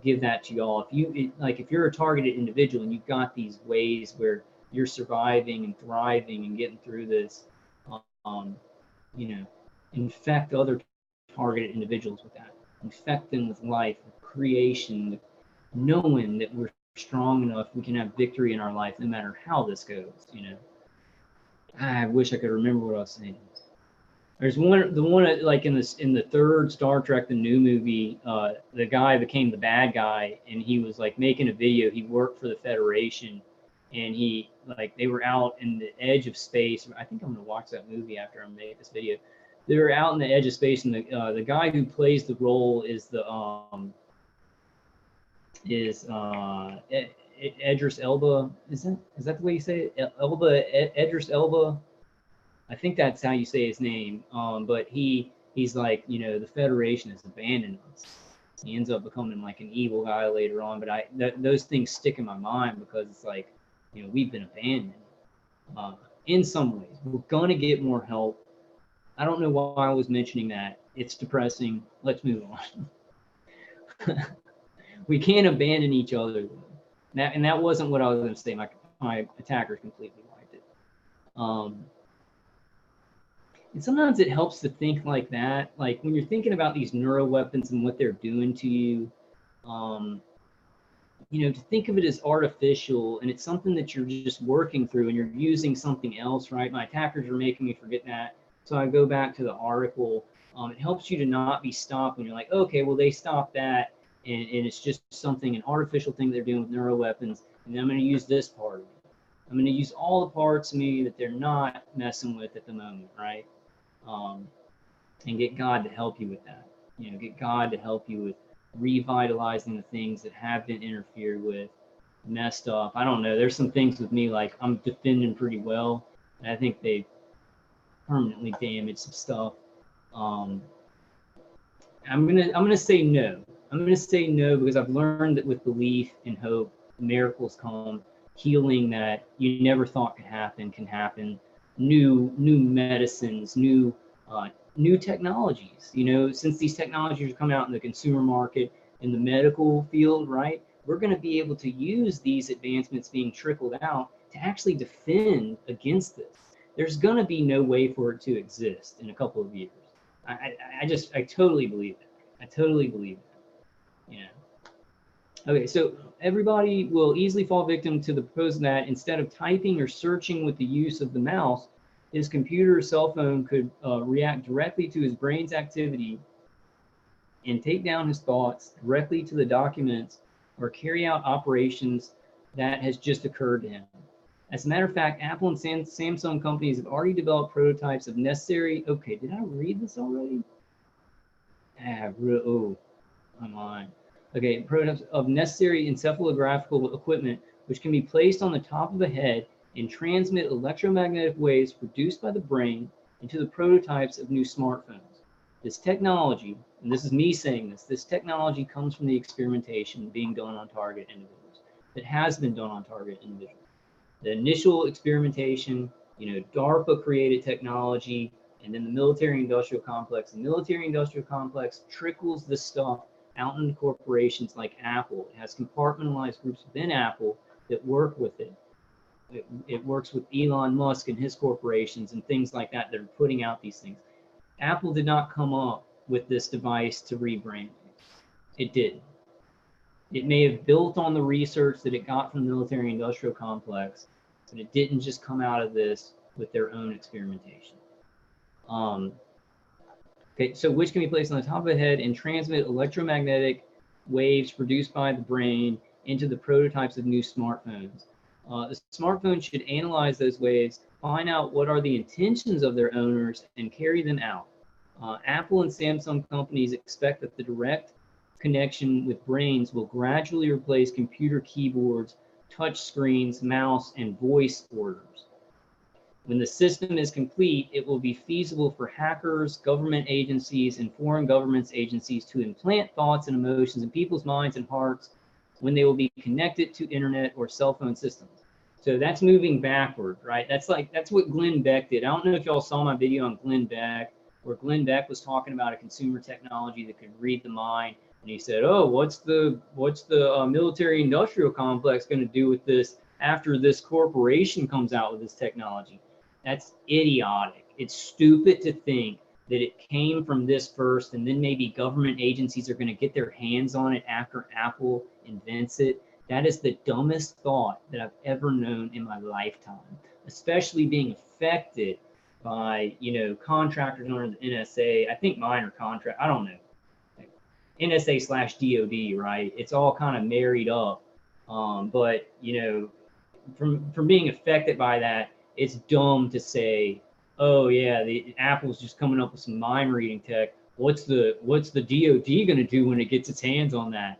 give that to y'all. If you're a targeted individual and you've got these ways where you're surviving and thriving and getting through this, you know, infect other targeted individuals with that. Infect them with life, with creation, with knowing that we're strong enough, we can have victory in our life no matter how this goes, you know. I wish I could remember what I was saying. There's the one like in the third Star Trek, the new movie, the guy became the bad guy, and he was like making a video. He worked for the Federation, and they were out in the edge of space. I think I'm gonna watch that movie after I make this video. They were out in the edge of space, and the guy who plays the role is Idris Elba. Is that the way you say it? Idris Elba. I think that's how you say his name. But he's like, you know, the Federation has abandoned us. He ends up becoming like an evil guy later on. But those things stick in my mind because it's like, you know, we've been abandoned in some ways. We're gonna get more help. I don't know why I was mentioning that. It's depressing. Let's move on. We can't abandon each other. And that wasn't what I was going to say. My attackers completely wiped it. And sometimes it helps to think like that. Like when you're thinking about these neuro weapons and what they're doing to you, you know, to think of it as artificial and it's something that you're just working through and you're using something else, right? My attackers are making me forget that. So I go back to the article. It helps you to not be stopped when you're like, okay, well, they stopped that. And it's just an artificial thing they're doing with neuro weapons. And I'm going to use this part of it. I'm going to use all the parts of me that they're not messing with at the moment, right? And get God to help you with that. You know, get God to help you with revitalizing the things that have been interfered with, messed up. I don't know. There's some things with me, like I'm defending pretty well. And I think they permanently damaged some stuff. I'm gonna say no. I'm gonna say no because I've learned that with belief and hope, miracles come. Healing that you never thought could happen can happen. New medicines, new technologies. You know, since these technologies are coming out in the consumer market, in the medical field, right? We're going to be able to use these advancements being trickled out to actually defend against this. There's going to be no way for it to exist in a couple of years. I totally believe that. I totally believe that. You know. Okay, so everybody will easily fall victim to the proposal that instead of typing or searching with the use of the mouse, his computer or cell phone could react directly to his brain's activity and take down his thoughts directly to the documents or carry out operations that has just occurred to him. As a matter of fact, Apple and Samsung companies have already developed prototypes of necessary, okay, did I read this already? Oh, I'm on. Okay, prototypes of necessary encephalographical equipment, which can be placed on the top of the head and transmit electromagnetic waves produced by the brain into the prototypes of new smartphones. This technology, and this is me saying this technology comes from the experimentation being done on target individuals. It has been done on target individuals. The initial experimentation, you know, DARPA created technology, and then the military-industrial complex. The military-industrial complex trickles this stuff out into corporations like Apple. It has compartmentalized groups within Apple that work with it. It works with Elon Musk and his corporations and things like that that are putting out these things. Apple did not come up with this device to rebrand. It didn't. It may have built on the research that it got from the military-industrial complex, but it didn't just come out of this with their own experimentation. Okay, so which can be placed on the top of the head and transmit electromagnetic waves produced by the brain into the prototypes of new smartphones. The smartphone should analyze those waves, find out what are the intentions of their owners, and carry them out. Apple and Samsung companies expect that the direct connection with brains will gradually replace computer keyboards, touch screens, mouse, and voice orders. When the system is complete, it will be feasible for hackers, government agencies, and foreign governments agencies to implant thoughts and emotions in people's minds and hearts when they will be connected to internet or cell phone systems. So that's moving backward, right? That's what Glenn Beck did. I don't know if y'all saw my video on Glenn Beck, where Glenn Beck was talking about a consumer technology that could read the mind. And he said, oh, what's the military-industrial complex going to do with this after this corporation comes out with this technology? That's idiotic. It's stupid to think that it came from this first, and then maybe government agencies are going to get their hands on it after Apple invents it. That is the dumbest thought that I've ever known in my lifetime, especially being affected by, contractors under the NSA. I think mine are contract. I don't know. NSA/DOD, right? It's all kind of married up. But, from being affected by that, it's dumb to say, oh yeah, the Apple's just coming up with some mind reading tech. What's the DOD going to do when it gets its hands on that?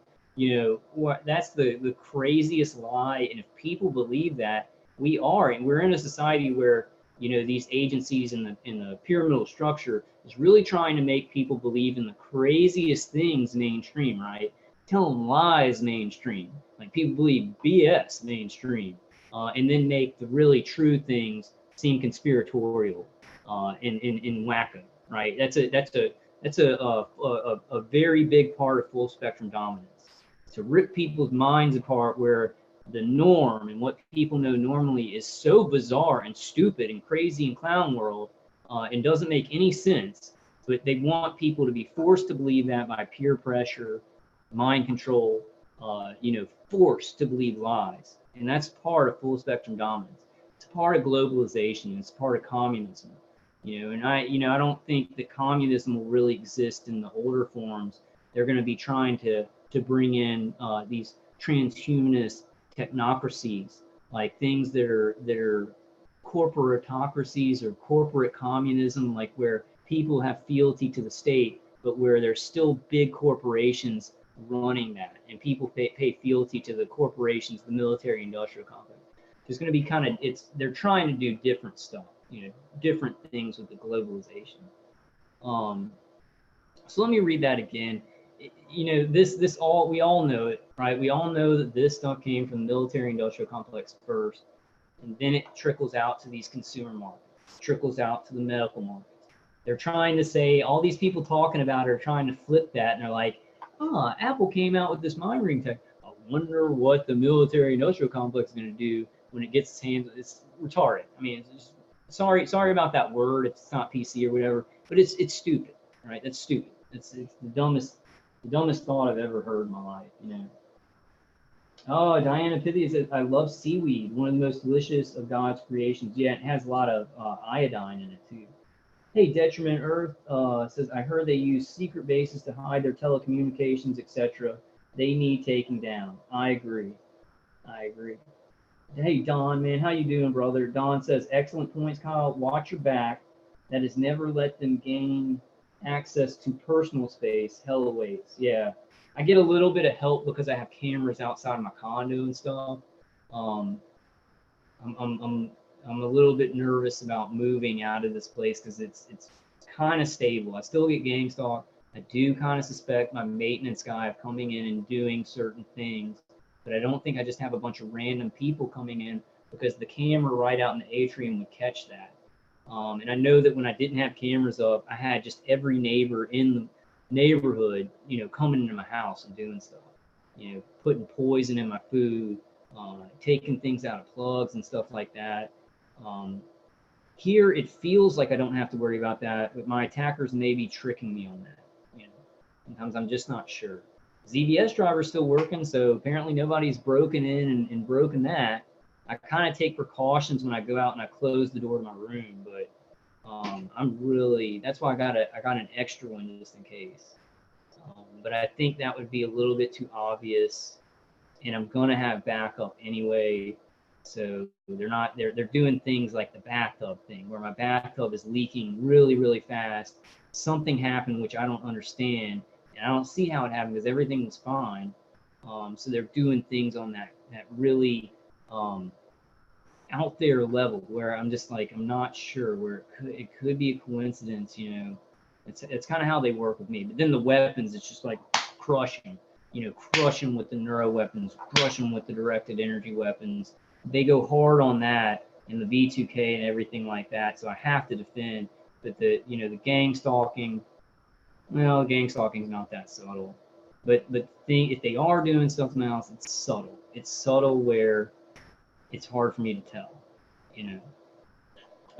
That's the craziest lie. And if people believe that, we're in a society where, these agencies in the pyramidal structure is really trying to make people believe in the craziest things mainstream, right? Tell them lies mainstream. Like people believe BS mainstream. And then make the really true things seem conspiratorial and wacko, right? That's a very big part of full spectrum dominance, to rip people's minds apart where the norm and what people know normally is so bizarre and stupid and crazy in clown world and doesn't make any sense. But they want people to be forced to believe that by peer pressure, mind control, forced to believe lies. And that's part of full spectrum dominance. It's part of globalization. It's part of communism. And I don't think that communism will really exist in the older forms. They're going to be trying to bring in these transhumanist technocracies, like things that are corporatocracies or corporate communism, like where people have fealty to the state, but where there's still big corporations running that, and people pay fealty to the corporations, the military-industrial complex. There's going to be they're trying to do different stuff, different things with the globalization. So let me read that again. We all know it, right? We all know that this stuff came from the military-industrial complex first, and then it trickles out to these consumer markets, trickles out to the medical markets. They're trying to say, all these people talking about it are trying to flip that, and they're like, Apple came out with this mind reading tech. I wonder what the military-industrial complex is going to do when it gets its hands. It's retarded. I mean, it's just, sorry about that word if it's not PC or whatever, but it's stupid, right? That's stupid. It's the dumbest thought I've ever heard in my life, Oh, Diana Pythia says, I love seaweed, one of the most delicious of God's creations. Yeah, it has a lot of iodine in it too. Hey, Detriment Earth says, I heard they use secret bases to hide their telecommunications, etc. They need taking down. I agree. Hey, Don, man, how you doing, brother? Don says, excellent points, Kyle. Watch your back. That is, never let them gain access to personal space. Hell awaits. Yeah, I get a little bit of help because I have cameras outside of my condo and stuff. I'm a little bit nervous about moving out of this place because it's kind of stable. I still get gang stalked. I do kind of suspect my maintenance guy of coming in and doing certain things, but I don't think I just have a bunch of random people coming in, because the camera right out in the atrium would catch that. And I know that when I didn't have cameras up, I had just every neighbor in neighborhood, you know, coming into my house and doing stuff, you know, putting poison in my food, taking things out of plugs and stuff like that. Um, Here, it feels like I don't have to worry about that, but my attackers may be tricking me on that. You know, sometimes I'm just not sure. CBS Driver is still working, so apparently nobody's broken in and broken that. I kind of take precautions when I go out and I close the door to my room, but I'm really, that's why I got an extra one just in case. But I think that would be a little bit too obvious, and I'm gonna have backup anyway. So they're doing things like the bathtub thing, where my bathtub is leaking really, really fast. Something happened which I don't understand, and I don't see how it happened because everything was fine. So they're doing things on that really out there level where I'm just like, I'm not sure, where it could be a coincidence, you know. It's kind of how they work with me. But then the weapons, it's just like crushing, you know, crushing with the neuro weapons, crushing with the directed energy weapons. They go hard on that and the V2K and everything like that. So I have to defend. But the, you know, the gang stalking, well, gang stalking is not that subtle. But if they are doing something else, it's subtle. It's subtle where it's hard for me to tell, you know.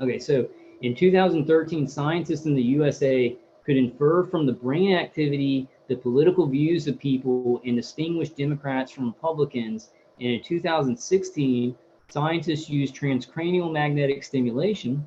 Okay, so in 2013, scientists in the USA could infer from the brain activity the political views of people and distinguish Democrats from Republicans. And in 2016, scientists used transcranial magnetic stimulation.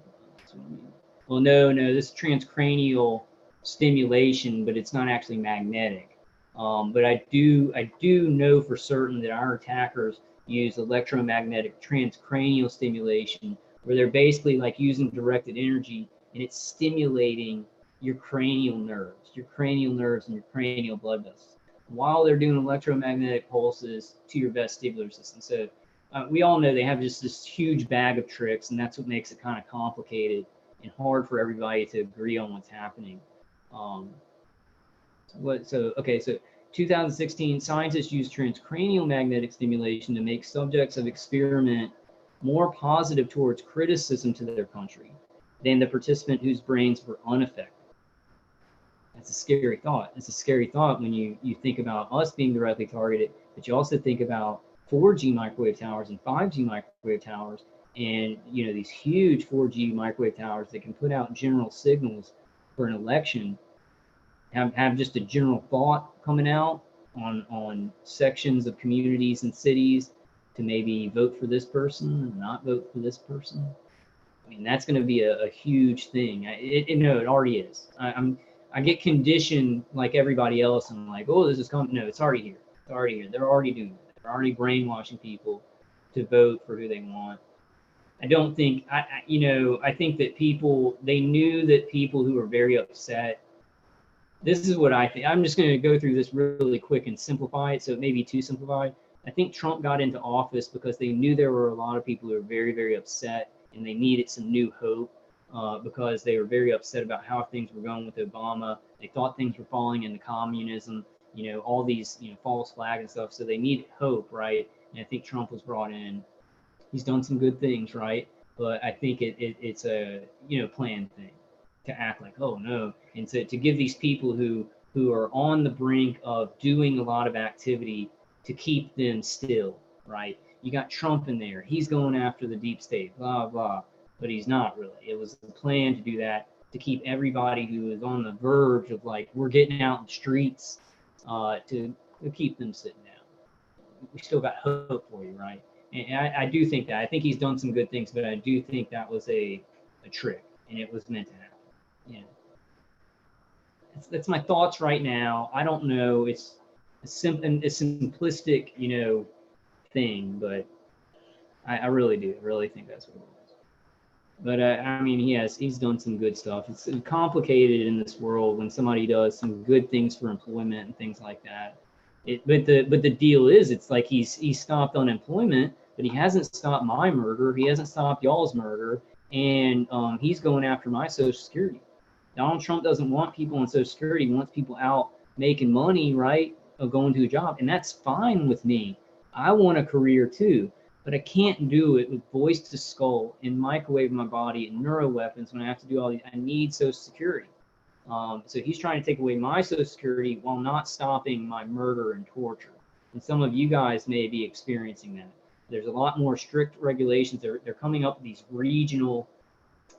Well, no, this is transcranial stimulation, but it's not actually magnetic. But I do know for certain that our attackers use electromagnetic transcranial stimulation, where they're basically like using directed energy and it's stimulating your cranial nerves and your cranial blood vessels while they're doing electromagnetic pulses to your vestibular system. So we all know they have just this huge bag of tricks, and that's what makes it kind of complicated and hard for everybody to agree on what's happening. So 2016, scientists used transcranial magnetic stimulation to make subjects of experiment more positive towards criticism to their country than the participant whose brains were unaffected. That's a scary thought. It's a scary thought when you think about us being directly targeted, but you also think about 4G microwave towers and 5G microwave towers, and you know, these huge 4G microwave towers that can put out general signals for an election, have just a general thought coming out on sections of communities and cities to maybe vote for this person and not vote for this person. I mean, that's going to be a huge thing. It already is. I get conditioned like everybody else, and I'm like, oh, this is coming. No, it's already here. It's already here. They're already doing it. They're already brainwashing people to vote for who they want. I don't think, I think that they knew that people who are very upset, this is what I think. I'm just going to go through this really quick and simplify it, so it may be too simplified. I think Trump got into office because they knew there were a lot of people who were very, very upset, and they needed some new hope. Because they were very upset about how things were going with Obama. They thought things were falling into communism, you know, all these, you know, false flag and stuff. So they needed hope, right? And I think Trump was brought in. He's done some good things, right? But I think it's a, you know, planned thing to act like, oh no, and to give these people who are on the brink of doing a lot of activity to keep them still, right? You got Trump in there. He's going after the deep state, blah, blah. But he's not really. It was a plan to do that, to keep everybody who is on the verge of like, we're getting out in the streets, to keep them sitting down. We still got hope for you, right? And I do think that. I think he's done some good things, but I do think that was a trick, and it was meant to happen. You know, that's my thoughts right now. I don't know. It's a simplistic, you know, thing, but I really do. I really think that's what it was. But I mean, he's done some good stuff. It's complicated in this world when somebody does some good things for employment and things like that. But the deal is, it's like he's stopped unemployment, but he hasn't stopped my murder. He hasn't stopped y'all's murder, and he's going after my Social Security. Donald Trump doesn't want people on Social Security. He wants people out making money, right, of going to a job, and that's fine with me. I want a career too. But I can't do it with voice to skull and microwave my body and neuro weapons when I have to do all these. I need Social Security. So he's trying to take away my Social Security while not stopping my murder and torture. And some of you guys may be experiencing that. There's a lot more strict regulations. They're coming up with these regional,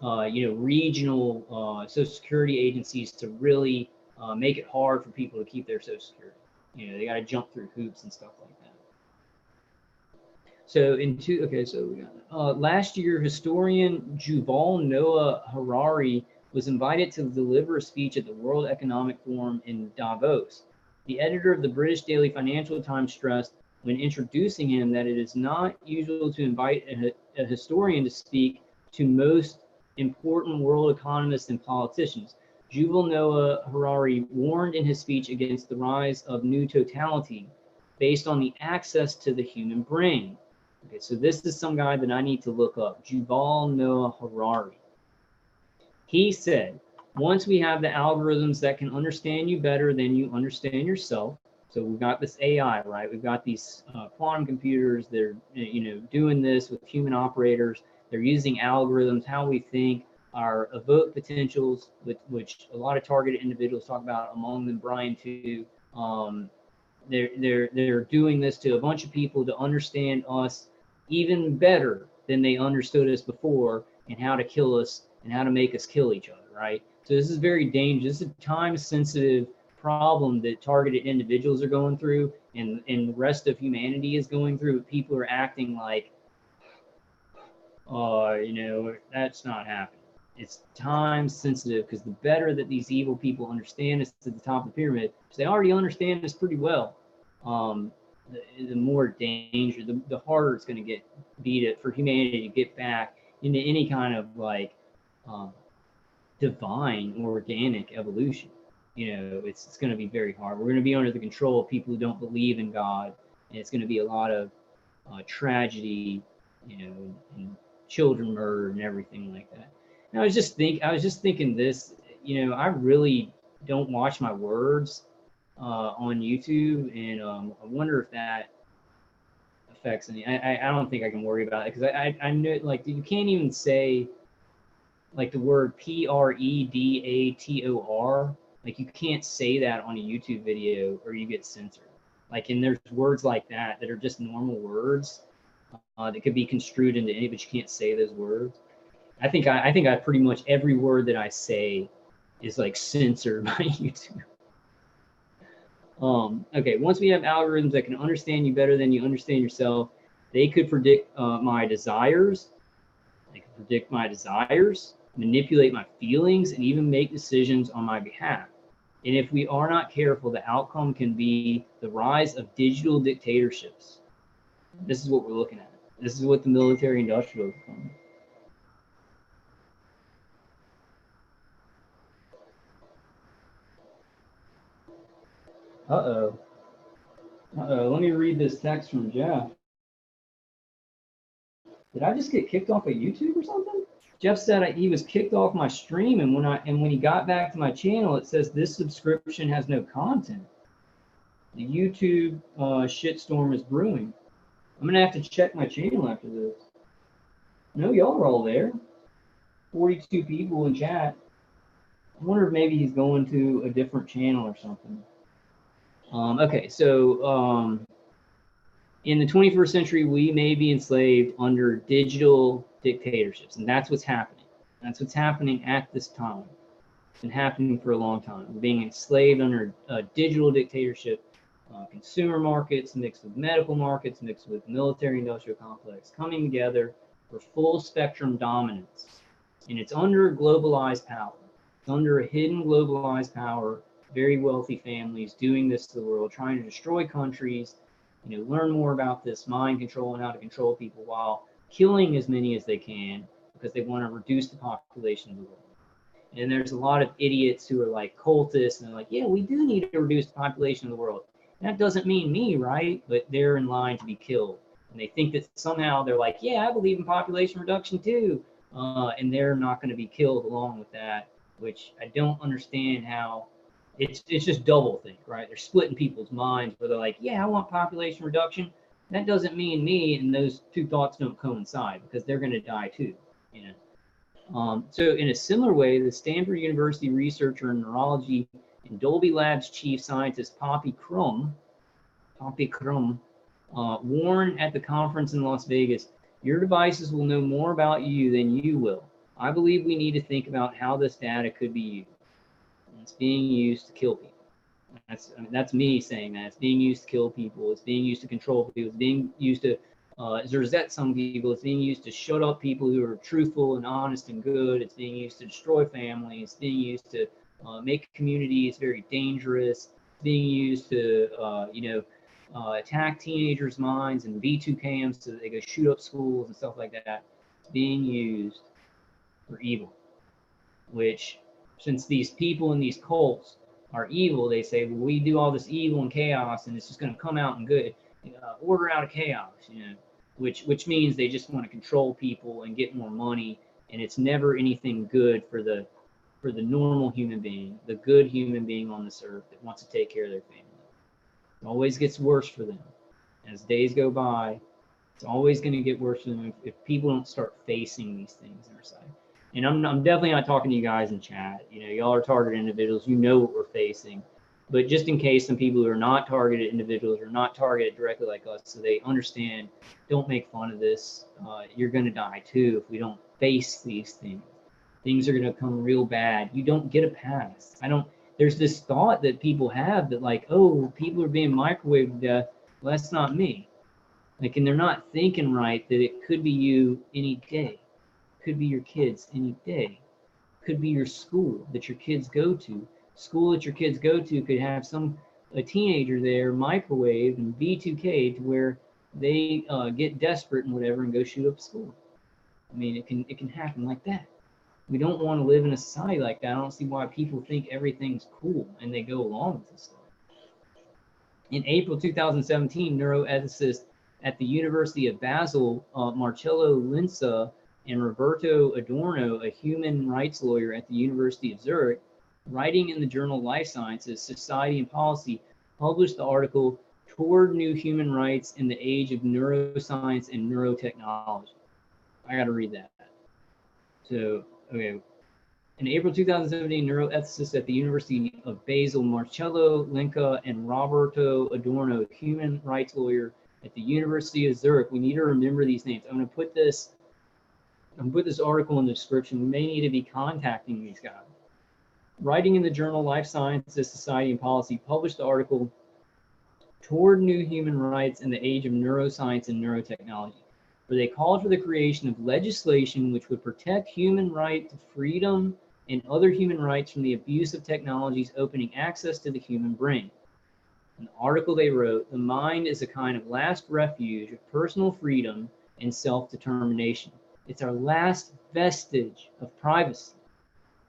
Social Security agencies to really make it hard for people to keep their Social Security. They got to jump through hoops and stuff like that. So we got last year, historian Yuval Noah Harari was invited to deliver a speech at the World Economic Forum in Davos. The editor of the British Daily Financial Times stressed when introducing him that it is not usual to invite a historian to speak to most important world economists and politicians. Yuval Noah Harari warned in his speech against the rise of new totality based on the access to the human brain. Okay, so this is some guy that I need to look up, Yuval Noah Harari. He said, once we have the algorithms that can understand you better than you understand yourself, so we've got this AI, right? We've got these quantum computers. They're, doing this with human operators. They're using algorithms, how we think, our evoke potentials, which a lot of targeted individuals talk about, among them Brian too. They're doing this to a bunch of people to understand us even better than they understood us before, and how to kill us and how to make us kill each other, right? So this is very dangerous. This is a time-sensitive problem that targeted individuals are going through, and the rest of humanity is going through. People are acting like, that's not happening. It's time sensitive, because the better that these evil people understand us to the top of the pyramid, because they already understand us pretty well, the more danger, the harder it's going to beat it for humanity to get back into any kind of divine or organic evolution. It's going to be very hard. We're going to be under the control of people who don't believe in God, and it's going to be a lot of tragedy, and children murder and everything like that. And I was just thinking this, I really don't watch my words on YouTube, and I wonder if that affects any. I don't think I can worry about it, because I know, like, you can't even say like the word predator, like you can't say that on a YouTube video or you get censored. Like, and there's words like that are just normal words that could be construed into any, but you can't say those words. I think I pretty much every word that I say is like censored by YouTube. Okay, once we have algorithms that can understand you better than you understand yourself, they could predict my desires. They could predict my desires, manipulate my feelings, and even make decisions on my behalf. And if we are not careful, the outcome can be the rise of digital dictatorships. This is what we're looking at. This is what the military industrial is becoming. Uh-oh. Let me read this text from Jeff. Did I just get kicked off of YouTube or something? Jeff said he was kicked off my stream, and when he got back to my channel, it says this subscription has no content. The YouTube shitstorm is brewing. I'm gonna have to check my channel after this. No, y'all are all there. 42 people in chat. I wonder if maybe he's going to a different channel or something. Okay, so in the 21st century, we may be enslaved under digital dictatorships, and that's what's happening. That's what's happening at this time. It's been happening for a long time. We're being enslaved under a digital dictatorship, consumer markets mixed with medical markets, mixed with military-industrial complex, coming together for full spectrum dominance. And it's under globalized power. It's under a hidden globalized power, very wealthy families doing this to the world, trying to destroy countries, learn more about this mind control and how to control people while killing as many as they can, because they want to reduce the population of the world. And there's a lot of idiots who are like cultists, and they're like, yeah, we do need to reduce the population of the world. And that doesn't mean me, right? But they're in line to be killed. And they think that somehow they're like, yeah, I believe in population reduction too. And they're not going to be killed along with that, which I don't understand how. It's just double think, right? They're splitting people's minds where they're like, yeah, I want population reduction. That doesn't mean me, and those two thoughts don't coincide, because they're going to die too, So in a similar way, the Stanford University researcher in neurology and Dolby Labs chief scientist Poppy Crum, warned at the conference in Las Vegas, your devices will know more about you than you will. I believe we need to think about how this data could be used. And it's being used to kill people. That's me saying that. It's being used to kill people. It's being used to control people. It's being used to reset some people. It's being used to shut up people who are truthful and honest and good. It's being used to destroy families. It's being used to make communities very dangerous. It's being used to, attack teenagers' minds and B2K them so that they go shoot up schools and stuff like that. It's being used for evil, which, since these people in these cults are evil, they say, well, we do all this evil and chaos, and it's just going to come out in good, order out of chaos, which means they just want to control people and get more money, and it's never anything good for the normal human being, the good human being on this earth that wants to take care of their family. It always gets worse for them as days go by. It's always going to get worse for them if people don't start facing these things in their side. And I'm definitely not talking to you guys in chat. Y'all are targeted individuals. You know what we're facing. But just in case some people who are not targeted individuals are not targeted directly like us, so they understand, don't make fun of this. You're going to die too if we don't face these things. Things are going to come real bad. You don't get a pass. There's this thought that people have that, like, oh, people are being microwaved to death. Well, that's not me. Like, and they're not thinking right that it could be you any day. Could be your kids any day. Could be your school that your kids go to. School that your kids go to could have a teenager there microwaved and B2K to where they get desperate and whatever and go shoot up school. I mean, it can happen like that. We don't want to live in a society like that. I don't see why people think everything's cool and they go along with this stuff. In April 2017, neuroethicists at the University of Basel, Marcello Linsa and Roberto Adorno, a human rights lawyer at the University of Zurich, writing in the journal Life Sciences, Society and Policy, published the article Toward New Human Rights in the Age of Neuroscience and Neurotechnology. I got to read that. So, okay. In April 2017, neuroethicists at the University of Basel, Marcello Linsa and Roberto Adorno, human rights lawyer at the University of Zurich. We need to remember these names. I'm going to put this article in the description. We may need to be contacting these guys. Writing in the journal Life Sciences, Society and Policy, published the article Toward New Human Rights in the Age of Neuroscience and Neurotechnology, where they called for the creation of legislation which would protect human right to freedom and other human rights from the abuse of technologies opening access to the human brain. In the article they wrote, the mind is a kind of last refuge of personal freedom and self-determination. It's our last vestige of privacy,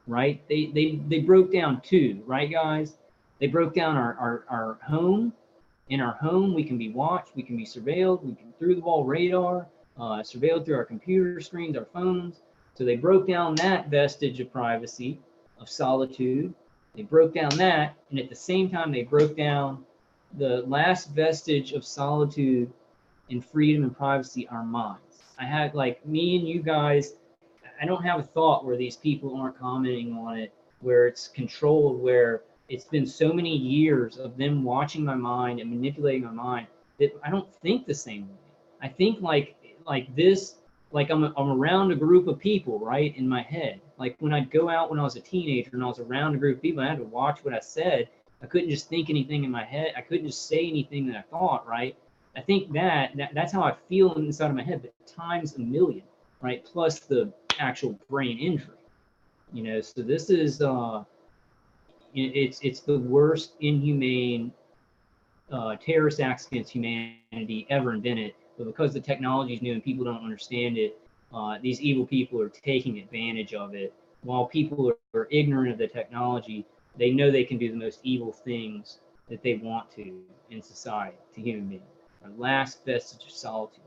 right? They broke down two, right, guys? They broke down our home. In our home, we can be watched, we can be surveilled, we can through the wall radar, surveilled through our computer screens, our phones. So they broke down that vestige of privacy, of solitude. They broke down that, and at the same time, they broke down the last vestige of solitude and freedom and privacy, our minds. I had, like, me and you guys, I don't have a thought where these people aren't commenting on it, where it's controlled, where it's been so many years of them watching my mind and manipulating my mind that I don't think the same way. I think like this, like I'm around a group of people, right, in my head. Like when I'd go out when I was a teenager and I was around a group of people, I had to watch what I said. I couldn't just think anything in my head. I couldn't just say anything that I thought, right? I think that's how I feel inside of my head, but times a million, right? Plus the actual brain injury, So this is it's the worst inhumane terrorist acts against humanity ever invented. But because the technology is new and people don't understand it, these evil people are taking advantage of it. While people are ignorant of the technology, they know they can do the most evil things that they want to in society to human beings. Our last vestige of solitude.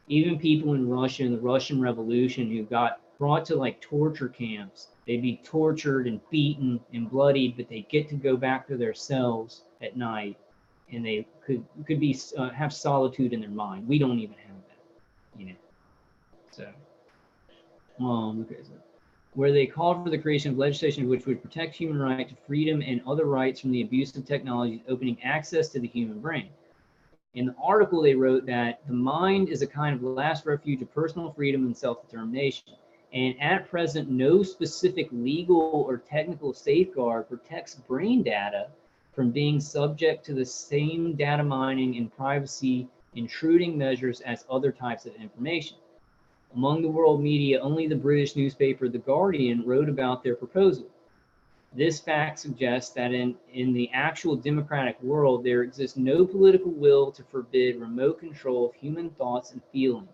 Even people in Russia, in the Russian Revolution, who got brought to like torture camps, they'd be tortured and beaten and bloodied, but they get to go back to their cells at night, and they could be have solitude in their mind. We don't even have that, So, okay. where they called for the creation of legislation which would protect human right to freedom and other rights from the abuse of technologies opening access to the human brain. In the article, they wrote that the mind is a kind of last refuge of personal freedom and self-determination. And at present, no specific legal or technical safeguard protects brain data from being subject to the same data mining and privacy intruding measures as other types of information. Among the world media, only the British newspaper The Guardian wrote about their proposal. This fact suggests that in the actual democratic world, there exists no political will to forbid remote control of human thoughts and feelings,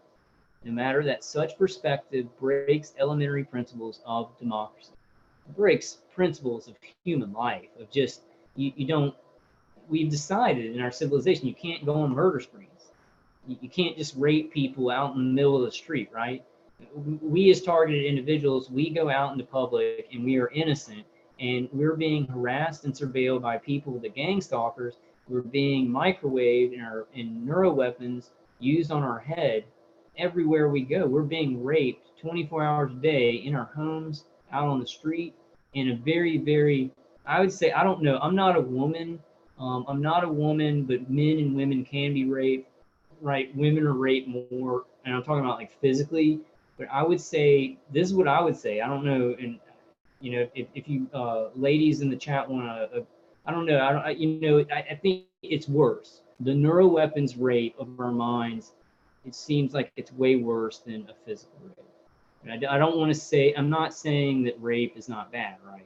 no matter that such perspective breaks elementary principles of democracy. It breaks principles of human life, of just, you don't, we've decided in our civilization, you can't go on murder sprees. You can't just rape people out in the middle of the street, right? We as targeted individuals, we go out into public and we are innocent, and we're being harassed and surveilled by people, the gang stalkers. We're being microwaved in neuroweapons used on our head everywhere we go. We're being raped 24 hours a day in our homes, out on the street, in a very, very, I would say, I don't know, I'm not a woman, but men and women can be raped, right? Women are raped more, and I'm talking about like physically, but I would say, this is what I would say, I don't know, and you know, if you ladies in the chat want to, I don't know, I think it's worse. The neuroweapons rape of our minds, it seems like it's way worse than a physical rape. I don't want to say, I'm not saying that rape is not bad, right?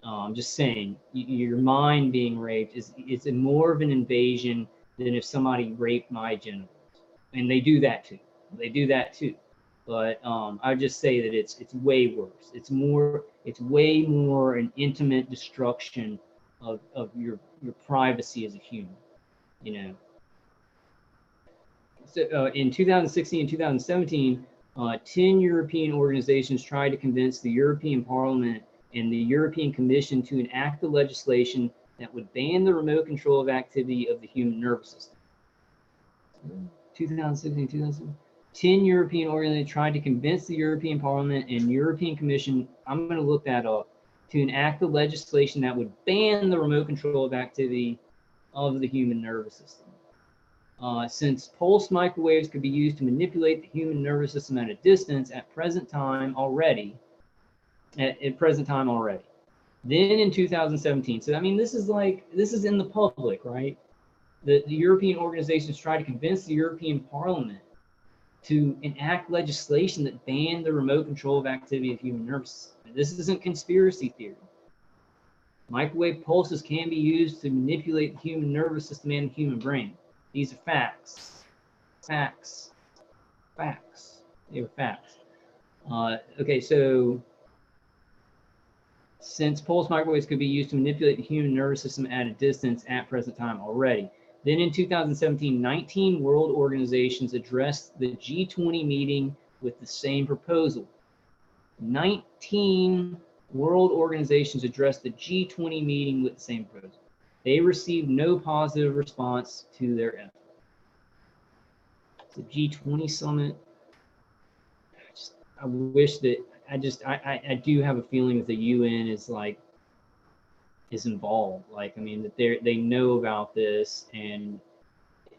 I'm just saying your mind being raped is more of an invasion than if somebody raped my genitals, and they do that too. They do that too. But I would just say that it's way worse. It's way more an intimate destruction of your privacy as a human, you know. So in 2016 and 2017, 10 European organizations tried to convince the European Parliament and the European Commission to enact the legislation that would ban the remote control of activity of the human nervous system. 2016, 2017. 10 European organizations tried to convince the European Parliament and European Commission, I'm going to look that up, to enact the legislation that would ban the remote control of activity of the human nervous system. Since pulse microwaves could be used to manipulate the human nervous system at a distance at present time already. Then in 2017, so I mean, this is in the public, right? The European organizations tried to convince the European Parliament to enact legislation that banned the remote control of activity of human nervous system. This isn't conspiracy theory. Microwave pulses can be used to manipulate the human nervous system and the human brain. These are facts. Facts. Facts. They were facts. Okay, so since pulse microwaves could be used to manipulate the human nervous system at a distance at present time already. Then in 2017, 19 world organizations addressed the G20 meeting with the same proposal. 19 world organizations addressed the G20 meeting with the same proposal. They received no positive response to their effort. The G20 summit, I wish that, I do have a feeling that the UN is involved. Like, I mean, that they know about this, and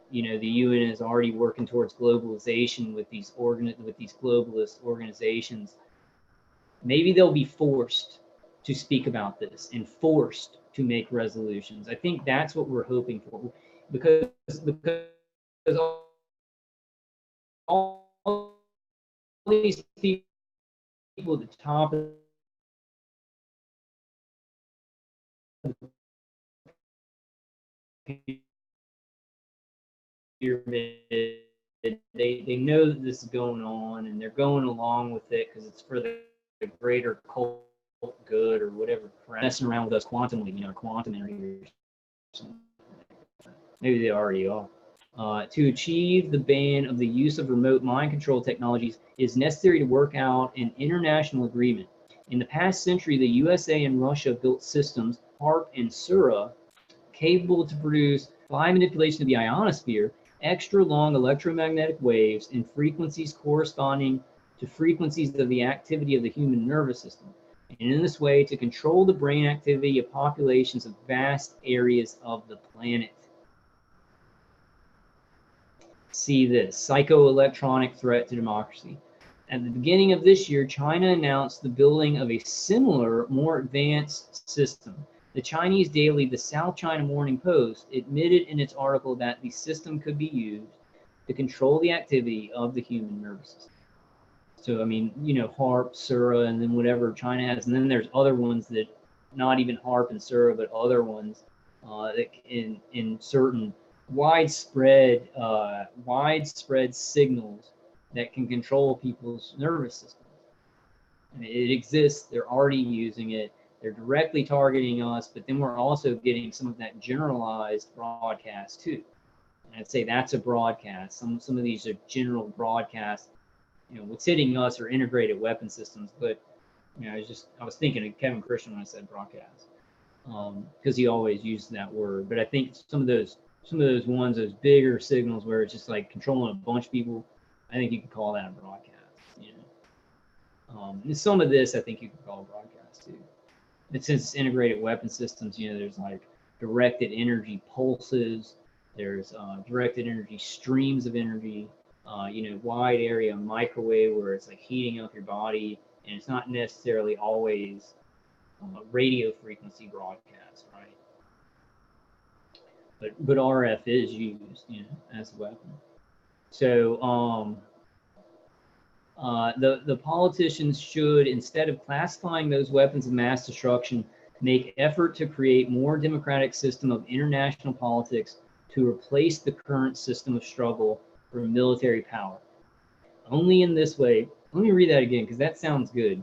you know, the UN is already working towards globalization with these globalist organizations. Maybe they'll be forced to speak about this and forced to make resolutions. I think that's what we're hoping for, because all these people at the top of the pyramid, they know that this is going on, and they're going along with it because it's for the greater cult good or whatever. Messing around with us quantumly, you know, quantum energy or something. Maybe they already are. To achieve the ban of the use of remote mind control technologies, it is necessary to work out an international agreement. In the past century, the USA and Russia built systems, HARP and SURA, capable to produce, by manipulation of the ionosphere, extra long electromagnetic waves in frequencies corresponding to frequencies of the activity of the human nervous system, and in this way to control the brain activity of populations of vast areas of the planet. See this, psychoelectronic threat to democracy. At the beginning of this year, China announced the building of a similar, more advanced system. The Chinese daily, the South China Morning Post, admitted in its article that the system could be used to control the activity of the human nervous system. So, I mean, you know, HARP, SURA, and then whatever China has. And then there's other ones that, not even HARP and SURA, but other ones that in certain widespread signals that can control people's nervous systems. I mean, it exists. They're already using it. They're directly targeting us, but then we're also getting some of that generalized broadcast too. And I'd say that's a broadcast. Some of these are general broadcasts. You know, what's hitting us are integrated weapon systems. But you know, I was thinking of Kevin Christian when I said broadcast, because he always used that word. But I think some of those ones, those bigger signals where it's just like controlling a bunch of people, I think you could call that a broadcast. You know, and some of this I think you could call a broadcast too. But since it's integrated weapon systems, you know, there's like directed energy pulses, there's directed energy streams of energy, you know, wide area microwave where it's like heating up your body, and it's not necessarily always radio frequency broadcast, right? But RF is used, you know, as a weapon. So the politicians should, instead of classifying those weapons of mass destruction, make effort to create more democratic system of international politics to replace the current system of struggle for military power. Only in this way, let me read that again because that sounds good.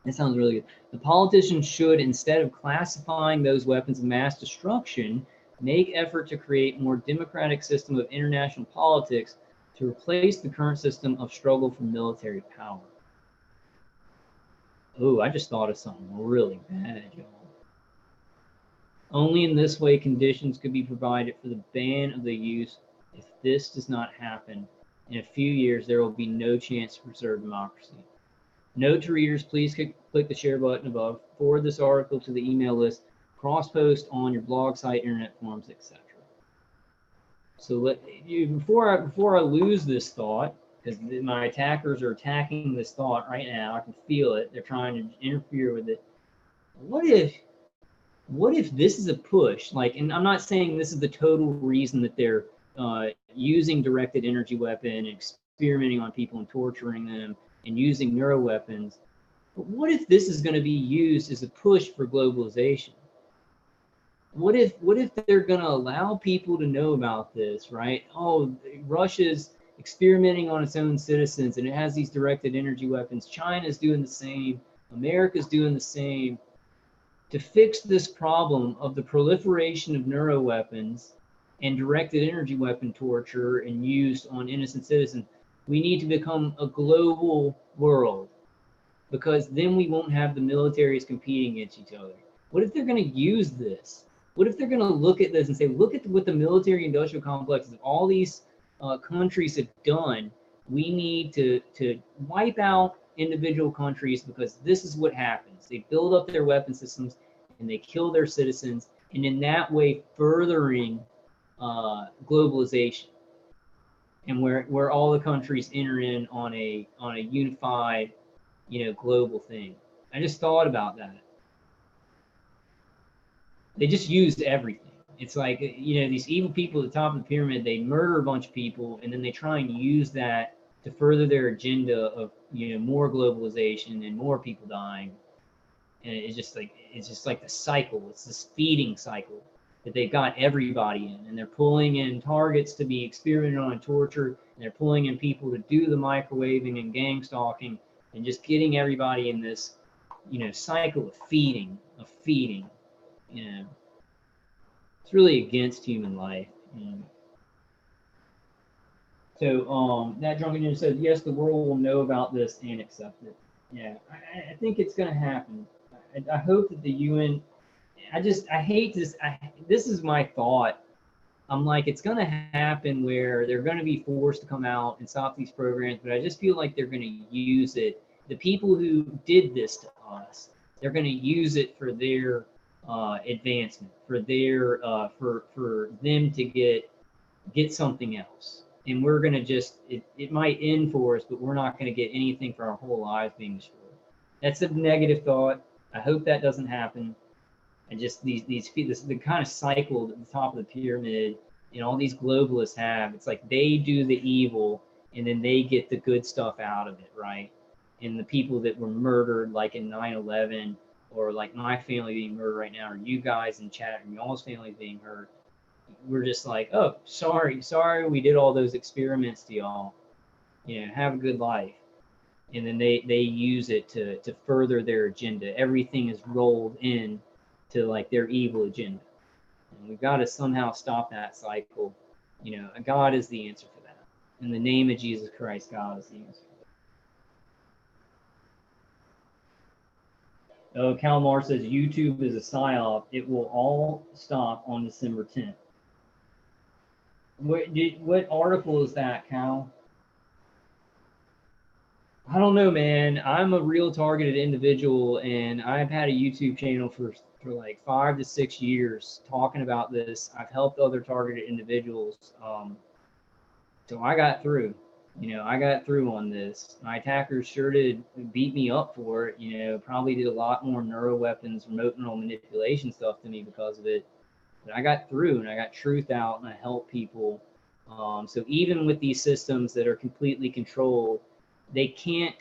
That sounds really good. The politicians should, instead of classifying those weapons of mass destruction, make effort to create more democratic system of international politics to replace the current system of struggle for military power. Oh, I just thought of something really bad, y'all. Only in this way conditions could be provided for the ban of the use. If this does not happen, in a few years there will be no chance to preserve democracy. Note to readers, please click the share button above, forward this article to the email list, cross-post on your blog site, internet forums, etc. So before I lose this thought, because my attackers are attacking this thought right now, I can feel it. They're trying to interfere with it. What if this is a push? Like, and I'm not saying this is the total reason that they're using directed energy weapon, experimenting on people and torturing them, and using neuroweapons. But what if this is going to be used as a push for globalization? What if they're going to allow people to know about this, right? Oh, Russia's experimenting on its own citizens and it has these directed energy weapons. China's doing the same. America's doing the same. To fix this problem of the proliferation of neuroweapons and directed energy weapon torture and used on innocent citizens, we need to become a global world, because then we won't have the militaries competing against each other. What if they're going to use this? What if they're going to look at this and say, look at what the military industrial complexes of all these countries have done. We need to wipe out individual countries because this is what happens. They build up their weapon systems and they kill their citizens, and in that way furthering globalization, and where all the countries enter in on a unified, you know, global thing. I just thought about that. They just used everything. It's like, you know, these evil people at the top of the pyramid, they murder a bunch of people and then they try and use that to further their agenda of, you know, more globalization and more people dying. And it's just like the cycle. It's this feeding cycle that they've got everybody in, and they're pulling in targets to be experimented on and tortured, and they're pulling in people to do the microwaving and gang stalking, and just getting everybody in this, you know, cycle of feeding, you know. It's really against human life, you know. So that drunken ninja said, yes, the world will know about this and accept it. Yeah, I think it's going to happen. I hope that the UN, I hate this. This is my thought I'm like, it's going to happen where they're going to be forced to come out and stop these programs, but I just feel like they're going to use it. The people who did this to us, they're going to use it for their advancement, for their for them to get something else. And we're going to just, it might end for us, but we're not going to get anything for our whole lives being destroyed. That's a negative thought. I hope that doesn't happen. And just the kind of cycle at the top of the pyramid, and all these globalists have, it's like they do the evil and then they get the good stuff out of it, right? And the people that were murdered, like in 9/11, or like my family being murdered right now, or you guys in chat, and y'all's family being hurt, we're just like, oh, sorry, we did all those experiments to y'all. You know, have a good life. And then they use it to further their agenda. Everything is rolled in to like their evil agenda. And we've got to somehow stop that cycle. You know, God is the answer for that. In the name of Jesus Christ, God is the answer. Oh, Calmar says YouTube is a psyop. It will all stop on December 10th. What article is that, Cal? I don't know, man. I'm a real targeted individual, and I've had a YouTube channel for like 5 to 6 years talking about this. I've helped other targeted individuals. So I got through. You know, I got through on this. My attackers sure did beat me up for it. You know, probably did a lot more neuroweapons, remote neural manipulation stuff to me because of it. But I got through, and I got truth out, and I helped people. So even with these systems that are completely controlled, they can't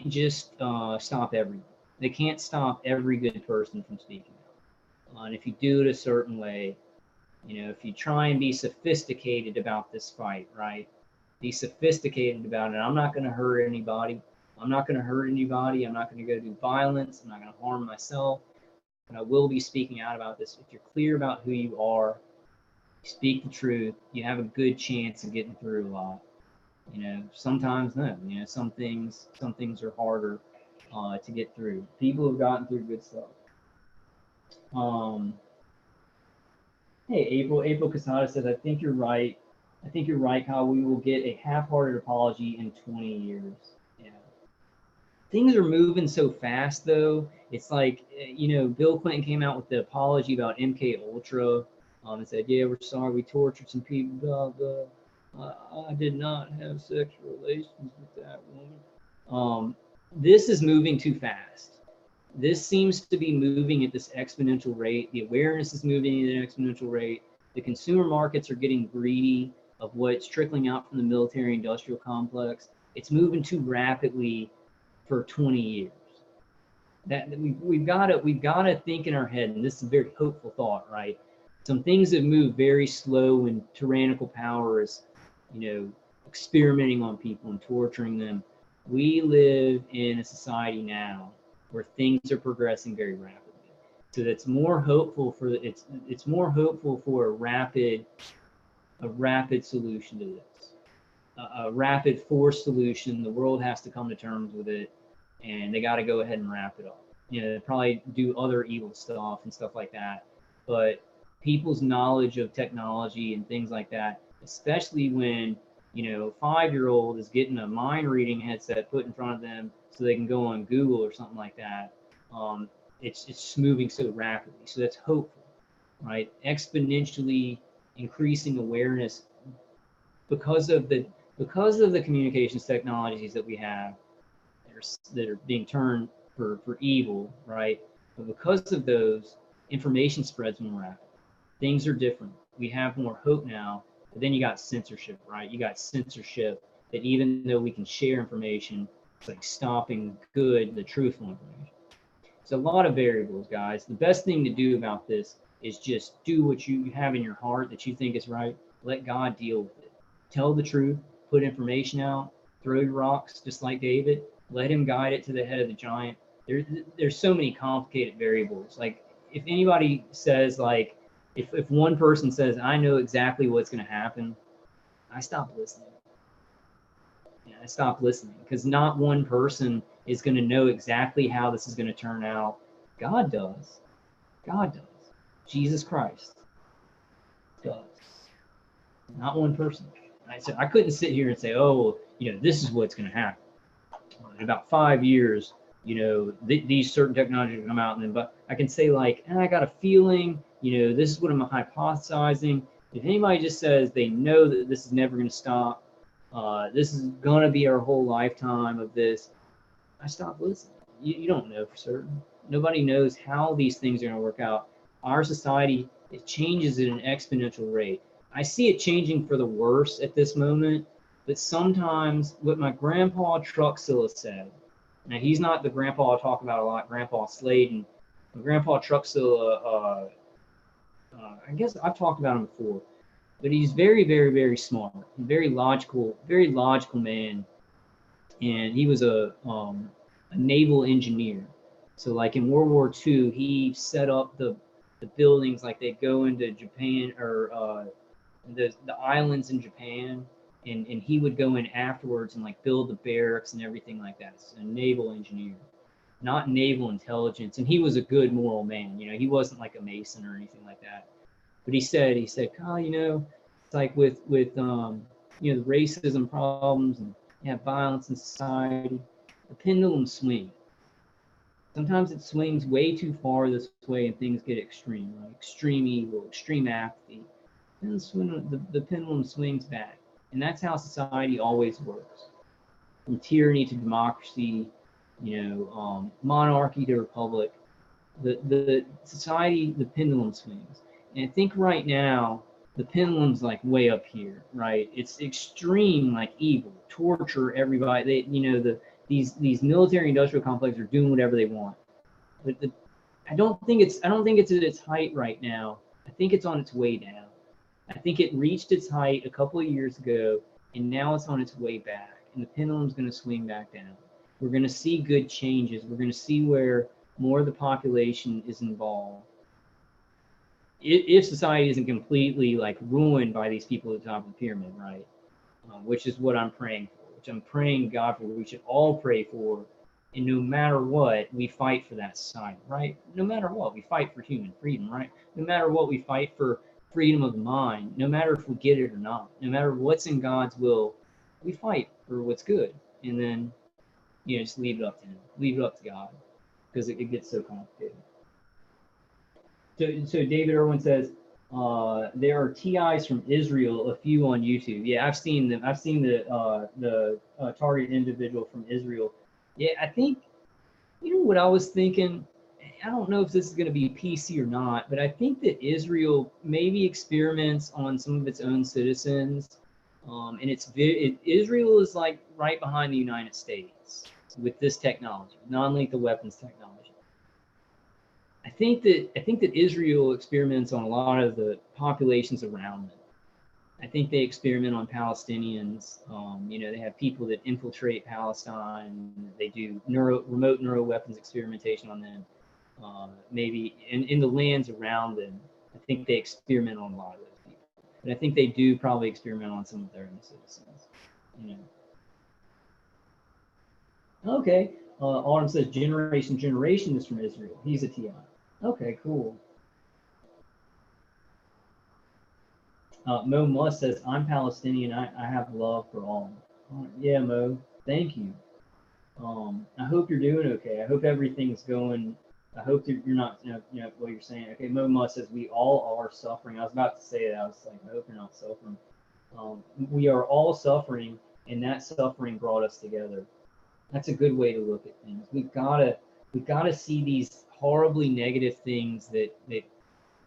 just stop everyone. They can't stop every good person from speaking out. And if you do it a certain way, you know, if you try and be sophisticated about this fight, right? Be sophisticated about it. I'm not going to hurt anybody. I'm not going to hurt anybody. I'm not going to go do violence. I'm not going to harm myself. And I will be speaking out about this. If you're clear about who you are, speak the truth, you have a good chance of getting through a lot. You know, sometimes no. You know, some things are harder to get through. People have gotten through good stuff. Hey, April Casada says, I think you're right. I think you're right, Kyle. We will get a half-hearted apology in 20 years. Yeah. Things are moving so fast, though. It's like, you know, Bill Clinton came out with the apology about MK Ultra and said, yeah, we're sorry, we tortured some people, blah, blah. I did not have sexual relations with that woman. This is moving too fast. This seems to be moving at this exponential rate. The awareness is moving at an exponential rate. The consumer markets are getting greedy of what's trickling out from the military industrial complex. It's moving too rapidly for 20 years. That we've got to think in our head, and this is a very hopeful thought, right? Some things that move very slow when tyrannical power is, you know, experimenting on people and torturing them. We live in a society now where things are progressing very rapidly. So that's more hopeful for it's more hopeful for a rapid solution to this. A rapid force solution. The world has to come to terms with it, and they got to go ahead and wrap it up. You know, probably do other evil stuff and stuff like that. But people's knowledge of technology and things like that, especially when, you know, 5-year-old is getting a mind reading headset put in front of them so they can go on Google or something like that. It's moving so rapidly. So that's hopeful, right? Exponentially increasing awareness because of the communications technologies that we have that are being turned for evil, right? But because of those, information spreads more rapidly. Things are different. We have more hope now, but then you got censorship, right? You got censorship that even though we can share information, it's like stopping the truthful information. It's a lot of variables, guys. The best thing to do about this is just do what you have in your heart that you think is right. Let God deal with it. Tell the truth, put information out, throw your rocks, just like David. Let him guide it to the head of the giant. There's so many complicated variables. Like if anybody says, like, if one person says, I know exactly what's going to happen, I stop listening. Yeah, I stop listening because not one person is going to know exactly how this is going to turn out. God does. God does. Jesus Christ. does. Not one person. I couldn't sit here and say, oh, this is what's going to happen. In about 5 years, these certain technologies will come out, and then, but I can say like, I got a feeling, this is what I'm hypothesizing. If anybody just says they know that this is never going to stop, this is going to be our whole lifetime of this, I stop listening. You don't know for certain. Nobody knows how these things are going to work out. Our society, it changes at an exponential rate. I see it changing for the worse at this moment, but sometimes what my grandpa Truxilla said, now he's not the grandpa I talk about a lot, Grandpa Sladen. Grandpa Truxilla, I guess I've talked about him before, but he's very, very, very smart, very logical man. And he was a naval engineer. So like in World War II, he set up the buildings, like they'd go into Japan or the islands in Japan, and he would go in afterwards and like build the barracks and everything like that. So a naval engineer, not naval intelligence. And he was a good moral man. He wasn't like a Mason or anything like that. But he said, Kyle, it's like with the racism problems and violence in society, the pendulum swings. Sometimes it swings way too far this way and things get extreme, like extreme evil, extreme apathy. Then the pendulum swings back. And that's how society always works. From tyranny to democracy, monarchy to republic, the society, the pendulum swings. And I think right now, the pendulum's like way up here, right? It's extreme, like evil, torture everybody. These military industrial complexes are doing whatever they want. But I don't think it's at its height right now. I think it's on its way down. I think it reached its height a couple of years ago, and now it's on its way back. And the pendulum's going to swing back down. We're going to see good changes. We're going to see where more of the population is involved. If society isn't completely like ruined by these people at the top of the pyramid, right? Which is what I'm praying for, which I'm praying God for, we should all pray for. And no matter what, we fight for that society, right? No matter what, we fight for human freedom, right? No matter what, we fight for freedom of the mind, no matter if we get it or not. No matter what's in God's will, we fight for what's good. And then, just leave it up to him. Leave it up to God, because it gets so complicated. So David Irwin says, there are TIs from Israel, a few on YouTube. Yeah, I've seen them. I've seen the target individual from Israel. Yeah, I think, what I was thinking, I don't know if this is going to be PC or not, but I think that Israel maybe experiments on some of its own citizens. And Israel is like right behind the United States with this technology, non-lethal weapons technology. I think that Israel experiments on a lot of the populations around them. I think they experiment on Palestinians. They have people that infiltrate Palestine. They do remote neuro weapons experimentation on them. Maybe in the lands around them. I think they experiment on a lot of those people. But I think they do probably experiment on some of their own citizens. Okay. Autumn says Generation is from Israel. He's a TI. Okay, cool. Mo Muss says, I'm Palestinian. I have love for all. Yeah, Mo, thank you. I hope you're doing okay. I hope everything's going. I hope that you're not, what you're saying. Okay, Mo Muss says, we all are suffering. I was about to say that. I was like, I hope you're not suffering. We are all suffering, and that suffering brought us together. That's a good way to look at things. We've gotta see these horribly negative things that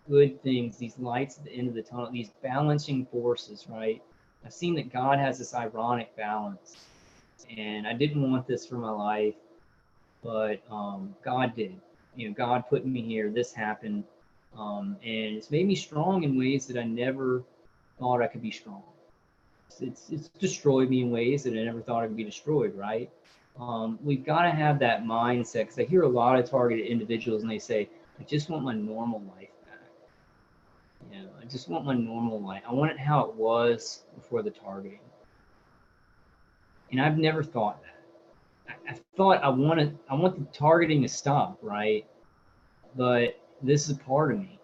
good things, these lights at the end of the tunnel, these balancing forces, right? I've seen that God has this ironic balance, and I didn't want this for my life, but God did. God put me here. This happened, and it's made me strong in ways that I never thought I could be strong. It's destroyed me in ways that I never thought I could be destroyed, right? We've got to have that mindset, because I hear a lot of targeted individuals and they say, I just want my normal life back. I just want my normal life. I want it how it was before the targeting. And I've never thought that. I thought I want the targeting to stop, right? But this is a part of me.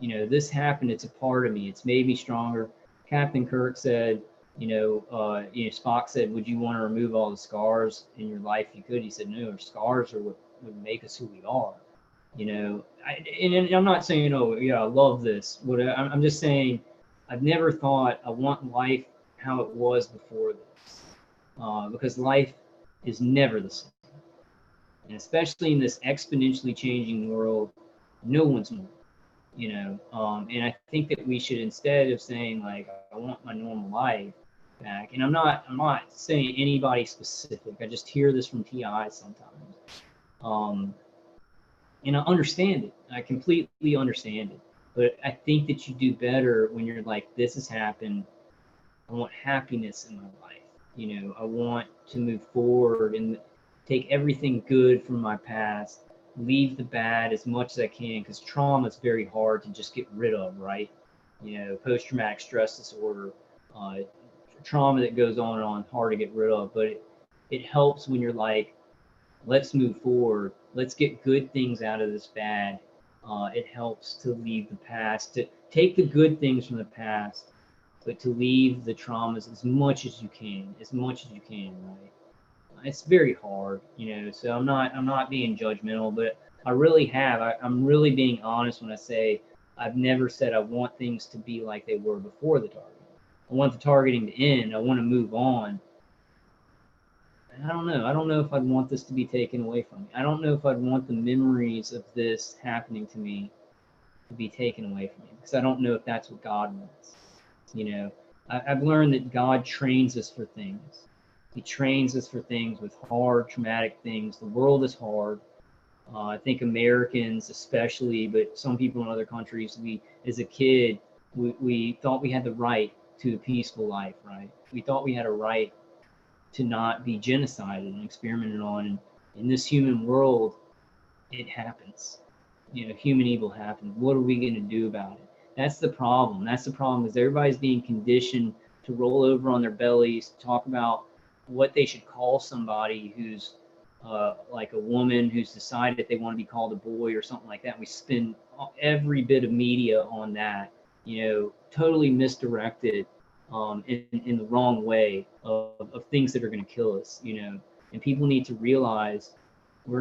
You know, this happened. It's a part of me. It's made me stronger. Captain Kirk said, Spock said, would you want to remove all the scars in your life if you could? He said, no, scars are what would make us who we are. You know, and I'm not saying, oh, yeah, I love this. I'm just saying, I've never thought I want life how it was before this, because life is never the same. And especially in this exponentially changing world, no one's normal. You know, and I think that we should, instead of saying like, I want my normal life back, and I'm not saying anybody specific. I just hear this from TI sometimes, and I understand it. I completely understand it. But I think that you do better when you're like, this has happened. I want happiness in my life. You know, I want to move forward and take everything good from my past, leave the bad as much as I can, because trauma is very hard to just get rid of, right? You know, post-traumatic stress disorder, trauma that goes on and on, hard to get rid of. But it helps when you're like, let's move forward. Let's get good things out of this bad. It helps to leave the past, to take the good things from the past, but to leave the traumas as much as you can, right? It's very hard, you know, so I'm not being judgmental, but I really I'm really being honest when I say I've never said I want things to be like they were before the targeting. I want the targeting to end. I want to move on. I don't know if I'd want this to be taken away from me. I don't know if I'd want the memories of this happening to me to be taken away from me, because I don't know if that's what God wants. You know, I've learned that God trains us for things. He trains us for things with hard, traumatic things. The world is hard. I think Americans especially, but some people in other countries, as a kid, we thought we had the right to a peaceful life, right? We thought we had a right to not be genocided and experimented on. And in this human world, it happens. You know, human evil happens. What are we going to do about it? That's the problem. That's the problem, is everybody's being conditioned to roll over on their bellies, to talk about what they should call somebody who's like a woman who's decided they want to be called a boy or something like that. We spend every bit of media on that, you know, totally misdirected in the wrong way of things that are going to kill us, you know. And people need to realize we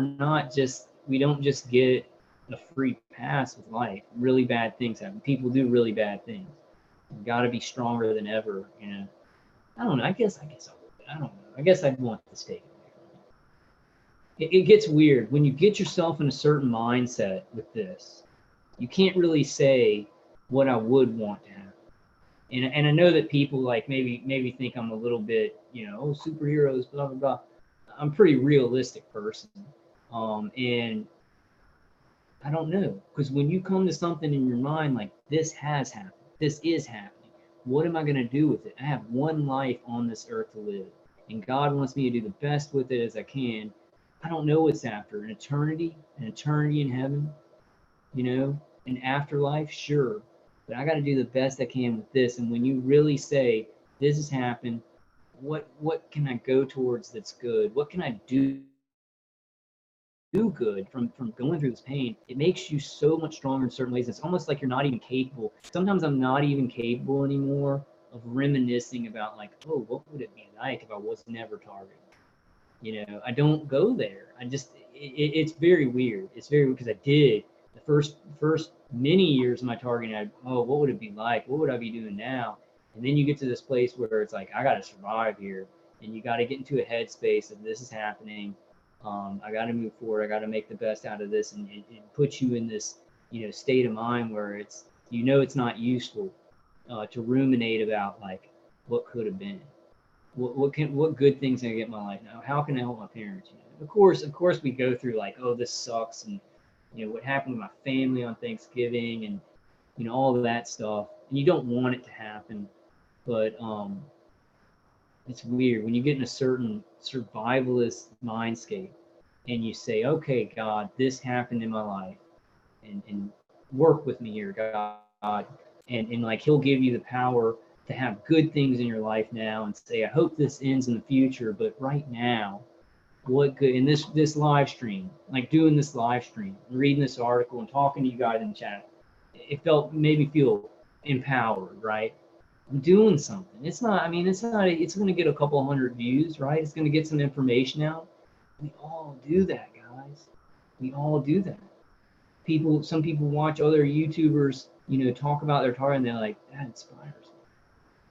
don't just get a free pass with life. Really bad things happen. People do really bad things. You've got to be stronger than ever, you know. I don't know. I guess I would. I don't know. I guess I'd want this taken away from me. It gets weird when you get yourself in a certain mindset with this. You can't really say what I would want to happen. And I know that people like maybe think I'm a little bit, you know, oh, superheroes, blah blah blah. I'm a pretty realistic person, and I don't know, because when you come to something in your mind like this has happened, this is happening, what am I going to do with it? I have one life on this earth to live, and God wants me to do the best with it as I can. I don't know what's after, an eternity in heaven, you know, an afterlife, sure, but I got to do the best I can with this. And when you really say this has happened, what can I go towards that's good? What can I do good from going through this pain? It makes you so much stronger in certain ways. It's almost like you're not even capable. Sometimes I'm not even capable anymore of reminiscing about like, oh, what would it be like if I was never targeted? You know, I don't go there. It's very weird. It's very weird, because I did the first many years of my targeting. Oh, what would it be like? What would I be doing now? And then you get to this place where it's like, I got to survive here, and you got to get into a headspace of this is happening. I got to move forward. I got to make the best out of this, and it puts you in this, you know, state of mind where it's, you know, it's not useful to ruminate about like what could have been. What good things can I get in my life now? How can I help my parents? You know, of course, we go through like, oh, this sucks, and you know what happened with my family on Thanksgiving, and you know all of that stuff, and you don't want it to happen, but it's weird when you get in a certain survivalist mindscape and you say, okay, God, this happened in my life, and work with me here, God, and like He'll give you the power to have good things in your life now, and say, I hope this ends in the future, but right now, what good? In this live stream, like doing this live stream, reading this article, and talking to you guys in chat, it made me feel empowered, right? I'm doing something. It's not, I mean, it's going to get a couple hundred views, right? It's going to get some information out. We all do that, guys. We all do that. Some people watch other YouTubers, you know, talk about their target, and they're like, that inspires me.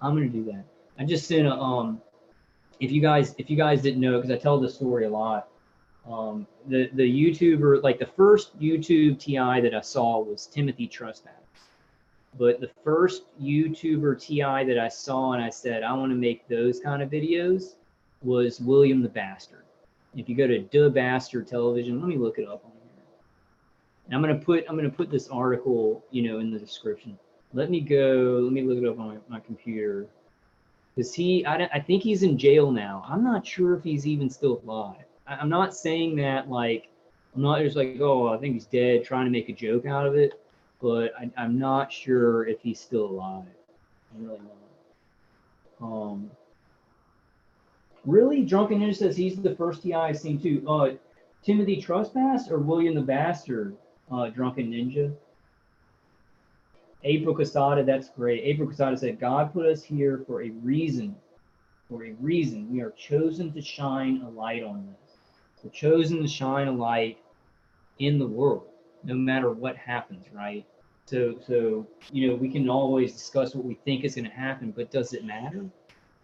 I'm going to do that. I just sent a, if you guys didn't know, because I tell this story a lot, the YouTuber, like the first YouTube TI that I saw was Timothy Trustmaster. But the first YouTuber TI that I saw and I said, I want to make those kind of videos was William the Bastard. If you go to DAdorno television, let me look it up on here. And I'm gonna put this article, you know, in the description. Let me look it up on my computer. Because I think he's in jail now. I'm not sure if he's even still alive. I'm not saying that like, I'm not just like, oh, I think he's dead, trying to make a joke out of it. But I'm not sure if he's still alive. I'm really not. Really? Drunken Ninja says he's the first TI I've seen too. Timothy Trustpass or William the Bastard? Drunken Ninja. April Casada, that's great. April Casada said, God put us here for a reason. For a reason. We are chosen to shine a light on this. We're chosen to shine a light in the world, no matter what happens, right? So you know, we can always discuss what we think is going to happen, but does it matter?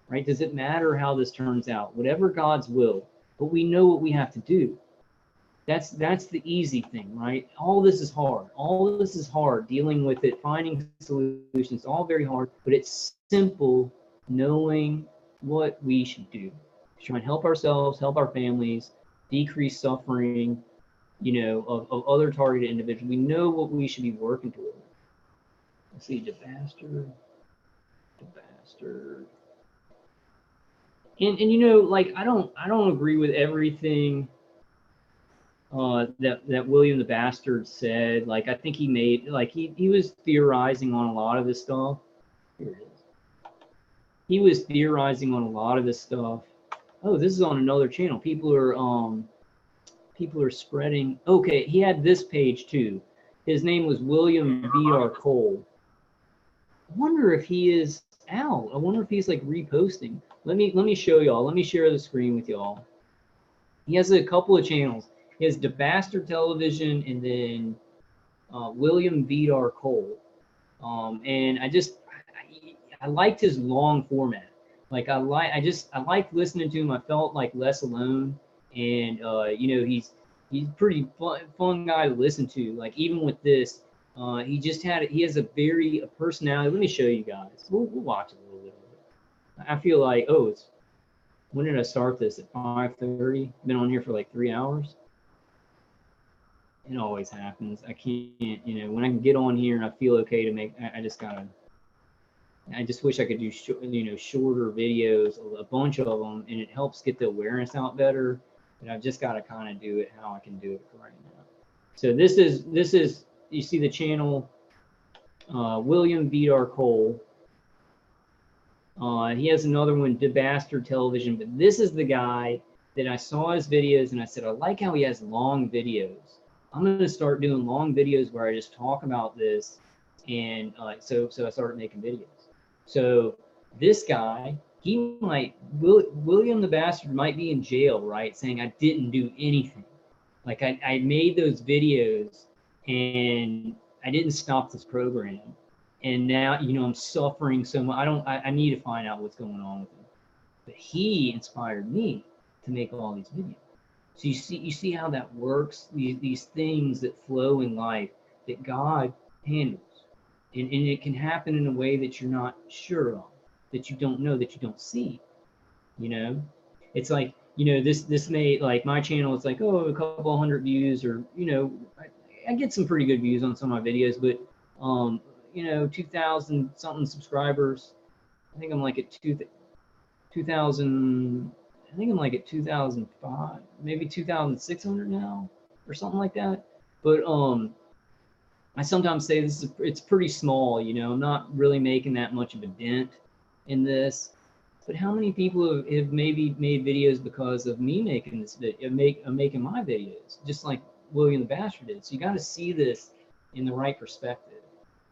Right? Does it matter how this turns out? Whatever God's will, but we know what we have to do. That's the easy thing, right? All this is hard. All this is hard, dealing with it, finding solutions, all very hard, but it's simple knowing what we should do. Try and help ourselves, help our families, decrease suffering, you know, of other targeted individuals. We know what we should be working toward. Let's see, DAdorno. And you know, like I don't agree with everything that William the Bastard said. Like I think he made, like he was theorizing on a lot of this stuff. Here it is. He was theorizing on a lot of this stuff. Oh, this is on another channel. People are spreading. Okay, he had this page too. His name was William V.R. Cole. I wonder if he is out. I wonder if he's like reposting. Let me show y'all. Let me share the screen with y'all. He has a couple of channels. He has DAdorno Television and then William V.R. Cole. And I liked his long format. Like I liked listening to him. I felt like less alone. And you know, he's pretty fun guy to listen to. Like even with this, he has a personality. Let me show you guys. We'll watch a little bit of it. I feel like, when did I start this? At 5:30. Been on here for like 3 hours. It always happens. I can't, you know, when I can get on here and I feel okay to make, I just wish I could do, shorter videos, a bunch of them, and it helps get the awareness out better. But I've just got to kind of do it how I can do it right now. So this is, you see the channel, William V.R. Cole. He has another one, DAdorno Television, but this is the guy that I saw his videos and I said, I like how he has long videos. I'm going to start doing long videos where I just talk about this. And so I started making videos. So this guy, William the Bastard might be in jail, right? Saying I didn't do anything. Like I made those videos and I didn't stop this program. And now, you know, I'm suffering so much. I need to find out what's going on with him. But he inspired me to make all these videos. So you see how that works? These things that flow in life that God handles. And it can happen in a way that you're not sure of, that you don't know, that you don't see. You know? It's like, you know, this may, like my channel, it's like, a couple hundred views, or, you know, I get some pretty good views on some of my videos, but, you know, 2,000 something subscribers. I think I'm like at 2,000. I think I'm like at 2,005, maybe 2,600 now, or something like that. But I sometimes say it's pretty small. You know, I'm not really making that much of a dent in this. But how many people have maybe made videos because of me making this video, making my videos, just like William the Bastard did? So you got to see this in the right perspective.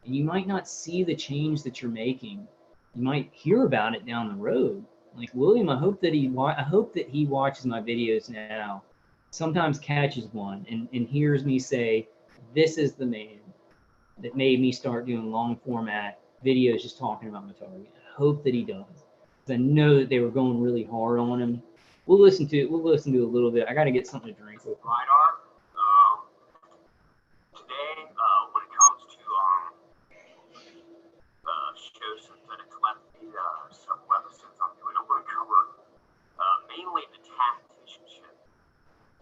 and you might not see the change that you're making. You might hear about it down the road. Like William, I hope that he watches my videos now, sometimes catches one and hears me say, this is the man that made me start doing long format videos just talking about my target. I hope that he does, because I know that they were going really hard on him. We'll listen to a little bit. I got to get something to drink. LiDAR. Today, when it comes to show synthetic telepathy, several episodes I'm doing, I'm going to cover mainly the tacticianship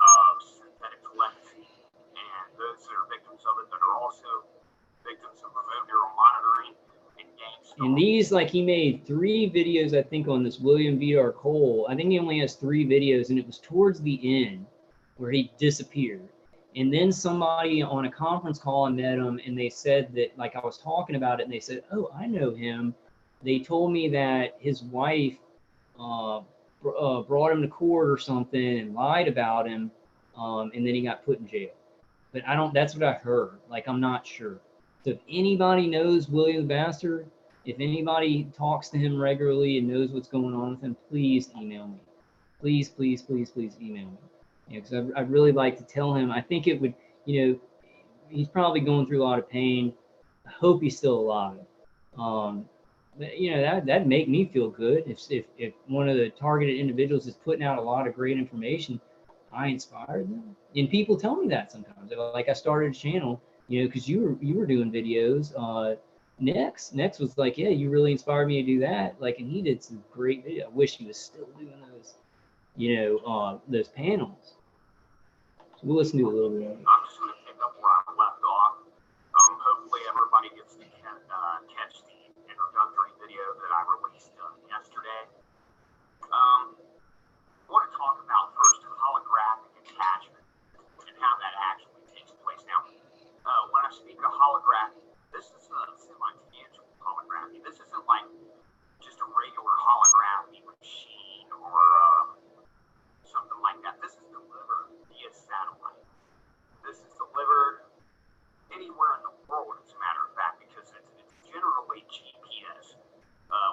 of synthetic telepathy and those that are victims of it that are also victims of remote neural monitoring and game stalking. And these, like, he made 3 videos, I think, on this William V.R. Cole. I think he only has 3 videos, and it was towards the end where he disappeared. And then somebody on a conference call, I met him, and they said that, like, I was talking about it, and they said, oh, I know him. They told me that his wife brought him to court or something and lied about him, and then he got put in jail. But that's what I heard. Like, I'm not sure. So if anybody knows William the Bastard, if anybody talks to him regularly and knows what's going on with him, please email me. Please, please, please, please email me. Because I'd really like to tell him. I think it would, he's probably going through a lot of pain. I hope he's still alive. That'd make me feel good if one of the targeted individuals is putting out a lot of great information. I inspired them, and people tell me that sometimes. Like, I started a channel, because you were doing videos. Next was like, yeah, you really inspired me to do that. Like, and he did some great videos. I wish he was still doing those, those panels. So we'll listen to a little bit of it. I'm just going to pick up where I left off. Hopefully everybody gets to catch the introductory video that I released yesterday. I want to talk about first holographic attachment and how that actually takes place. Now, when I speak of holography, this is a semi-tangible holography. This isn't like just a regular holography machine or something like that. This is delivered via satellite. This is delivered anywhere in the world, as a matter of fact, because it's generally GPS.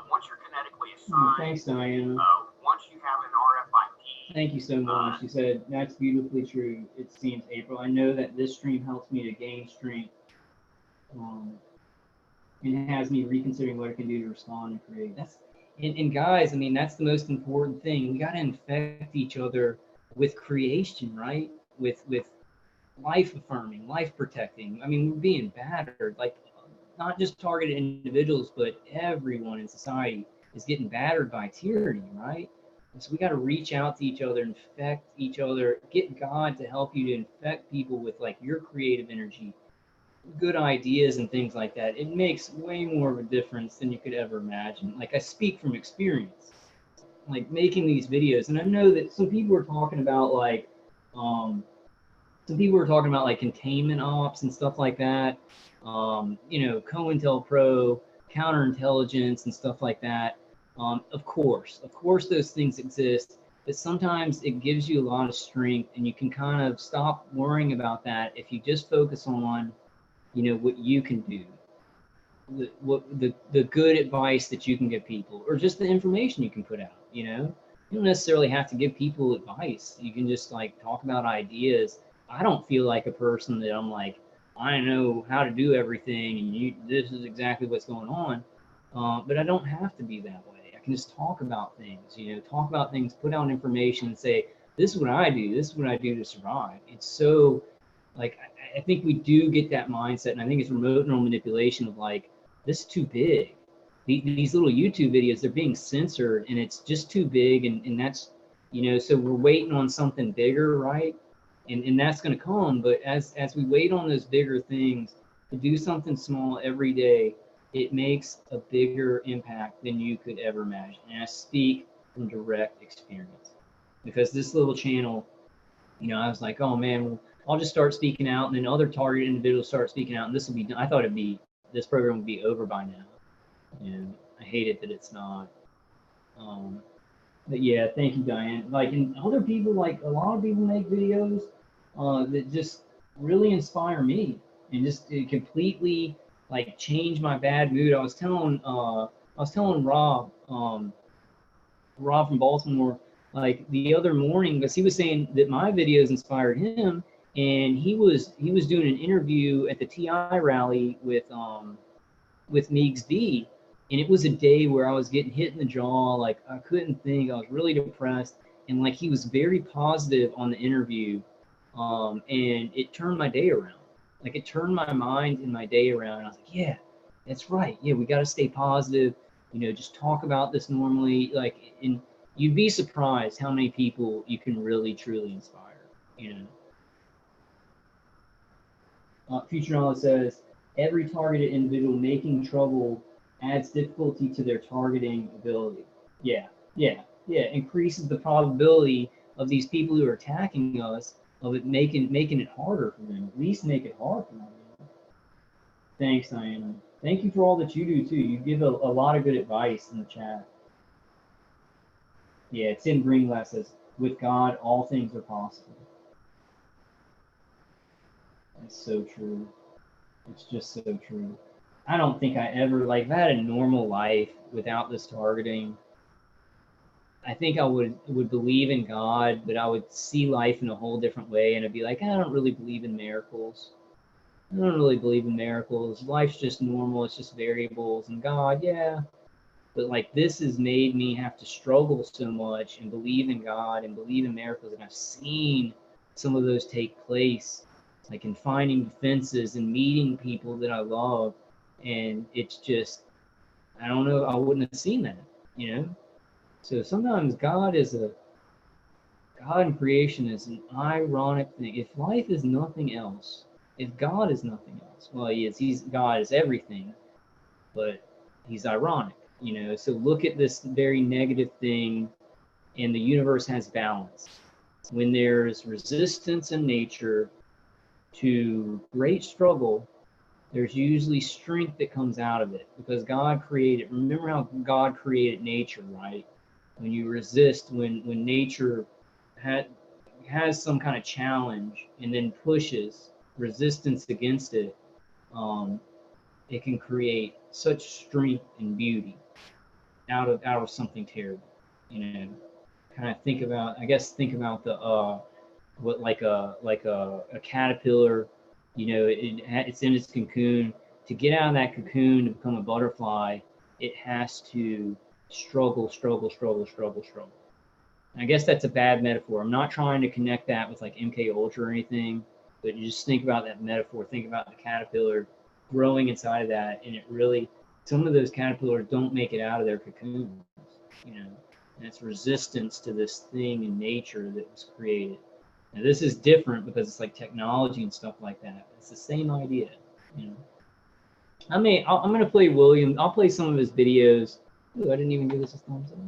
Once you're kinetically assigned, thanks, Diana. Once you have an RFID. Thank you so much. She said, that's beautifully true. It seems, April. I know that this stream helps me to gain strength. And has me reconsidering what I can do to respond and create. And guys, I mean, that's the most important thing. We got to infect each other with creation, right? With life affirming, life protecting. I mean, we're being battered, like not just targeted individuals, but everyone in society is getting battered by tyranny, right? And so we got to reach out to each other, infect each other, get God to help you to infect people with like your creative energy, good ideas and things like that. It makes way more of a difference than you could ever imagine. Like, I speak from experience, like making these videos, and I know that some people are talking about like containment ops and stuff like that. COINTELPRO, counterintelligence and stuff like that. Of course those things exist, but sometimes it gives you a lot of strength, and you can kind of stop worrying about that if you just focus on what you can do, the good advice that you can give people, or just the information you can put out. You don't necessarily have to give people advice. You can just like talk about ideas. I don't feel like a person that I'm like, I know how to do everything and this is exactly what's going on, but I don't have to be that way. I can just talk about things, put out information and say, this is what I do, to survive. It's so, like, I think we do get that mindset, and I think it's remote neural manipulation of like, this is too big. These little YouTube videos, they're being censored, and it's just too big, and that's, so we're waiting on something bigger, right? And that's going to come, but as we wait on those bigger things, to do something small every day, it makes a bigger impact than you could ever imagine. And I speak from direct experience, because this little channel, I was like, oh man, well, I'll just start speaking out, and then other targeted individuals start speaking out, and this program would be over by now. I hate it that it's not. But yeah, thank you, Diane. Like, and other people, like a lot of people make videos that just really inspire me, and just completely like change my bad mood. I was telling Rob, Rob from Baltimore, like the other morning, because he was saying that my videos inspired him, and he was doing an interview at the TI rally with Meigs D, and it was a day where I was getting hit in the jaw, like I couldn't think, I was really depressed, and like he was very positive on the interview, and it turned my day around. Like it turned my mind and my day around. I was like, yeah, that's right. Yeah, we got to stay positive. You know, just talk about this normally. Like, and you'd be surprised how many people you can really truly inspire. You know, Future Knowledge says every targeted individual making trouble adds difficulty to their targeting ability. Yeah, yeah, yeah. Increases the probability of these people who are attacking us of it making it harder for them. At least make it hard for them. Thanks, Diana. Thank you for all that you do too. You give a lot of good advice in the chat. Yeah, Tim Greenglass says, with God, all things are possible. That's so true. It's just so true. I don't think I ever, like, if I had a normal life without this targeting, I think I would believe in God, but I would see life in a whole different way, and I'd be like, I don't really believe in miracles. I don't really believe in miracles. Life's just normal. It's just variables. And God, yeah. But like this has made me have to struggle so much and believe in God and believe in miracles. And I've seen some of those take place, like in finding defenses and meeting people that I love. And it's just, I don't know, I wouldn't have seen that, you know? So sometimes God and creation is an ironic thing. If life is nothing else, if God is nothing else, well, God is everything, but he's ironic, you know. So look at this very negative thing, and the universe has balance. When there's resistance in nature to great struggle, there's usually strength that comes out of it because God created. Remember how God created nature, right? When you resist, when nature has some kind of challenge and then pushes resistance against it, it can create such strength and beauty out of something terrible. You know, kind of think about the what like a caterpillar. You know, it's in its cocoon. To get out of that cocoon to become a butterfly, it has to struggle. I guess that's a bad metaphor. I'm not trying to connect that with like MK Ultra or anything, but you just think about that metaphor. Think about the caterpillar growing inside of that, and it really, some of those caterpillars don't make it out of their cocoons, you know, and it's resistance to this thing in nature that was created. Now this is different because it's like technology and stuff like that. It's the same idea, you know. I'm going to play William. I'll play some of his videos. Ooh, I didn't even give this a thumbs up.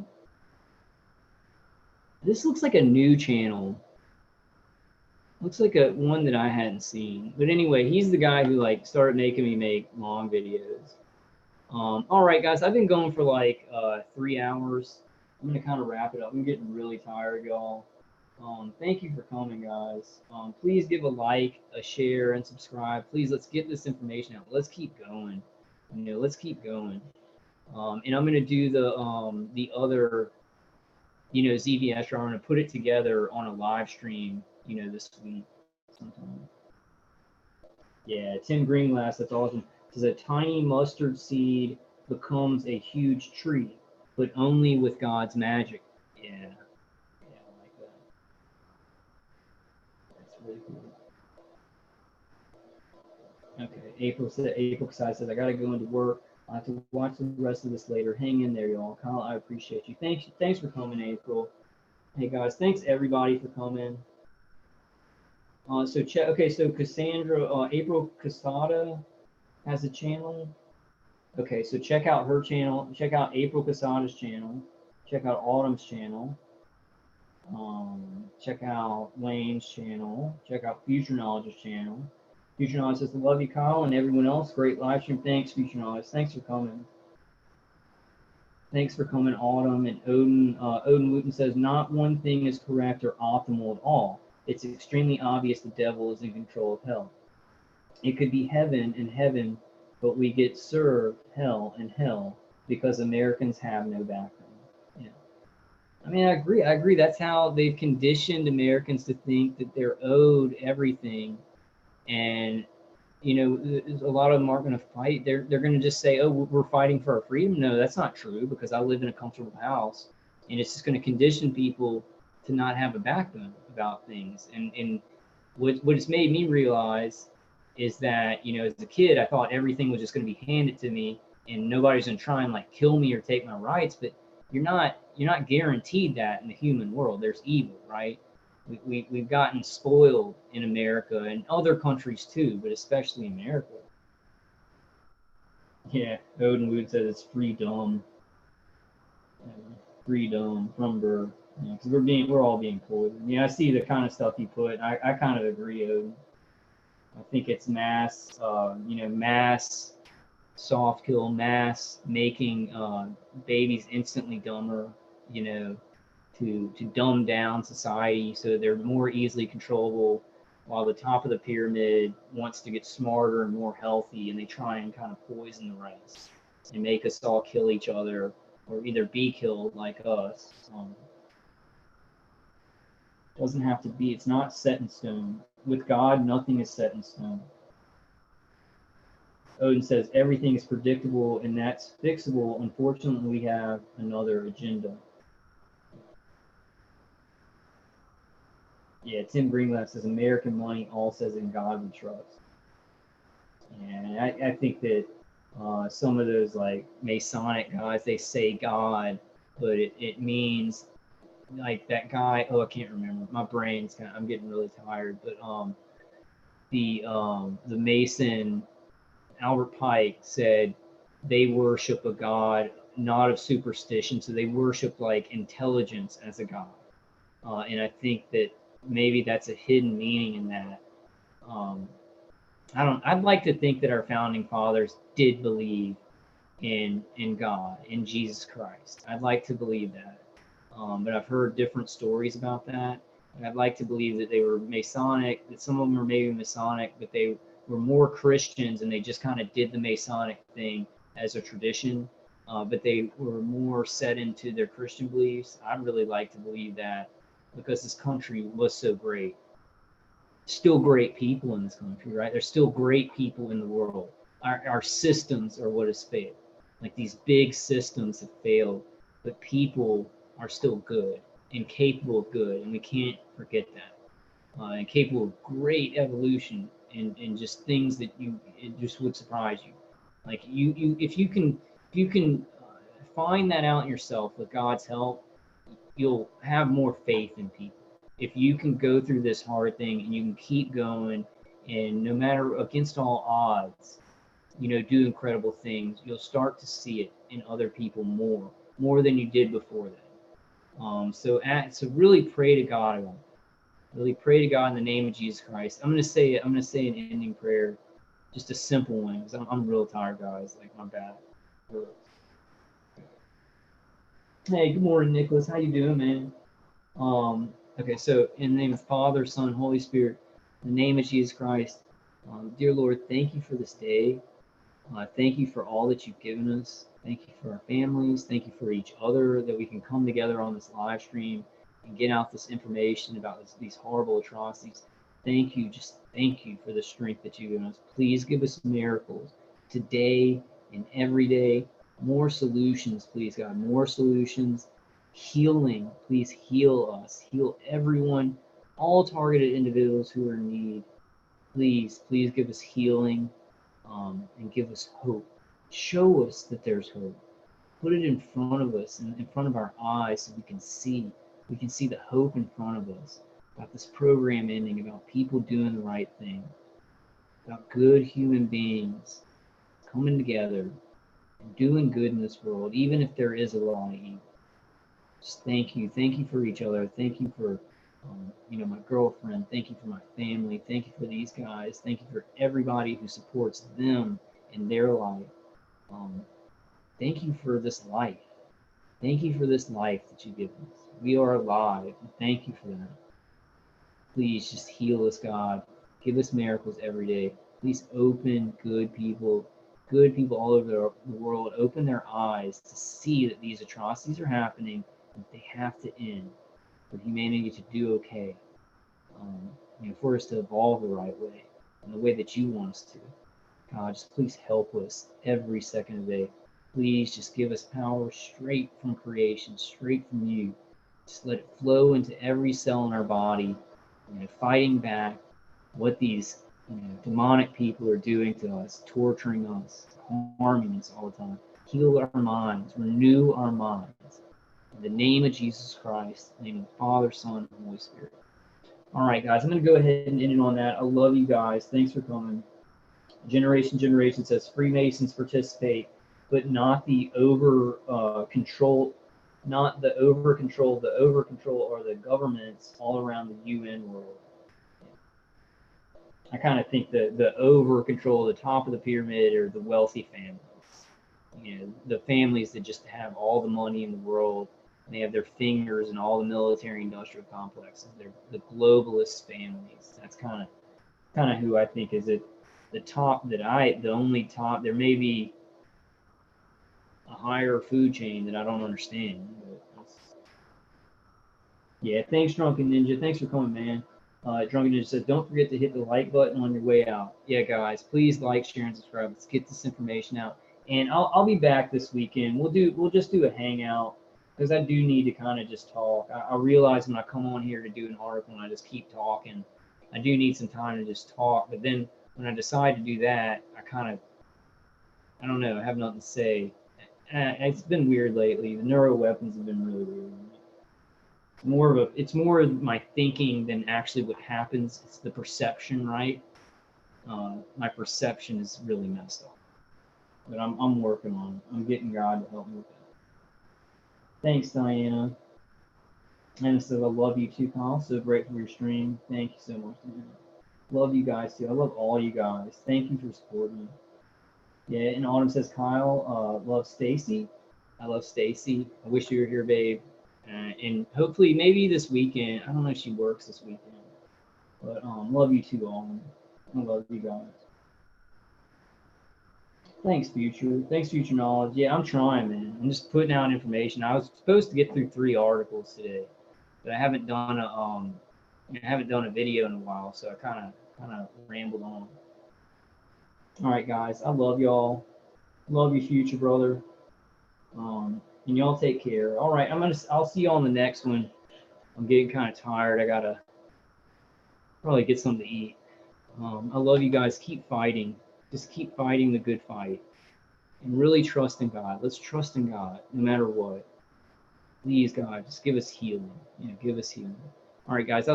This looks like a new channel. Looks like a one that I hadn't seen. But anyway, he's the guy who like started making me make long videos. All right, guys, I've been going for like 3 hours. I'm gonna kind of wrap it up. I'm getting really tired, y'all. Thank you for coming, guys. Please give a like, a share, and subscribe. Please, let's get this information out. Let's keep going. You know, let's keep going. And I'm gonna do the other, you know, ZVS Driver. I'm gonna put it together on a live stream, you know, this week sometime. Yeah, Tim Greenglass, that's awesome. Says a tiny mustard seed becomes a huge tree, but only with God's magic. Yeah, I like that. That's really cool. Okay, April Kasai says I gotta go into work. I have to watch the rest of this later. Hang in there, y'all. Kyle, I appreciate you. Thanks for coming, April. Hey guys, thanks everybody for coming. So Cassandra, April Casada has a channel. Okay, so check out her channel. Check out April Casada's channel. Check out Autumn's channel. Check out Wayne's channel. Check out Future Knowledge's channel. Future Knowledge says, love you, Kyle, and everyone else. Great live stream. Thanks, Future Knowledge. Thanks for coming. Thanks for coming, Autumn. And Odin Wooten says, not one thing is correct or optimal at all. It's extremely obvious the devil is in control of hell. It could be heaven, and heaven but we get served hell and hell because Americans have no backbone. Yeah. I mean, I agree. I agree. That's how they've conditioned Americans to think that they're owed everything. And, you know, a lot of them aren't going to fight. They're going to just say, oh, we're fighting for our freedom. No, that's not true, because I live in a comfortable house. And it's just going to condition people to not have a backbone about things. And what it's made me realize is that, you know, as a kid, I thought everything was just going to be handed to me and nobody's going to try and like kill me or take my rights. But you're not guaranteed that in the human world. There's evil, right? We've gotten spoiled in America and other countries too, but especially America. Yeah, Odin Wood says it's freedom. Freedom from birth. Yeah, because we're all being poisoned. Yeah, I see the kind of stuff you put. I kind of agree, Odin. I think it's mass, mass soft kill, mass making babies instantly dumber, you know, to dumb down society so they're more easily controllable, while the top of the pyramid wants to get smarter and more healthy, and they try and kind of poison the rest and make us all kill each other or either be killed like us. Doesn't have to be. It's not set in stone. With God, nothing is set in stone. Odin says everything is predictable and that's fixable. Unfortunately, we have another agenda. Yeah, Tim Greenglass says American money, all says in God we trust. And I think that some of those like Masonic guys, they say God, but it means like that guy. Oh, I can't remember. My brain's I'm getting really tired. But the Mason Albert Pike said they worship a God not of superstition, so they worship like intelligence as a God. And I think that maybe that's a hidden meaning in that. I'd like to think that our founding fathers did believe in God, in Jesus Christ. I'd like to believe that. But I've heard different stories about that. And I'd like to believe that they were Masonic, that some of them were maybe Masonic, but they were more Christians and they just kind of did the Masonic thing as a tradition. But they were more set into their Christian beliefs. I'd really like to believe that, because this country was so great. Still great people in this country, right? There's still great people in the world. Our systems are what has failed. Like these big systems have failed, but people are still good and capable of good, and we can't forget that. And capable of great evolution and just things that it just would surprise you. Like if you can find that out in yourself with God's help, you'll have more faith in people. If you can go through this hard thing and you can keep going, and no matter against all odds, you know, do incredible things, you'll start to see it in other people more than you did before that. So really pray to God. Really pray to God in the name of Jesus Christ. I'm gonna say an ending prayer, just a simple one, because I'm real tired, guys. Like my back hurts. Hey, good morning, Nicholas. How you doing, man? Okay, so in the name of the Father, Son, Holy Spirit, in the name of Jesus Christ, dear Lord, thank you for this day. Thank you for all that you've given us. Thank you for our families. Thank you for each other, that we can come together on this live stream and get out this information about these horrible atrocities. Thank you, just thank you for the strength that you've given us. Please give us miracles today and every day. More solutions, please, God, more solutions. Healing, please heal us. Heal everyone, all targeted individuals who are in need. Please give us healing and give us hope. Show us that there's hope. Put it in front of us and in front of our eyes so we can see. We can see the hope in front of us about this program ending, about people doing the right thing, about good human beings coming together and doing good in this world, even if there is a lot of evil. Just thank you for each other. Thank you for, my girlfriend. Thank you for my family. Thank you for these guys. Thank you for everybody who supports them in their life. Thank you for this life. Thank you for this life that you give us. We are alive. Thank you for that. Please just heal us, God. Give us miracles every day. Please open good people good people all over the world open their eyes to see that these atrocities are happening and they have to end, for humanity to do okay. For us to evolve the right way, in the way that you want us to. God, just please help us every second of the day. Please just give us power straight from creation, straight from you. Just let it flow into every cell in our body, fighting back what these demonic people are doing to us, torturing us, harming us all the time. Heal our minds, renew our minds. In the name of Jesus Christ, in the name of the Father, Son, and Holy Spirit. All right, guys, I'm going to go ahead and end it on that. I love you guys. Thanks for coming. Generation says Freemasons participate, but not the control. Not the over control. The over control are the governments all around the UN world. I kind of think the over control at the top of the pyramid are the wealthy families. The families that just have all the money in the world. And they have their fingers in all the military industrial complexes. They're the globalist families. That's kind of who I think is at the top. The only top. There may be a higher food chain that I don't understand. But yeah, thanks, Drunken Ninja. Thanks for coming, man. Drunken Ninja says, don't forget to hit the like button on your way out. Yeah, guys, please like, share, and subscribe. Let's get this information out. And I'll be back this weekend. We'll just do a hangout, because I do need to kind of just talk. I realize when I come on here to do an article and I just keep talking, I do need some time to just talk. But then when I decide to do that, I don't know, I have nothing to say. It's been weird lately. The neuro weapons have been really weird. It's more of my thinking than actually what happens. It's the perception, right? My perception is really messed up. But I'm working on it. I'm getting God to help me with that. Thanks, Diana. And so I love you too, Kyle. So grateful for your stream. Thank you so much, man. Love you guys too. I love all you guys. Thank you for supporting me. Yeah, and Autumn says, Kyle, love Stacy. I love Stacy. I wish you were here, babe. And hopefully, maybe this weekend. I don't know if she works this weekend. But love you too, Autumn. I love you guys. Thanks, Future. Thanks, Future Knowledge. Yeah, I'm trying, man. I'm just putting out information. I was supposed to get through 3 articles today, but I haven't done a video in a while, so I kind of rambled on. All right, guys. I love y'all. Love you, Future brother. And y'all take care. All right, I'll see y'all on the next one. I'm getting kind of tired. I gotta probably get something to eat. I love you guys. Keep fighting. Just keep fighting the good fight. And really trust in God. Let's trust in God no matter what. Please, God, just give us healing. Give us healing. All right, guys.